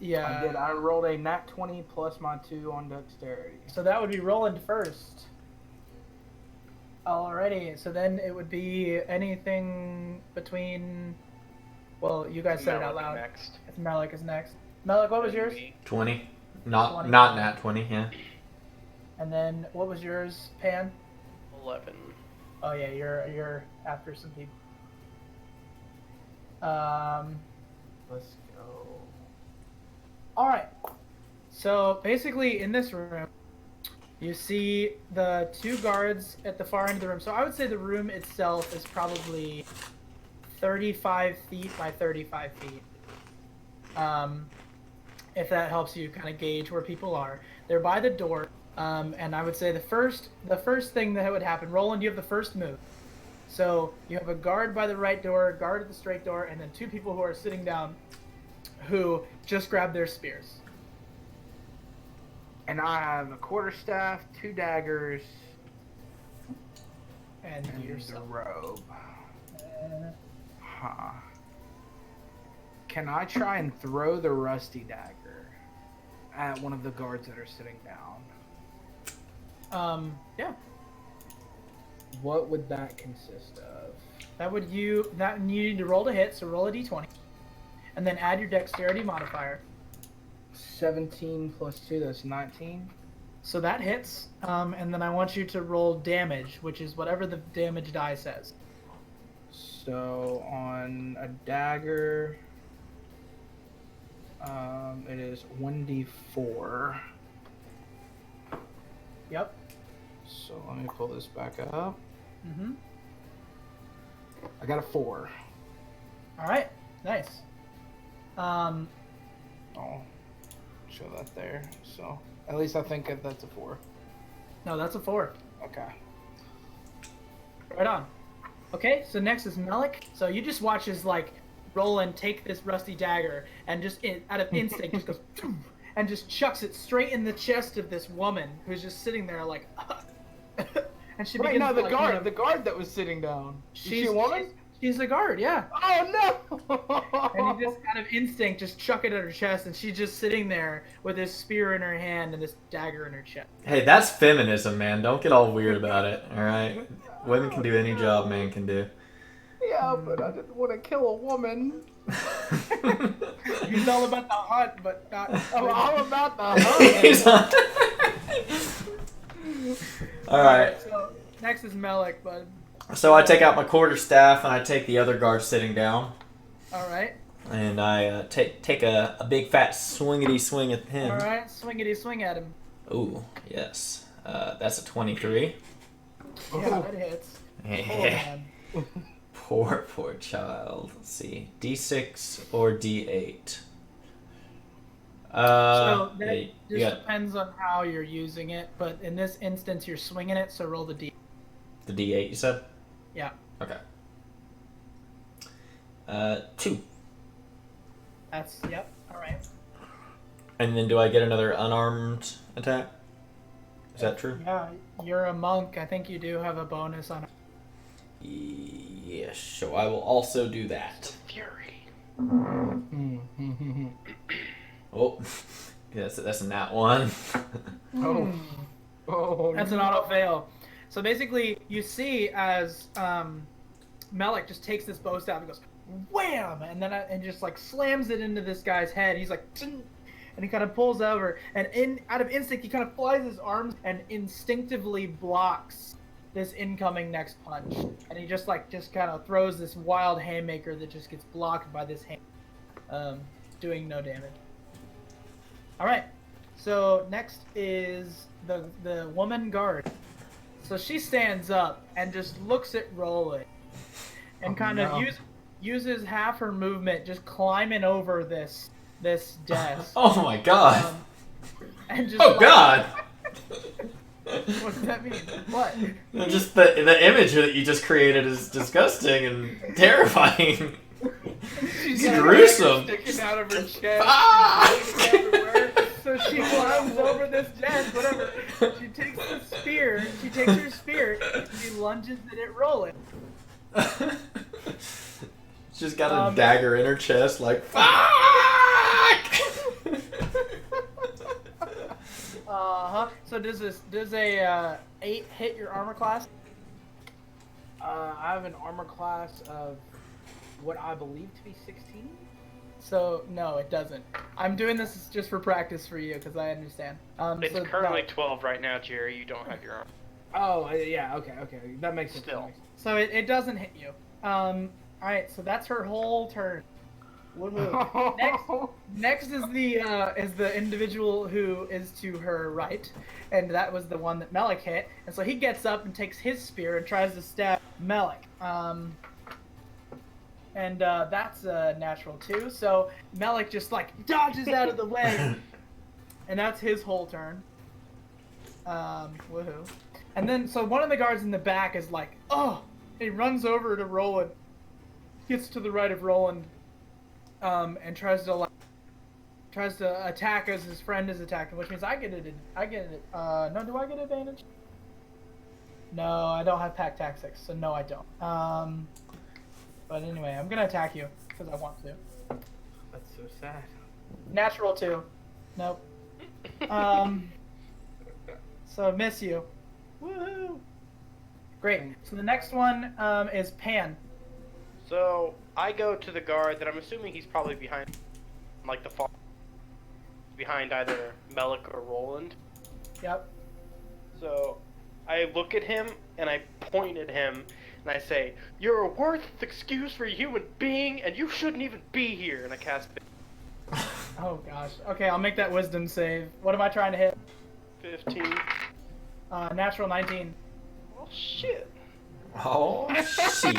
Yeah. I did. I rolled a nat 20 plus my 2 on dexterity. So that would be Roland first. Alrighty. So then it would be anything between. Well, you guys said it out Malik loud. Next. It's Malik is next. Malik, what was yours? 20. Not 20. not nat 20, yeah. And then what was yours, Pan? 11. Oh yeah, you're after some people. Let's go. All right. So basically, in this room, you see the 2 guards at the far end of the room. So I would say the room itself is probably 35 feet by 35 feet. If that helps you kind of gauge where people are, they're by the door. And I would say the first thing that would happen, Roland, you have the first move. So you have a guard by the right door, a guard at the straight door, and then 2 people who are sitting down who just grabbed their spears. And I have a quarterstaff, 2 daggers, And and the yourself. robe. Huh. Can I try and throw the rusty dagger at one of the guards that are sitting down? Yeah. What would that consist of? You need to roll to hit, so roll a d20. And then add your dexterity modifier. 17 plus 2, that's 19. So that hits. And then I want you to roll damage, which is whatever the damage die says. So on a dagger, it is 1d4. Yep. So let me pull this back up. Mm-hmm. I got a 4. Alright. Nice. I'll show that there. So at least I think that that's a 4. No, that's a 4. Okay. Right on. Okay, so next is Melik. So you just watch as, Roland take this rusty dagger and just, out of instinct, just goes, and just chucks it straight in the chest of this woman who's just sitting there and she Wait, begins no, to, the guard that was sitting down. Is she a woman? She's a guard, yeah. Oh no! And he just out of instinct just chuck it at her chest, and she's just sitting there with this spear in her hand and this dagger in her chest. Hey, that's feminism, man. Don't get all weird about it, alright? Women can do any job man can do. Yeah, but I didn't want to kill a woman. He's all about the hunt, but not. I'm all about the hunt. He's on- Alright. So next is Melik, bud. So I take out my quarterstaff and I take the other guard sitting down. All right. And I take a big fat swingity swing at him. All right. Swingity swing at him. Ooh, yes. That's a 23. Yeah, that hits. Oh, Yeah. man. Poor child. Let's see. D6 or D8? So that yeah, just you got depends on how you're using it, but in this instance, you're swinging it, so roll the D. the D8, you said? Yeah. Okay. 2. That's yep. All right. And then do I get another unarmed attack? Is that true? Yeah, you're a monk. I think you do have a bonus on. Yes, so I will also do that. Fury. Oh, yes, that's a nat 1. Oh. Oh, That's an auto fail. So basically, you see as Melik just takes this bow staff and goes wham, and then and just like slams it into this guy's head. He's like, "Tsk," and he kind of pulls over, and out of instinct, he kind of flies his arms and instinctively blocks this incoming next punch. And he just kind of throws this wild haymaker that just gets blocked by this hand, doing no damage. All right, so next is the woman guard. So she stands up and just looks at Roland, and uses half her movement, just climbing over this desk. Oh my god. And just Oh god. What does that mean? What? No, just the image that you just created is disgusting and terrifying. She's It's gruesome. Sticking out of her chest. Fuck! everywhere. So she climbs over this desk, whatever. She takes her spear, she lunges it at Roland. She's got a dagger in her chest, like, fuck! So does a 8 hit your armor class? I have an armor class of what I believe to be 16. So no, it doesn't. I'm doing this just for practice for you because I understand. It's so, currently no. 12 right now, Jerry. You don't have your arm. Oh, yeah, okay. That makes sense. Still. So it doesn't hit you. All right, so that's her whole turn. Woohoo. Next is the individual who is to her right, and that was the one that Melik hit. And so he gets up and takes his spear and tries to stab Melik. And that's a natural 2. So Melik just like dodges out of the way, and that's his whole turn. Woohoo. And then so one of the guards in the back is like, oh, he runs over to Roland, gets to the right of Roland. And tries to attack as his friend is attacking, which means I get it. No, do I get advantage? No, I don't have pack tactics, so no, I don't. But anyway, I'm gonna attack you because I want to. That's so sad. Natural 2. Nope. So miss you. Woohoo! Great. So the next one is Pan. So I go to the guard that I'm assuming he's probably behind, like the far, behind either Melik or Roland. Yep. So I look at him and I point at him and I say, "You're a worthless excuse for a human being, and you shouldn't even be here." And I cast. Oh gosh. Okay, I'll make that wisdom save. What am I trying to hit? 15. Natural 19. Oh shit. Oh, shit.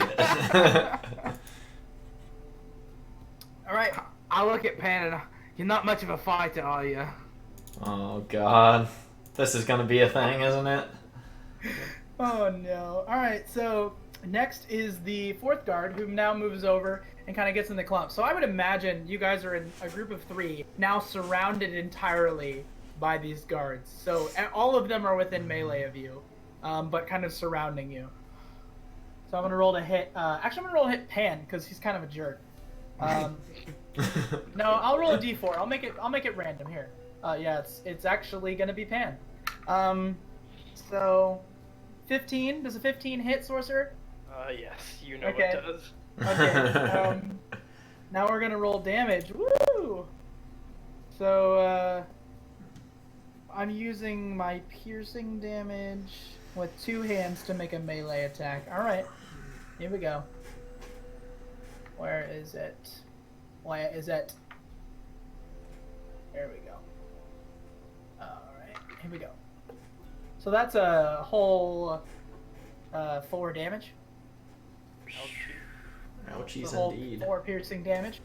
Alright, I look at Pan and you're not much of a fighter, are you? Oh, God. This is gonna be a thing, isn't it? Oh no. Alright, so next is the 4th guard, who now moves over and kind of gets in the clump. So I would imagine you guys are in a group of 3, now surrounded entirely by these guards. So all of them are within melee of you, but kind of surrounding you. So I'm gonna roll to hit. Actually, I'm gonna roll to hit Pan because he's kind of a jerk. No, I'll roll a d4. I'll make it random here. Yeah, it's actually gonna be Pan. So 15. Does a 15 hit, sorcerer? Yes, you know Okay. it does. Okay. Now we're gonna roll damage. Woo! So I'm using my piercing damage with 2 hands to make a melee attack. All right. Here we go. Where is it? Where is it? There we go. Alright, here we go. So that's a whole 4 damage. Ouchies The whole indeed. 4 piercing damage.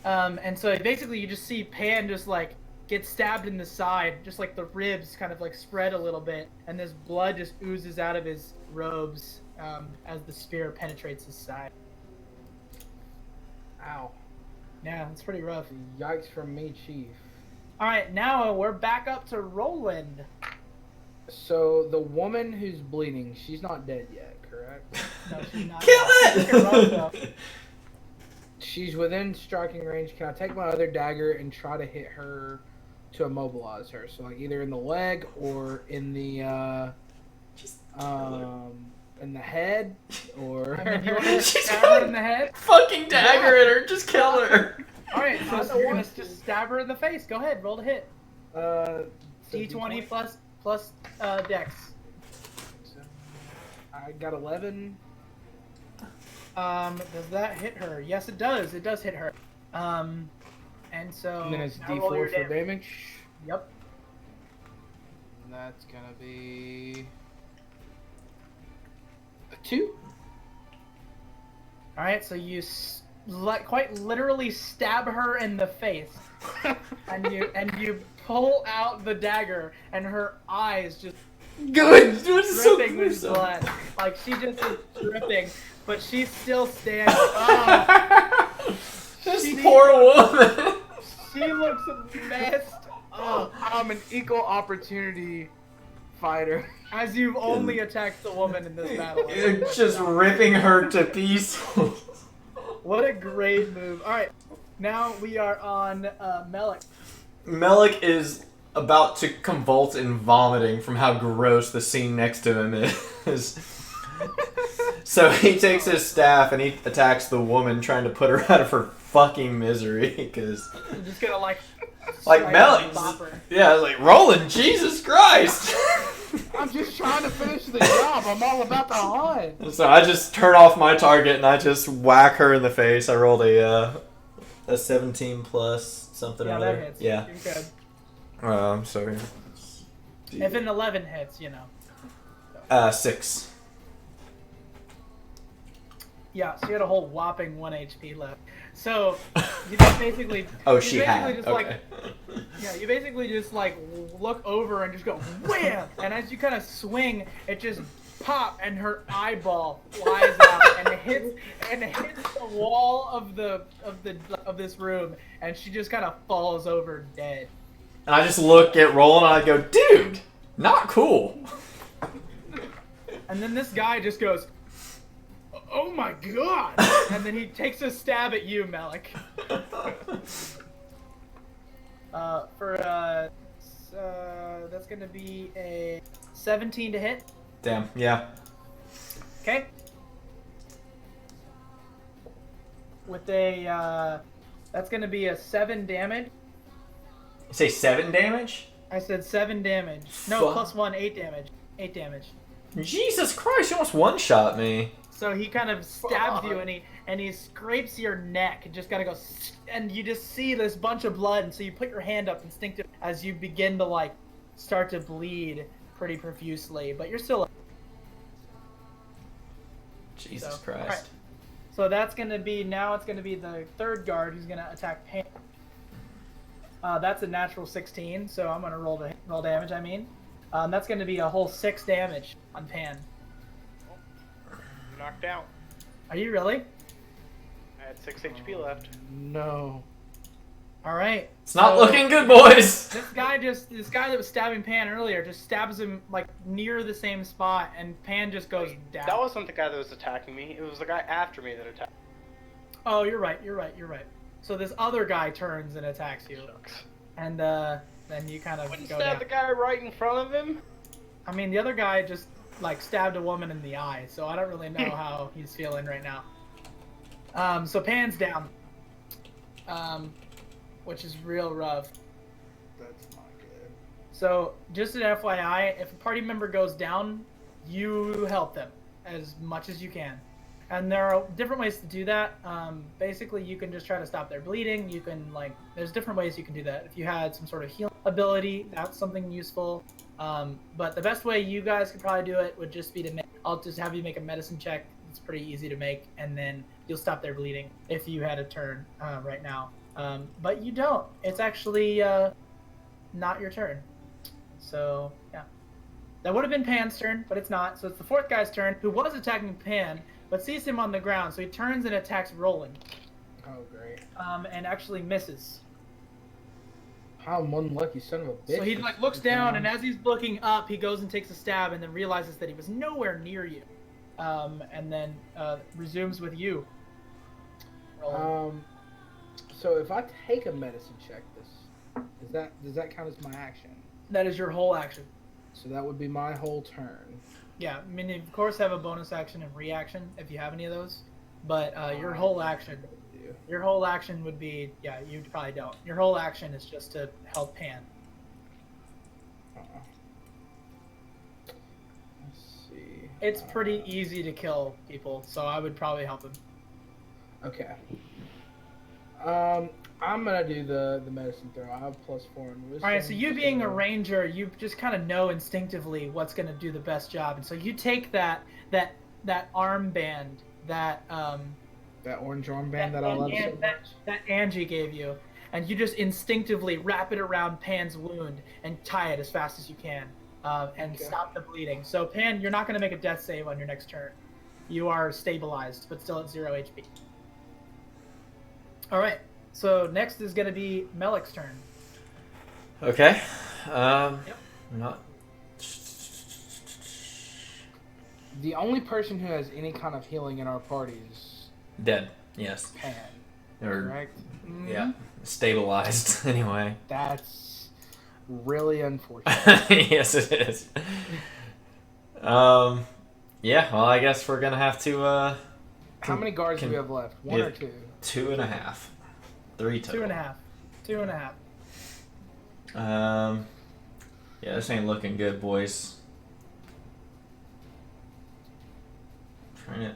And so basically you just see Pan just like get stabbed in the side, just like the ribs kind of like spread a little bit, and this blood just oozes out of his robes as the spear penetrates his side. Ow. Yeah, it's pretty rough. Yikes from me, Chief. Alright, now we're back up to Roland. So, the woman who's bleeding, she's not dead yet, correct? No, she's not. Kill Look at Roland, though. it! She's within striking range. Can I take my other dagger and try to hit her to immobilize her? So, like, either in the leg or in the, In the head, or I mean, do you want to She's stab got- her in the head? Fucking dagger at her. Just kill her. All right, so I don't you're gonna want to. just stab her in the face. Go ahead, roll to hit. So D20 plus Dex. I got 11. Does that hit her? Yes, it does. It does hit her. And so And then it's now roll your D4 for damage. Yep. And that's gonna be a 2. All right, so you quite literally stab her in the face, and you pull out the dagger, and her eyes just Good. Dude, it's so dripping with gruesome. blood. Like she just is dripping, but she's still standing. Oh, This She- poor woman. she looks messed up. I'm an equal opportunity fighter. As you've only attacked the woman in this battle. It's just ripping her to pieces. What a great move. All right, now we are on Melik. Melik is about to convulse and vomiting from how gross the scene next to him is. So he takes his staff and he attacks the woman, trying to put her out of her fucking misery. Because, I'm just gonna like Melik, bop her. yeah, I was like, Roland, Jesus Christ! I'm just trying to finish the job. I'm all about the hunt. So I just turn off my target and I just whack her in the face. I rolled a 17 plus something Yeah, or that other. hits. Yeah. You're good. Sorry. If an 11 hits, you know. 6. Yeah, she had a whole whopping 1 HP left. So you just basically. Oh, you she basically had. Just Okay. Yeah, you basically just like look over and just go wham, and as you kind of swing, it just pop, and her eyeball flies out and it hits the wall of this room, and she just kind of falls over dead. And I just look at Roland and I go, dude, not cool. And then this guy just goes, "Oh my god!" And then he takes a stab at you, Melik. That's gonna be a 17 to hit. Damn, yeah. Okay. With a that's gonna be a 7 damage. You say 7 damage? I said 7 damage. No, Fuck. plus 1, 8 damage. 8 damage. Jesus Christ, you almost one-shot me. So he kind of stabs you, Fuck. and he scrapes your neck, and just gotta go, and you just see this bunch of blood, and so you put your hand up instinctively as you begin to like start to bleed pretty profusely, but you're still. Jesus So, Christ. alright. So that's gonna be it's gonna be the third guard who's gonna attack Pan. That's a natural 16, so I'm gonna roll damage. I mean, that's gonna be a whole 6 damage on Pan. Knocked out. Are you really? I had 6 HP left. No. All right. It's not So- looking good, boys. This guy that was stabbing Pan earlier just stabs him like near the same spot, and Pan just goes down. That wasn't the guy that was attacking me. It was the guy after me that attacked. Oh, you're right. So this other guy turns and attacks you, Shucks. and then you kind of Wouldn't go stab down. the guy right in front of him. I mean, the other guy just like stabbed a woman in the eye, so I don't really know how he's feeling right now. So Pan's down, which is real rough. That's not good. So just an FYI, if a party member goes down, you help them as much as you can. And there are different ways to do that. Basically, you can just try to stop their bleeding. You can there's different ways you can do that. If you had some sort of healing ability, that's something useful. But the best way you guys could probably do it would just be I'll just have you make a medicine check. It's pretty easy to make, and then you'll stop their bleeding if you had a turn right now. But you don't. It's actually not your turn. So yeah, that would have been Pan's turn, but it's not. So it's the fourth guy's turn, who was attacking Pan, but sees him on the ground, so he turns and attacks Roland, Oh, great. and actually misses. I'm one lucky son of a bitch. So he like looks down, and as he's looking up, he goes and takes a stab, and then realizes that he was nowhere near you, and then resumes with you. Roland. So if I take a medicine check, does that count as my action? That is your whole action. So that would be my whole turn. Yeah, I mean, you of course have a bonus action and reaction if you have any of those, but your whole action, would be, yeah, you probably don't. Your whole action is just to help Pan. Let's see. It's pretty easy to kill people, so I would probably help him. Okay. I'm gonna do the medicine throw. I have +4 in wisdom. All right, so you being a ranger, you just kind of know instinctively what's going to do the best job, and so you take that armband, that orange armband that I love so much. that Angie gave you, and you just instinctively wrap it around Pan's wound and tie it as fast as you can, and stop the bleeding. So Pan, you're not going to make a death save on your next turn. You are stabilized, but still at 0 HP. All right. So next is going to be Melik's turn. Okay. Not. The only person who has any kind of healing in our party is Dead. Yes. Pan. Or Correct? yeah, stabilized anyway. That's really unfortunate. Yes, it is. Yeah. Well, I guess we're gonna have to. How many guards do we have left? One or two? 2.5. 3 total. 2.5. 2.5. Yeah, this ain't looking good, boys. Trying it.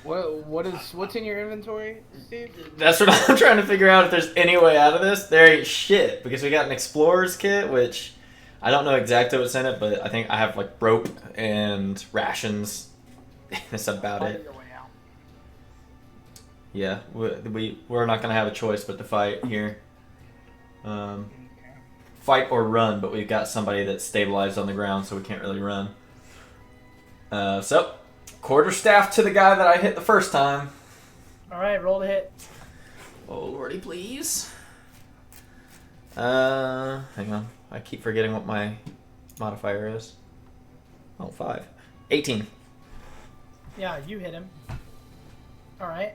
What's in your inventory, Steve? That's what I'm trying to figure out, if there's any way out of this. There ain't shit, because we got an explorer's kit, which I don't know exactly what's in it, but I think I have like rope and rations. That's about it. Yeah, we're not gonna have a choice but to fight here. Fight or run, but we've got somebody that's stabilized on the ground, so we can't really run. So, quarterstaff to the guy that I hit the first time. All right, roll to hit. Oh lordy, please. Hang on. I keep forgetting what my modifier is. Oh, 5. 18. Yeah, you hit him. All right.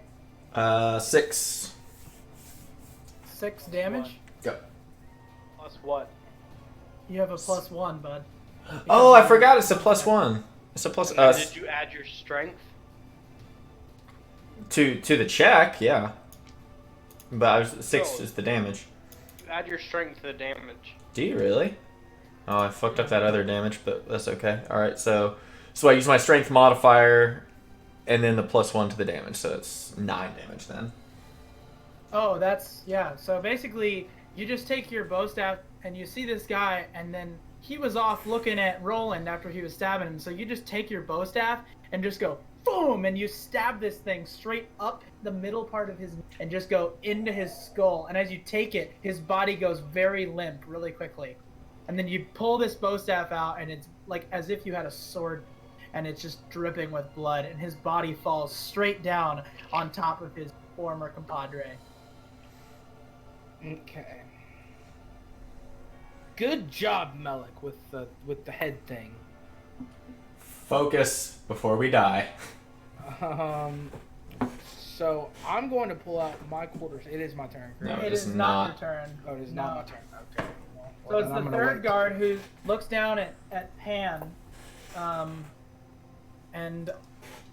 6. 6 damage. Go. Plus what? You have a +1, bud. Oh, I forgot it's a +1. It's a plus. Did you add your strength? To the check, yeah. But I was 6 No. is the damage. You add your strength to the damage. Do you really? Oh, I fucked up that other damage, but that's okay. All right, so I use my strength modifier, and then the +1 to the damage, so it's 9 damage then. Oh, that's, yeah. So basically, you just take your bow staff, and you see this guy, and then he was off looking at Roland after he was stabbing him. So you just take your bow staff and just go boom, and you stab this thing straight up the middle part of his, and just go into his skull. And as you take it, his body goes very limp really quickly. And then you pull this bow staff out, and it's like as if you had a sword, and it's just dripping with blood, and his body falls straight down on top of his former compadre. Okay. Good job, Melik, with the head thing. Focus before we die. So I'm going to pull out my quarters. It is my turn, correct? No, It it's is not. your turn. Oh, it is No. not my turn. Okay. So it's then the I'm gonna third wait. guard who looks down at Pan, and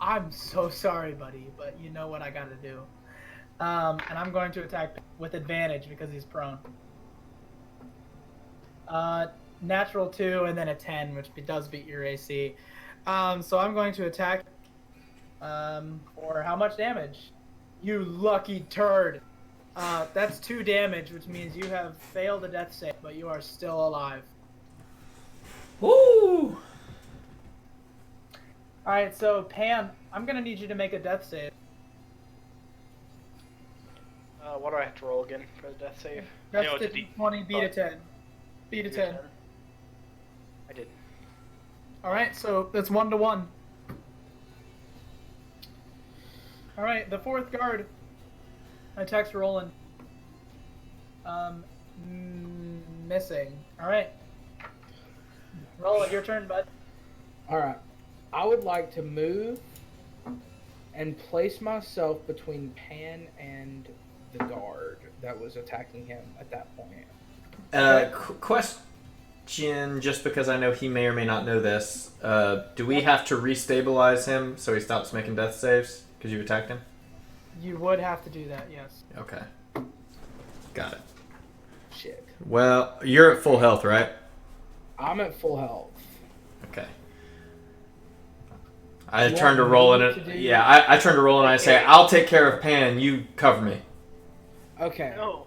I'm so sorry, buddy, but you know what I gotta do. And I'm going to attack with advantage because he's prone. Natural 2 and then a 10, which does beat your AC. So I'm going to attack for how much damage? You lucky turd. That's 2 damage, which means you have failed a death save, but you are still alive. Woo! Alright, so Pam, I'm gonna need you to make a death save. What do I have to roll again for the death save? I That's know the it's a D- D20, beat a 10. Beat a 10. I did. Alright, so that's 1 to 1. Alright, the fourth guard attacks Roland. Missing. Alright. Roland, your turn, bud. Alright. I would like to move and place myself between Pan and the guard that was attacking him at that point. question, just because I know he may or may not know this. Do we have to restabilize him so he stops making death saves because you attacked him? You would have to do that, yes. Okay. Got it. Shit. Well, you're at full health, right? I'm at full health. Okay. I You turn to want Roland me and to do- I turn to Roland and I say, "I'll take care of Pan. You cover me." Okay. No.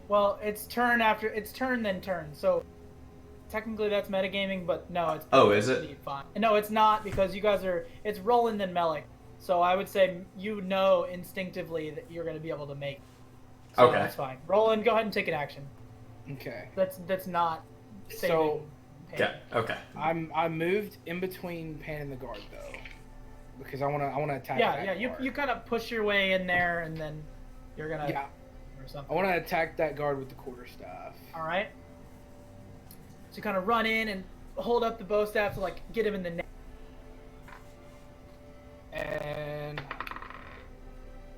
Well, it's turn then turn. So technically that's metagaming, but no, it's Oh, is it? fine. No, it's not because you guys are. It's Roland and Melik. So I would say you know instinctively that you're going to be able to make. So Okay. that's fine. Roland, go ahead and take an action. Okay. That's not saving. So Pan. Okay. I moved in between Pan and the guard though, because I wanna attack. Yeah, that yeah. guard. You kind of push your way in there, and then you're gonna. Yeah. Or I something. want to attack that guard with the quarterstaff. All right. So you kind of run in and hold up the bow staff to like get him in the neck. And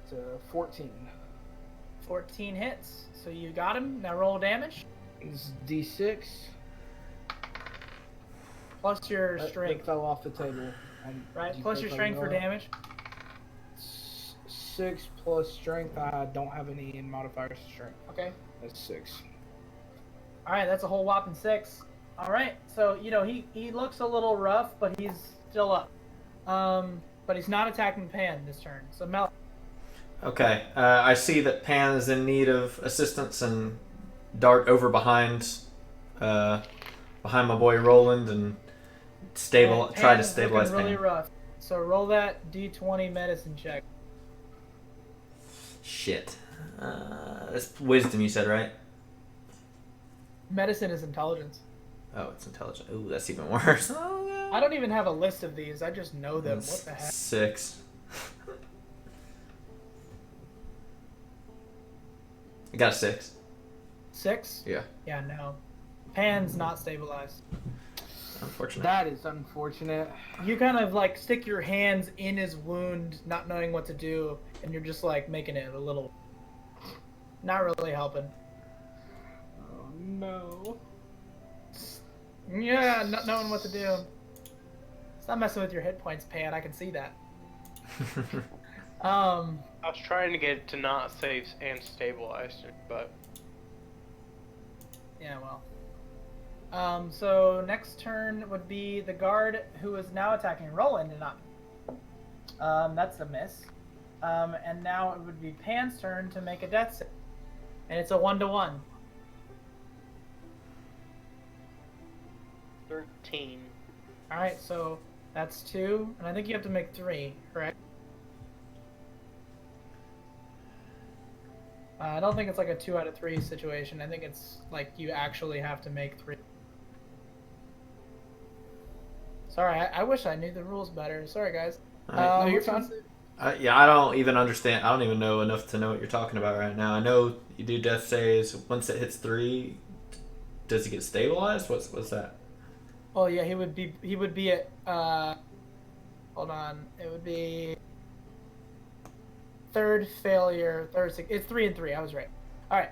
it's a 14. 14 hits. So you got him. Now roll damage It's D6. plus your That strength. fell off the table. Right. Plus your strength for damage. 6 plus strength. I don't have any modifiers to strength. Okay. That's 6. All right. That's a whole whopping 6. All right. So he looks a little rough, but he's still up. But he's not attacking Pan this turn. So Mel. Okay. I see that Pan is in need of assistance and dart over behind my boy Roland and try to Pan is stabilize looking really Pan. rough. So roll that D20 medicine check. Shit. That's wisdom, you said, right? Medicine is intelligence. Oh, it's intelligent. Ooh, that's even worse. I don't even have a list of these. I just know them. What the heck? 6. I got a 6. 6? Yeah. Yeah, no. Pan's not stabilized. Unfortunate. That is unfortunate. You kind of like stick your hands in his wound, not knowing what to do, and you're just like making it a little. Not really helping. Oh no. Yeah, not knowing what to do. Stop messing with your hit points, Pan. I can see that. I was trying to get it to not save and stabilize it, but Yeah, well. So next turn would be the guard who is now attacking Roland and not. That's a miss. And now it would be Pan's turn to make a death save. And it's a 1-to-1. 13. Alright, so that's 2. And I think you have to make 3, correct? I don't think it's like a 2 out of 3 situation. I think it's like you actually have to make 3. Sorry, I wish I knew the rules better. Sorry, guys. Alright. No, you're what's fine. this- Yeah, I don't even understand. I don't even know enough to know what you're talking about right now. I know you do death saves. Once it hits 3, does he get stabilized? What's that? Oh yeah, he would be at hold on. It would be third failure, it's 3 and 3, I was right. Alright.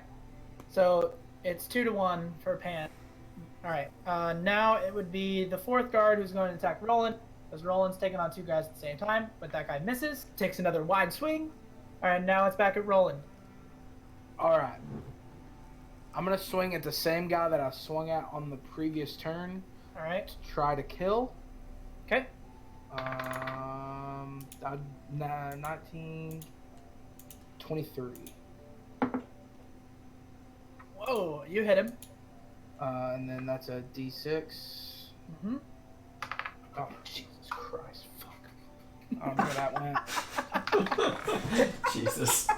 So it's 2-to-1 for Pan. Alright. Now it would be the 4th guard who's going to attack Roland. Because Roland's taking on 2 guys at the same time, but that guy misses. Takes another wide swing. Alright, now it's back at Roland. Alright. I'm gonna swing at the same guy that I swung at on the previous turn. Alright. To try to kill. Okay. 19, 23. Whoa, you hit him. And then that's a D6. Mm-hmm. Oh, Jesus Christ. Fuck. I don't know where that went. Jesus.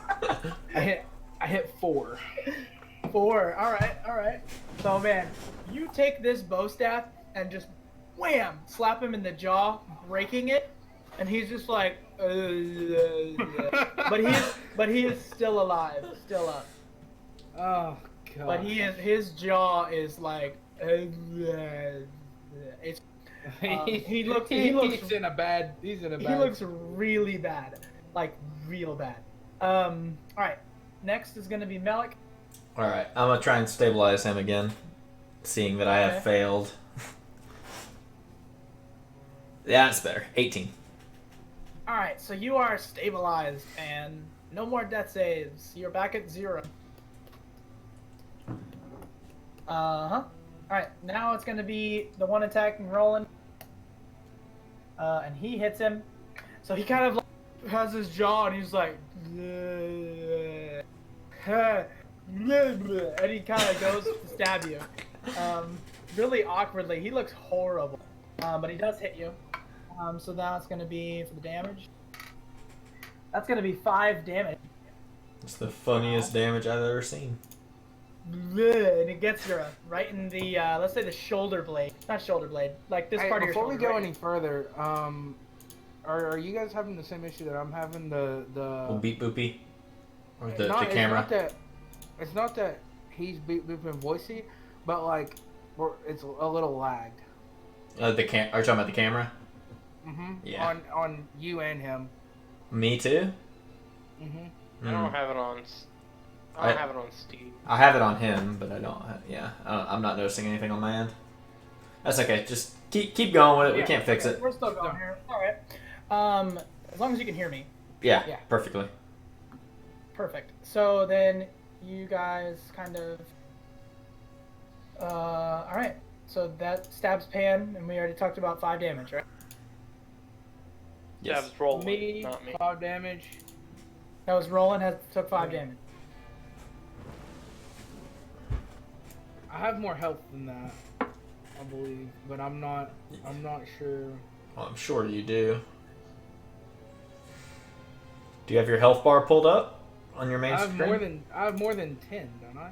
I hit 4. 4. Alright. So man, you take this bow staff and just wham, slap him in the jaw, breaking it, and he's just like, but he is still alive, still up. Oh God. But his jaw is like, it's he looks he's in a bad. He's in a bad. he looks really bad, like real bad. All right, next is gonna be Melik. Alright, I'm gonna try and stabilize him again. seeing that I have Okay. failed. Yeah, it's better. 18. All right, so you are stabilized and no more death saves. You're back at 0. All right, now it's gonna be the one attacking Roland, and he hits him. So he kind of like has his jaw and he's like, and he kind of goes to stab you, really awkwardly. He looks horrible, but he does hit you. So now it's gonna be for the damage. That's gonna be 5 damage. It's the funniest damage I've ever seen. And it gets you right in the let's say the shoulder blade, not shoulder blade, like this Hey, part of your before shoulder. we go right? any further, are you guys having the same issue that I'm having? Little beep boopy. Or the It's camera. not that he's beep booping voicey, but like it's a little lagged. Are you talking about the camera? Mm-hmm. Yeah. On you and him. Me too? Mm-hmm. I don't have it on. I don't have it on Steve. I have it on him, but I don't. I'm not noticing anything on my end. That's okay. Just keep going with it. We Yeah, can't fix okay, it. We're still going here. All right. As long as you can hear me. Yeah, Yeah. perfectly. Perfect. So then you guys kind of. All right. So that stabs Pan, and we already talked about 5 damage, right? Yeah, Yes. it's Roland, Me, not me. 5 damage. That was Roland took 5 damage. I have more health than that, I believe, but I'm not sure. Well, I'm sure you do. Do you have your health bar pulled up on your main I have screen? more than 10, don't I?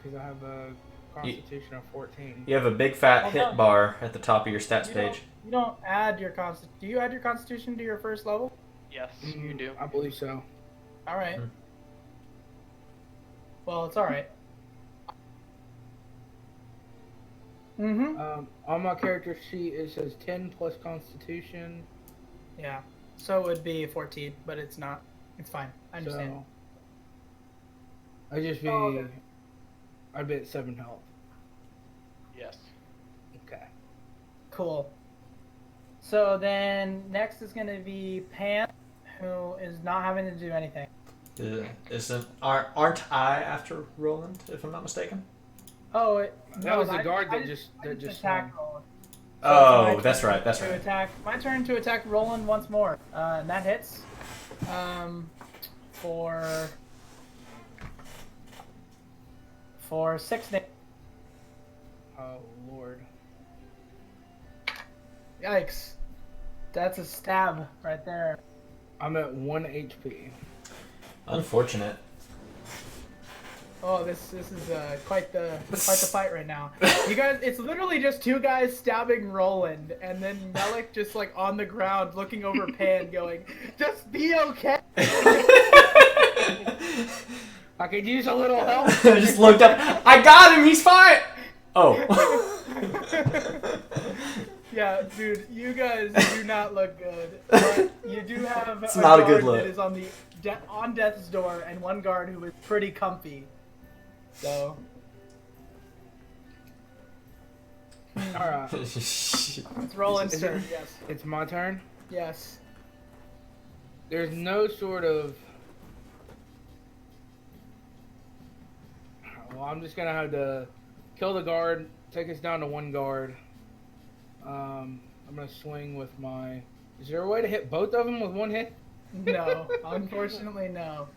Because I have a Constitution of 14. You have a big fat Hold hit on. bar at the top of your stats page. You don't add your Do you add your Constitution to your first level? Yes, you do. I believe so. All right. Hmm. Well, it's all right. Mm-hmm. On my character sheet, it says 10 plus Constitution. Yeah. So it would be 14, but it's not. It's fine. I understand. So I'd just be. Oh, okay. I'd be at 7 health. Yes. Okay. Cool. So then next is going to be Pan, who is not having to do anything. Aren't I after Roland, if I'm not mistaken? Oh, That was the guard that just attacked swung. Roland. Oh, it's my that's turn right. That's to right. Attack. My turn to attack Roland once more, and that hits. For 6 damage. Oh lord. Yikes! That's a stab right there. I'm at 1 HP. Unfortunate. Oh, this is quite the fight right now. You guys, it's literally just 2 guys stabbing Roland, and then Melik just like on the ground looking over Pan, going, "Just be okay." I could use a little help. I just looked up. I got him. He's fine. Oh. Yeah, dude, you guys do not look good. But you do have It's a not a guard good look. that is on the on death's door, and one guard who is pretty comfy. So. Alright. It's Roland's Is turn. it- Yes. It's my turn. Yes. There's no sort of. Well, I'm just gonna have to kill the guard, take us down to 1 guard. I'm gonna swing with my. Is there a way to hit both of them with 1 hit? No, unfortunately, no.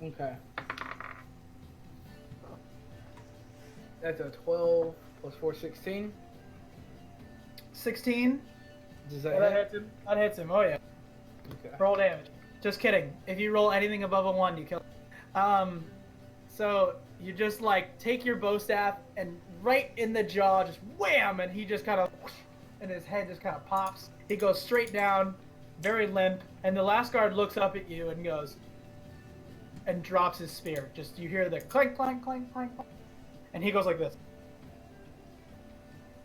Okay. That's a 12 plus 4, 16. 16. Does Yeah, that that hit? hits him. That hits him. Oh yeah. Okay. Roll damage. Just kidding. If you roll anything above a 1, you kill. So you just like take your bow staff and right in the jaw, just wham, and he just kind of, and his head just kind of pops. He goes straight down, very limp, and the last guard looks up at you and goes, and drops his spear. Just you hear the clank, clank, clank, clank, clank, and he goes like this.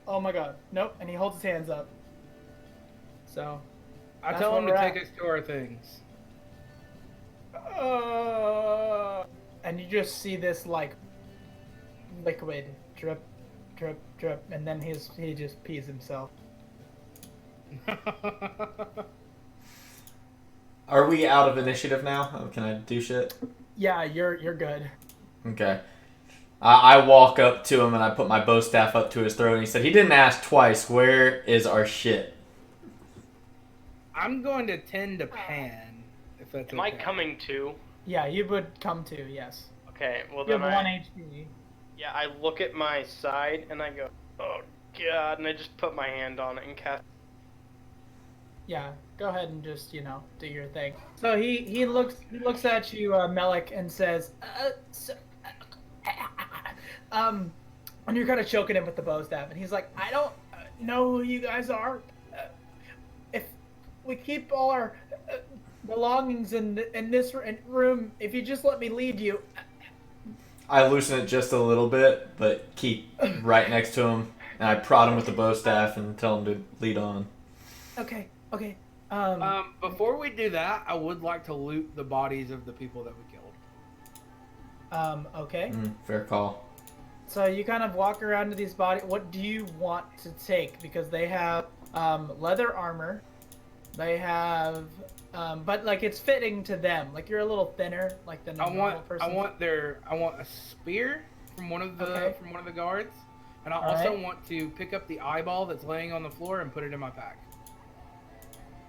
Oh my god, nope, and he holds his hands up. So, I That's tell where him to we're take at. us to our things. and you just see this like liquid drip, drip, drip, and then he just pees himself. Are we out of initiative now? Oh, can I do shit? Yeah, you're good. Okay. I walk up to him and I put my bow staff up to his throat and he said, he didn't ask twice, where is our shit? I'm going to tend to Pan, if that's Am I okay. coming to? Yeah, you would come to, yes. Okay, well You then have 1 I HP. look at my side and I go, oh god, and I just put my hand on it and cast. Yeah, go ahead and just, do your thing. So he looks at you, Melik, and says, and you're kind of choking him with the bow staff, and he's like, I don't know who you guys are. If we keep all our belongings in this room, if you just let me lead you. I loosen it just a little bit, but keep right next to him, and I prod him with the bow staff and tell him to lead on. Okay. Before we do that, I would like to loot the bodies of the people that we killed. Okay. Fair call. So you kind of walk around to these bodies. What do you want to take? Because they have leather armor. They have, but like it's fitting to them. Like you're a little thinner, like the normal person. I want a spear from one of the guards, and I All also right. want to pick up the eyeball that's laying on the floor and put it in my pack.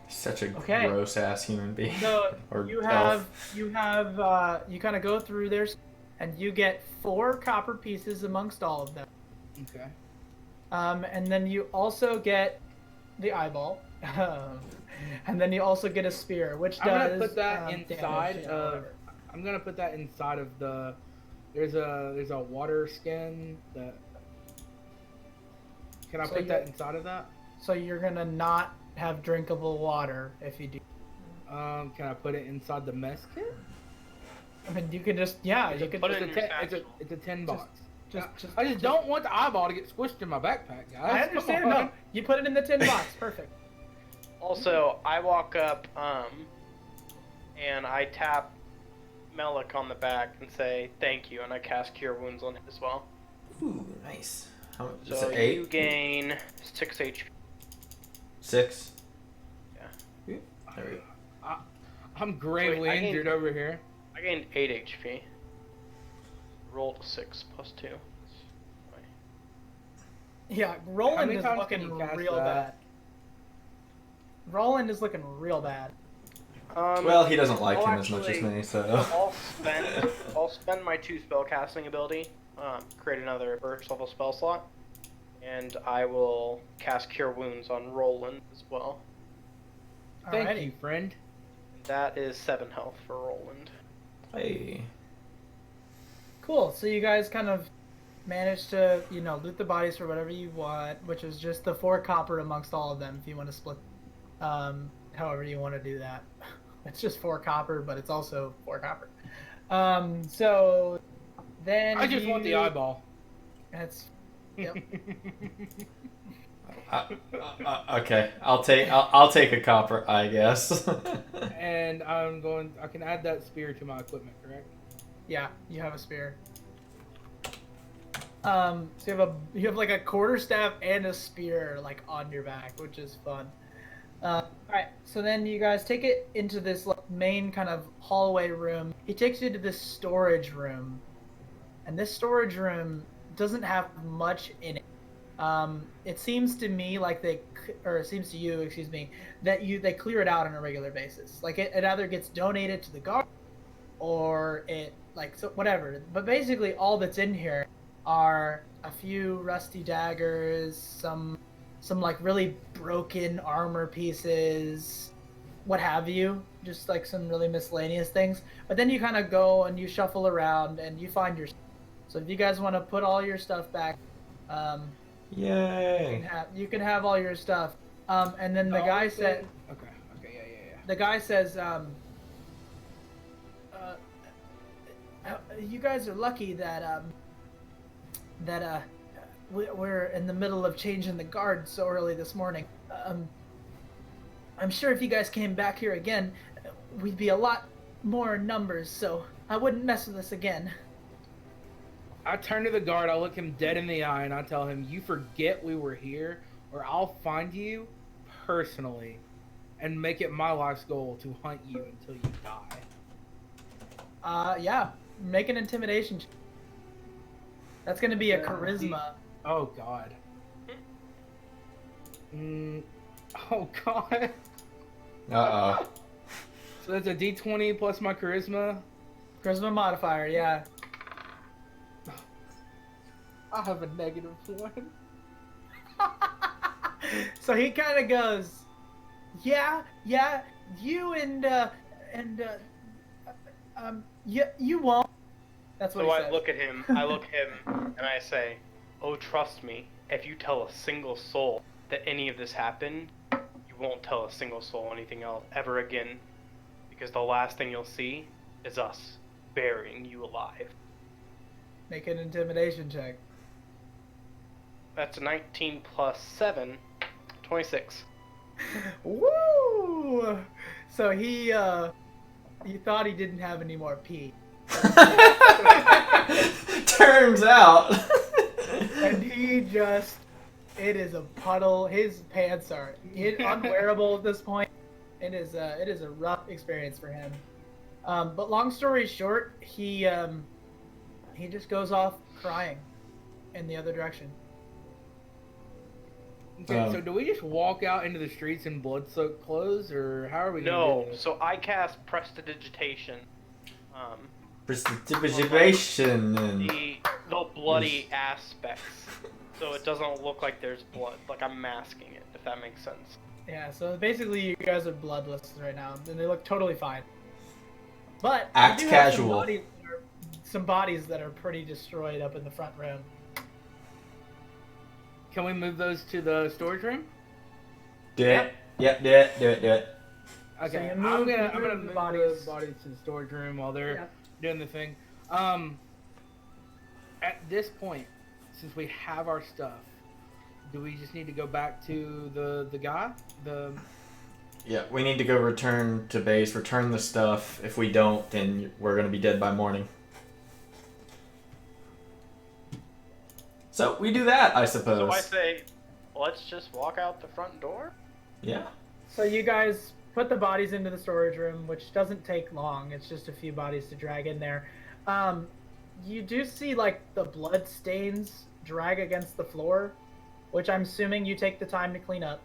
Such a Okay. gross ass human being. So Or you elf. have you kind of go through there, and you get 4 copper pieces amongst all of them. Okay. And then you also get the eyeball. And then you also get a spear, which does. I'm gonna put that damage, inside or of. whatever. I'm gonna put that inside of the. There's a water skin that. Can I So put that inside of that? So you're gonna not have drinkable water if you do. Can I put it inside the mess kit? I mean, you could just you could put it just, in your satchel. It's a 10 box. just I just don't want the eyeball to get squished in my backpack, guys. I understand. Come No, on. you put it in the tin box. Perfect. Also, I walk up, and I tap Melik on the back and say thank you, and I cast Cure Wounds on him as well. Ooh, nice. How much? Is So it 8? you gain 6 HP. 6? Yeah. There we go. I'm gravely Wait, I gained- injured over here. I gained 8 HP. Rolled 6 plus 2. Yeah, How Roland many is times looking can you cast real that? bad. Roland is looking real bad. Well, he doesn't like I'll him as much as actually- me, so. I'll spend my 2 spell casting ability, create another first level spell slot, and I will cast Cure Wounds on Roland as well. Thank Alrighty. you, friend. That is 7 health for Roland. Hey. Cool. So you guys kind of managed to, loot the bodies for whatever you want, which is just the 4 copper amongst all of them. If you want to split, however you want to do that, it's just 4 copper, but it's also 4 copper. So then I just want the eyeball. That's yep. Okay, I'll take a copper, I guess. And I can add that spear to my equipment, correct? Yeah, you have a spear. So you have like a quarterstaff and a spear like on your back, which is fun. Alright, so then you guys take it into this like, main kind of hallway room. He takes you to this storage room, and this storage room doesn't have much in it. It seems to me like it seems to you, excuse me, that they clear it out on a regular basis. Like it either gets donated to the guard, or it whatever. But basically, all that's in here are a few rusty daggers, some like really broken armor pieces, what have you, just like some really miscellaneous things. But then you kind of go and you shuffle around and you find your. So if you guys want to put all your stuff back, Yay. you can have all your stuff. And then the guy said. Okay, yeah. The guy says, you guys are lucky that we're in the middle of changing the guard so early this morning. I'm sure if you guys came back here again, we'd be a lot more in numbers, so I wouldn't mess with us again. I turn to the guard, I look him dead in the eye, and I tell him, "You forget we were here, or I'll find you personally and make it my life's goal to hunt you until you die." Yeah. Make an intimidation check. That's gonna be a charisma. Oh God. Oh God. Uh-oh. So that's a D20 plus my charisma. Charisma modifier, yeah. I have a -1. So he kind of goes, yeah, you you won't. That's what So he I says. look at him, and I say, "Oh, trust me, if you tell a single soul that any of this happened, you won't tell a single soul anything else ever again, because the last thing you'll see is us burying you alive." Make an intimidation check. That's a 19 plus 7, 26. Woo! So he thought he didn't have any more pee. Turns out. And he just, it is a puddle. His pants are unwearable at this point. It is a rough experience for him. But long story short, he just goes off crying in the other direction. Okay, so do we just walk out into the streets in blood-soaked clothes, or how are we gonna No, do this? so I cast Prestidigitation. Prestidigitation. The bloody aspects, so it doesn't look like there's blood. Like I'm masking it, if that makes sense. Yeah, so basically you guys are bloodless right now, and they look totally fine. But Act you do have casual. some bodies that are pretty destroyed up in the front room. Can we move those to the storage room? Do it. Yep, do it. Do it. Do it. So Okay, you I'm move- gonna you move move the those bodies to the storage room while they're Yeah. doing the thing. At this point, since we have our stuff, do we just need to go back to the guy? Yeah, we need to go return to base, return the stuff. If we don't, then we're gonna be dead by morning. So we do that, I suppose. So I say, let's just walk out the front door. Yeah. So you guys put the bodies into the storage room, which doesn't take long. It's just a few bodies to drag in there. You do see like the blood stains drag against the floor, which I'm assuming you take the time to clean up.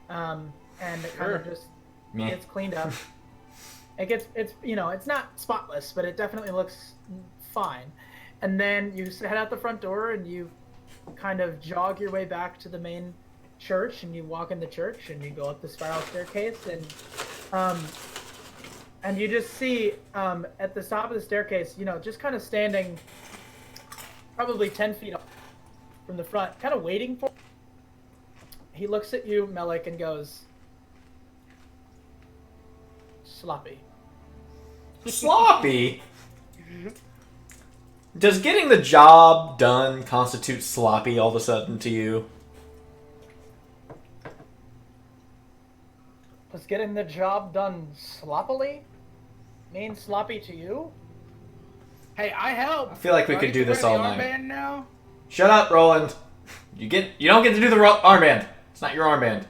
And it kind of Sure. just Meh. gets cleaned up. It's it's not spotless, but it definitely looks fine. And then you head out the front door and you kind of jog your way back to the main church, and you walk in the church and you go up the spiral staircase, and you just see at the top of the staircase, just kind of standing probably 10 feet up from the front, kind of waiting for. He looks at you, Melik, and goes, "Sloppy." Sloppy? Does getting the job done constitute sloppy all of a sudden to you? Was getting the job done sloppily mean sloppy to you? Hey, I help. I feel like we I could get do to this wear all the night. armband now. Shut up, Roland. You don't get to do the armband. It's not your armband.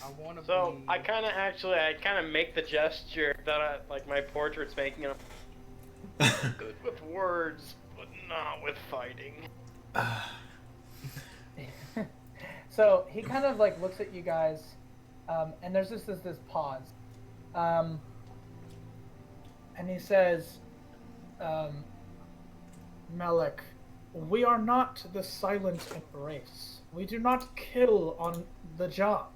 I want to. So I kind of make the gesture that like my portrait's making. And I'm good with words, but not with fighting. So he kind of like looks at you guys, and there's just this pause, and he says, "Melik, we are not the silent embrace. We do not kill on the job.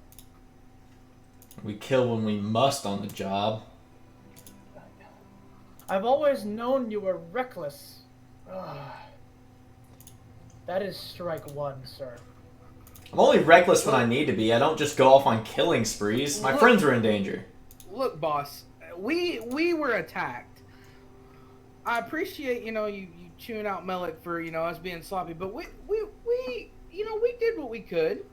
We kill when we must on the job. I've always known you were reckless. That is strike one, sir." I'm only reckless when I need to be. I don't just go off on killing sprees. My friends are in danger. Look, boss, we were attacked. I appreciate you chewing out Melik for us being sloppy, but we did what we could.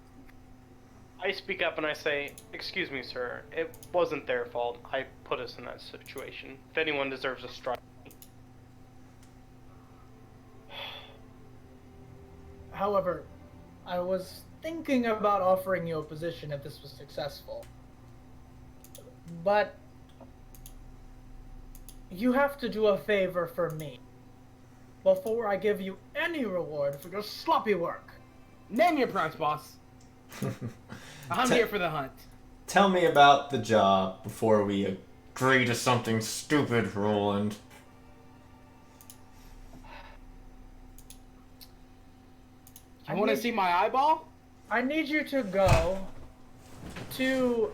I speak up and I say, "Excuse me, sir. It wasn't their fault. I put us in that situation. If anyone deserves a strike." However, I was thinking about offering you a position if this was successful. But you have to do a favor for me before I give you any reward for your sloppy work. Name your price, boss. I'm here for the hunt. Tell me about the job before we agree to something stupid, Roland. You want to see my eyeball? I need you to go to...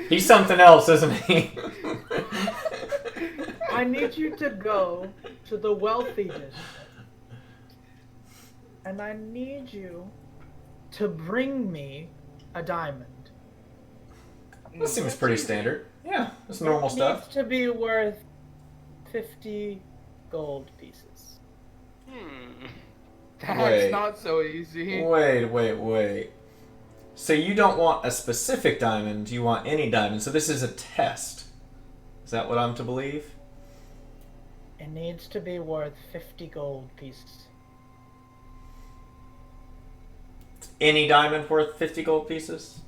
He's something else, isn't he? I need you to go to the wealthy district. And I need you to bring me a diamond. This seems pretty standard. Yeah, it's normal It stuff. needs to be worth 50 gold pieces. That's Wait. not so easy. Wait. So you don't want a specific diamond, you want any diamond. So this is a test. Is that what I'm to believe? It needs to be worth 50 gold pieces. Any diamond worth 50 gold pieces?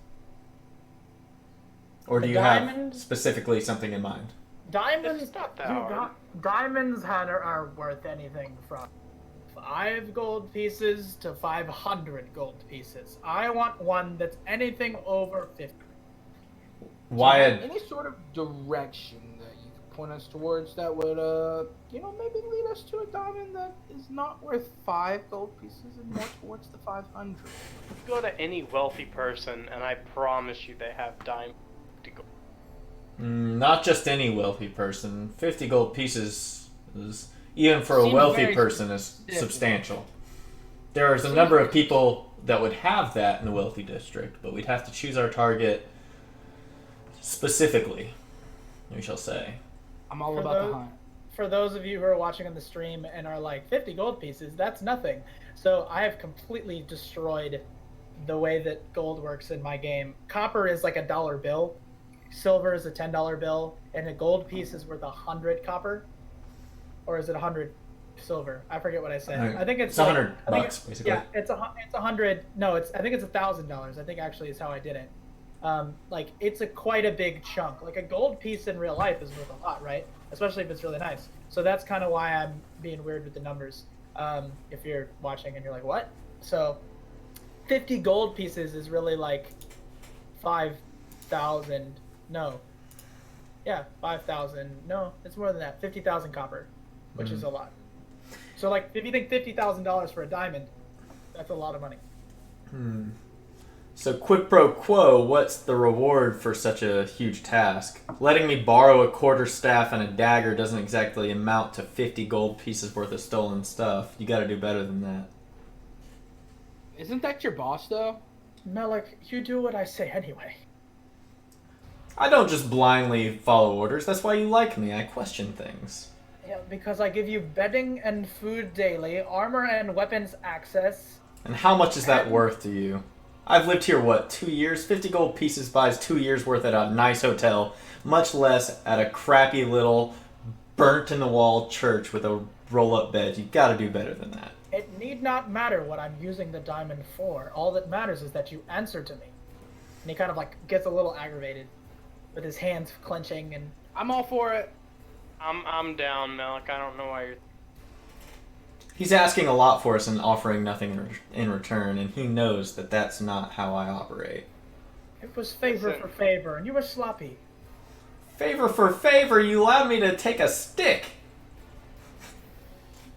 Or do The you diamond? have specifically something in mind? Diamonds, It's not that you hard. diamonds are worth anything from 5 gold pieces to 500 gold pieces. I want one that's anything over 50. Why a Any sort of direction that you could point us towards that would, maybe lead us to a diamond that is not worth 5 gold pieces and more towards the 500. Go to any wealthy person, and I promise you they have diamond to go. Not just any wealthy person. 50 gold pieces is, even for a Seems wealthy very person, is specific. substantial. There's a number of people that would have that in the wealthy district, but we'd have to choose our target specifically, we shall say. I'm all For about those- the hunt. For those of you who are watching on the stream and are like 50 gold pieces, that's nothing. So I have completely destroyed the way that gold works in my game. Copper is like a dollar bill, silver is a $10 bill, and a gold piece is worth 100 copper, or is it 100 silver? I forget what I said. I think it's It's 100 I think bucks, basically. Yeah, it's 100. No, I think it's $1,000. I think actually is how I did it. It's quite a big chunk. Like a gold piece in real life is worth a lot, right? Especially if it's really nice. So that's kind of why I'm being weird with the numbers. If you're watching and you're like, what? So 50 gold pieces is really like 5,000. No. Yeah, 5,000. No, it's more than that. 50,000 copper, which is a lot. So like, if you think $50,000 for a diamond, that's a lot of money. So quid pro quo, what's the reward for such a huge task? Letting me borrow a quarterstaff and a dagger doesn't exactly amount to 50 gold pieces worth of stolen stuff. You gotta do better than that. Isn't that your boss, though? Malik, you do what I say anyway. I don't just blindly follow orders, that's why you like me. I question things. Yeah, because I give you bedding and food daily, armor and weapons access. And how much is that worth to you? I've lived here, 2 years? 50 gold pieces buys 2 years worth at a nice hotel, much less at a crappy little burnt-in-the-wall church with a roll-up bed. You gotta do better than that. It need not matter what I'm using the diamond for. All that matters is that you answer to me. And he kind of gets a little aggravated with his hands clenching and... I'm all for it. I'm down, Malik. I don't know why you're. He's asking a lot for us and offering nothing in return, and he knows that that's not how I operate. It was favor Listen. for favor, and you were sloppy. Favor for favor, you allowed me to take a stick!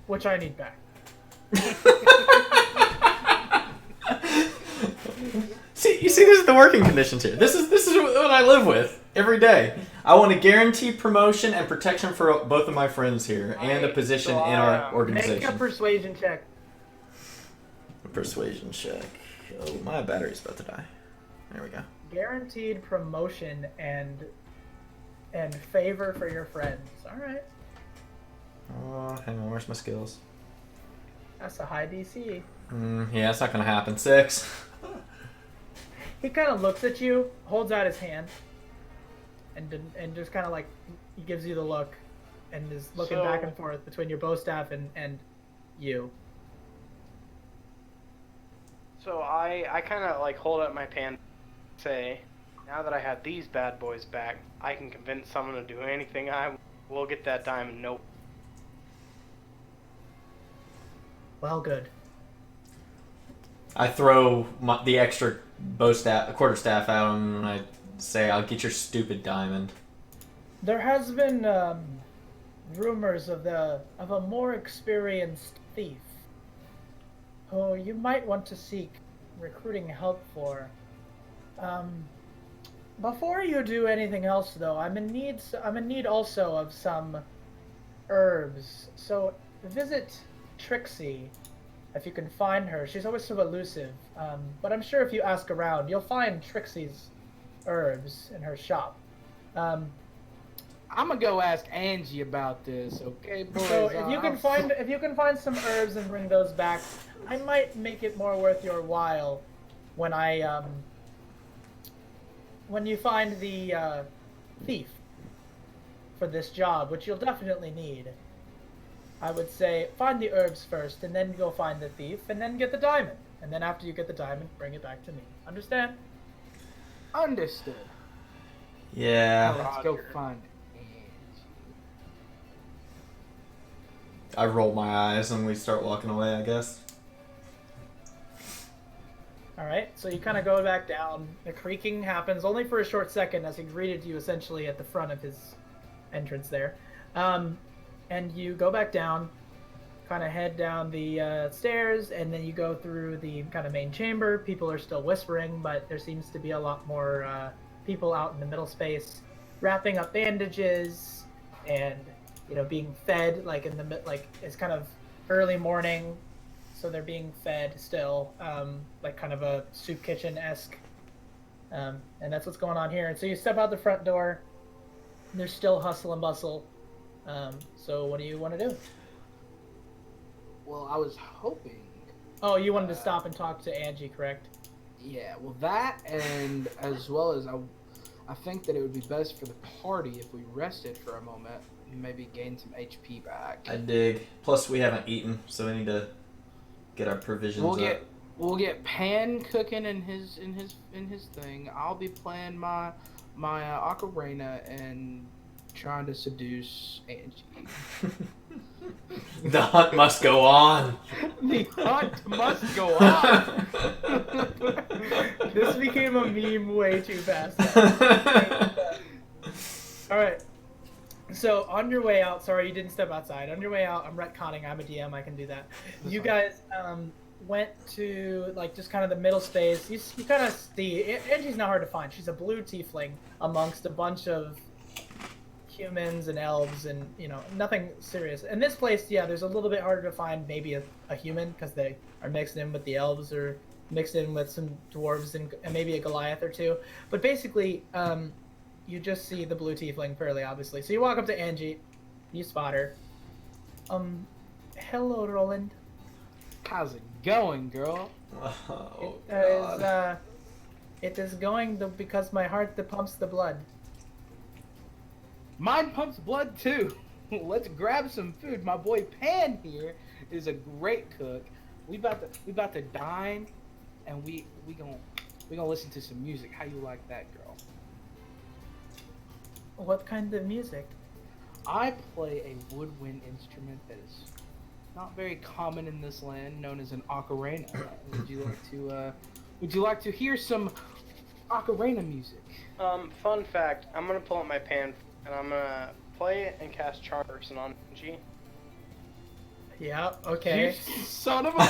Which I need back. See, this is the working conditions here. This is what I live with every day. I want a guaranteed promotion and protection for both of my friends here, and a position in our Make a organization. persuasion check. A persuasion check. Oh, my battery's about to die. There we go. Guaranteed promotion and favor for your friends. Alright. Oh, hang on, where's my skills? That's a high DC. Yeah, it's not gonna happen. 6. He kind of looks at you, holds out his hand, and just kind of he gives you the look, and is looking So- back and forth between your bow staff and you. So I kind of like hold up my pan, say, now that I have these bad boys back, I can convince someone to do anything I will get that diamond. Nope. Well, good. I throw the extra bow staff, quarterstaff at him, and I say, "I'll get your stupid diamond." There has been rumors of a more experienced thief who you might want to seek recruiting help for. Before you do anything else, though, I'm in need also of some herbs. So visit Trixie if you can find her. She's always so elusive, but I'm sure if you ask around, you'll find Trixie's herbs in her shop. I'm gonna go ask Angie about this, okay, boys? So if you can find some herbs and bring those back, I might make it more worth your while when when you find the thief for this job, which you'll definitely need. I would say find the herbs first, and then go find the thief, and then get the diamond. And then after you get the diamond, bring it back to me. Understand? Understood. Yeah. Now let's go Roger. find Angie. I roll my eyes and we start walking away, I guess. All right, so you kind of go back down. The creaking happens only for a short second as he greeted you essentially at the front of his entrance there. And you go back down, kind of head down the stairs, and then you go through the kind of main chamber. People are still whispering, but there seems to be a lot more people out in the middle space, wrapping up bandages and being fed. Like it's kind of early morning. So they're being fed still, like kind of a soup kitchen-esque. And that's what's going on here. And so you step out the front door. There's still hustle and bustle. So what do you want to do? Well, I was hoping. Oh, you wanted to stop and talk to Angie, correct? Yeah, well, that and as well as I think that it would be best for the party if we rested for a moment and maybe gain some HP back. I dig. Plus, we haven't eaten, so we need to get our provisions up. We'll get Pan cooking in his thing. I'll be playing my ocarina and trying to seduce Angie. The hunt must go on. The hunt must go on. This became a meme way too fast. All right. So on your way out, sorry you didn't step outside. On your way out, I'm retconning. I'm a DM. I can do that. You guys went to like just kind of the middle space. You kind of see Angie's not hard to find. She's a blue tiefling amongst a bunch of humans and elves, and nothing serious. In this place, yeah, there's a little bit harder to find maybe a human because they are mixed in with the elves or mixed in with some dwarves and maybe a Goliath or two. But basically, you just see the blue tiefling fairly obviously. So you walk up to Angie, you spot her. Hello, Roland. How's it going, girl? Oh, It is going because my heart that pumps the blood. Mine pumps blood too. Let's grab some food. My boy Pan here is a great cook. We about to dine, and we gonna listen to some music. How you like that, girl? What kind of music? I play a woodwind instrument that is not very common in this land, known as an ocarina. Would you like to hear some ocarina music? Fun fact, I'm gonna pull up my pan and I'm gonna play it and cast Charm Person on Angie. Yeah. Okay. You son of a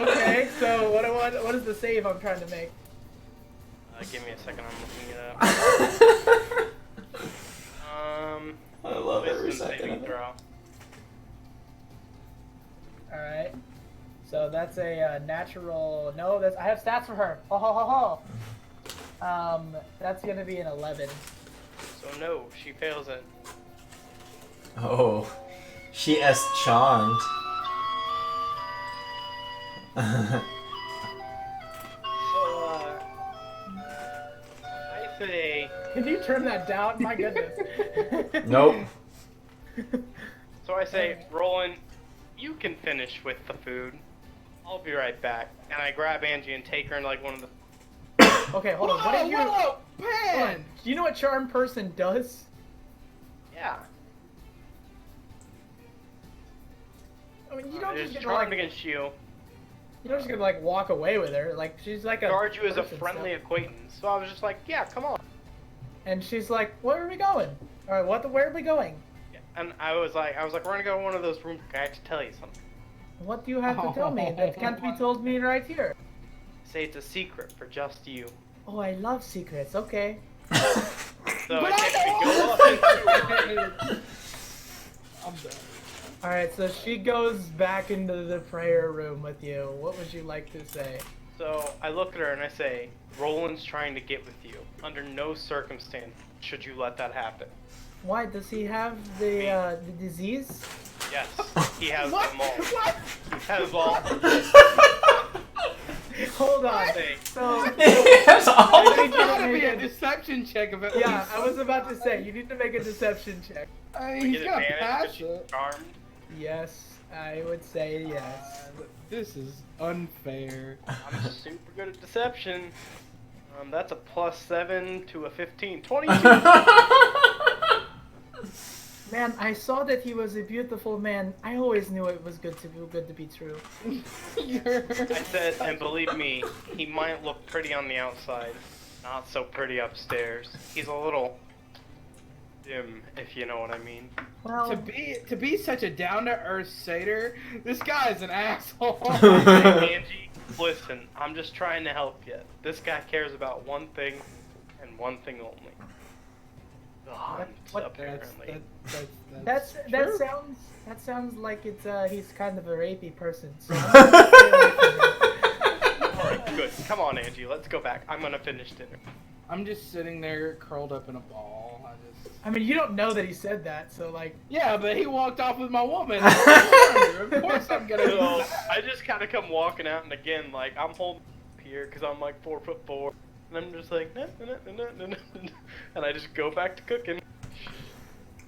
Okay. So what is the save I'm trying to make? Give me a second, I'm looking it up. I love every Wisdom second saving of it. throw. All right. So that's a natural. No, I have stats for her. Ho ho ho ho. That's gonna be an 11. So no, she fails it. Oh, she is charmed. So, I say, Can you turn that down? My goodness. Nope. So I say, Roland, you can finish with the food. I'll be right back. And I grab Angie and take her in like one of the. Okay, hold on. What did you? Whoa, Hold Pan! on. Do you know what charm person does? Yeah. I mean, you don't It just is get to, charmed like, against you. you don't just get to, like, walk away with her. Like, she's like a. Regard you as a person, friendly so- acquaintance. So I was just like, yeah, come on. And she's like, "Where are we going? All right, where are we going? And I was like, we're gonna go to one of those rooms. I have to tell you something. What do you have to tell me that can't be told me right here?" Say it's a secret for just you. Oh, I love secrets. Okay. So But I I take don't we go want up into to- I'm done. All right, so she goes back into the prayer room with you. What would you like to say? So I look at her and I say, Roland's trying to get with you. Under no circumstance should you let that happen. Why does he have the disease? Yes, he has What? them all. What? He has all. Hold on. Say, So Yes, all I of think them. you Gotta be make a deception check of it. yeah, I was about to say you need to make a deception check. He's get got advantage pass because she's it. charmed. Yes, I would say yes. This is unfair. I'm super good at deception. That's a +7 to a 15. 22! Man, I saw that he was a beautiful man. I always knew it was good to be true. I said, and believe me, he might look pretty on the outside. Not so pretty upstairs. He's a little dim, if you know what I mean. Well, to be such a down to earth satyr, this guy's an asshole. Angie, listen, I'm just trying to help you. This guy cares about one thing, and one thing only. The hunt, What- apparently. that sounds like it's he's kind of a rapey person. So I'm gonna stay away from him. Alright, good. Come on, Angie, let's go back. I'm gonna finish dinner. I'm just sitting there curled up in a ball. I mean, you don't know that he said that, so like. Yeah, but he walked off with my woman. Of course I'm gonna do So, that. I just kind of come walking out, and again, like, I'm holding here because I'm like 4'4", and I'm just like, nah, nah, nah, nah, nah, nah, and I just go back to cooking.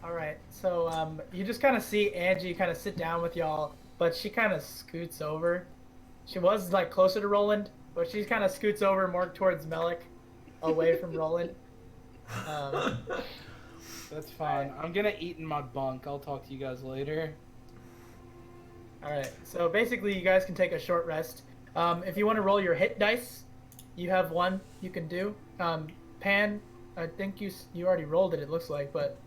All right, so you just kind of see Angie kind of sit down with y'all, but she kind of scoots over. She was like closer to Roland, but she kind of scoots over more towards Melik, away from Roland. That's fine. I'm gonna eat in my bunk. I'll talk to you guys later. All right, so basically you guys can take a short rest. If you want to roll your hit dice, you have one you can do. Pan, I think you already rolled it. It looks like, but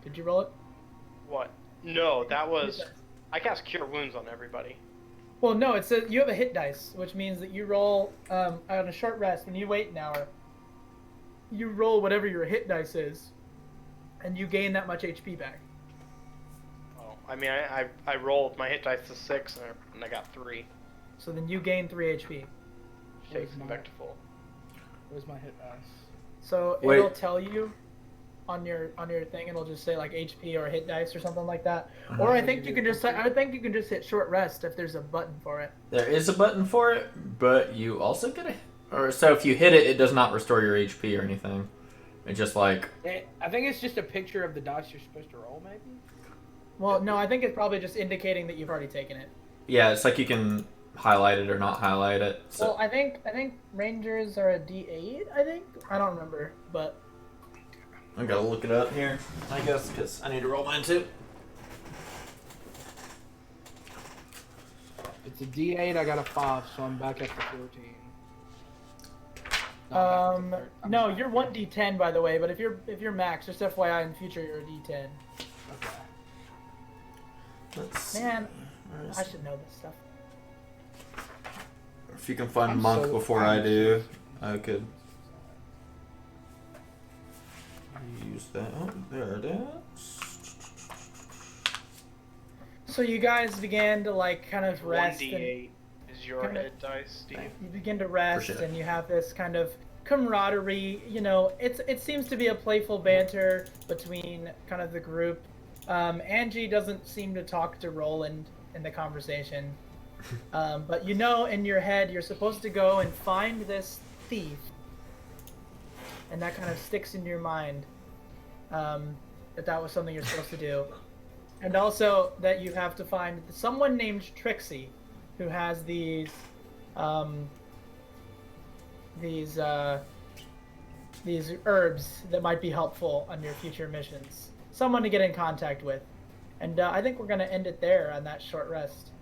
did you roll it? What? No, that was... I cast Cure Wounds on everybody. Well, no, it says you have a hit dice, which means that you roll on a short rest. When you wait an hour, you roll whatever your hit dice is, and you gain that much HP back. Oh, I mean, I rolled my hit dice to 6, and I got 3. So then you gain 3 HP. Takes Where's me my- back to full. Where's my hit dice? So Wait. it'll tell you on your thing. It'll just say like HP or hit dice or something like that. Or I think you can just hit short rest if there's a button for it. There is a button for it, but you also get so if you hit it, it does not restore your HP or anything. It's just like I think it's just a picture of the dice you're supposed to roll, maybe? Well, no, I think it's probably just indicating that you've already taken it. yeah, it's like you can highlight it or not highlight it. So Well, I think Rangers are a D8. I think I don't remember, but I gotta look it up here, I guess, because I need to roll mine too. It's a D8. I got a 5, so I'm back up to 14. No, I'm back up to thir- no, I'm you're back- 1d10 by the way. But if you're max, just FYI, in the future you're a D10. Okay. Let's see. Man, Where is I it? should know this stuff. If you can find I'm monk so- before I do, I could use that. Oh, there it is. So you guys began to like kind of rest. And 1d8 is your kinda- hit dice, Steve. you begin to rest, Appreciate it. and you have this kind of camaraderie. You know, it seems to be a playful banter between kind of the group. Angie doesn't seem to talk to Roland in the conversation, but you know in your head you're supposed to go and find this thief and that kind of sticks in your mind that was something you're supposed to do. And also that you have to find someone named Trixie who has these herbs that might be helpful on your future missions. Someone to get in contact with. And I think we're going to end it there on that short rest.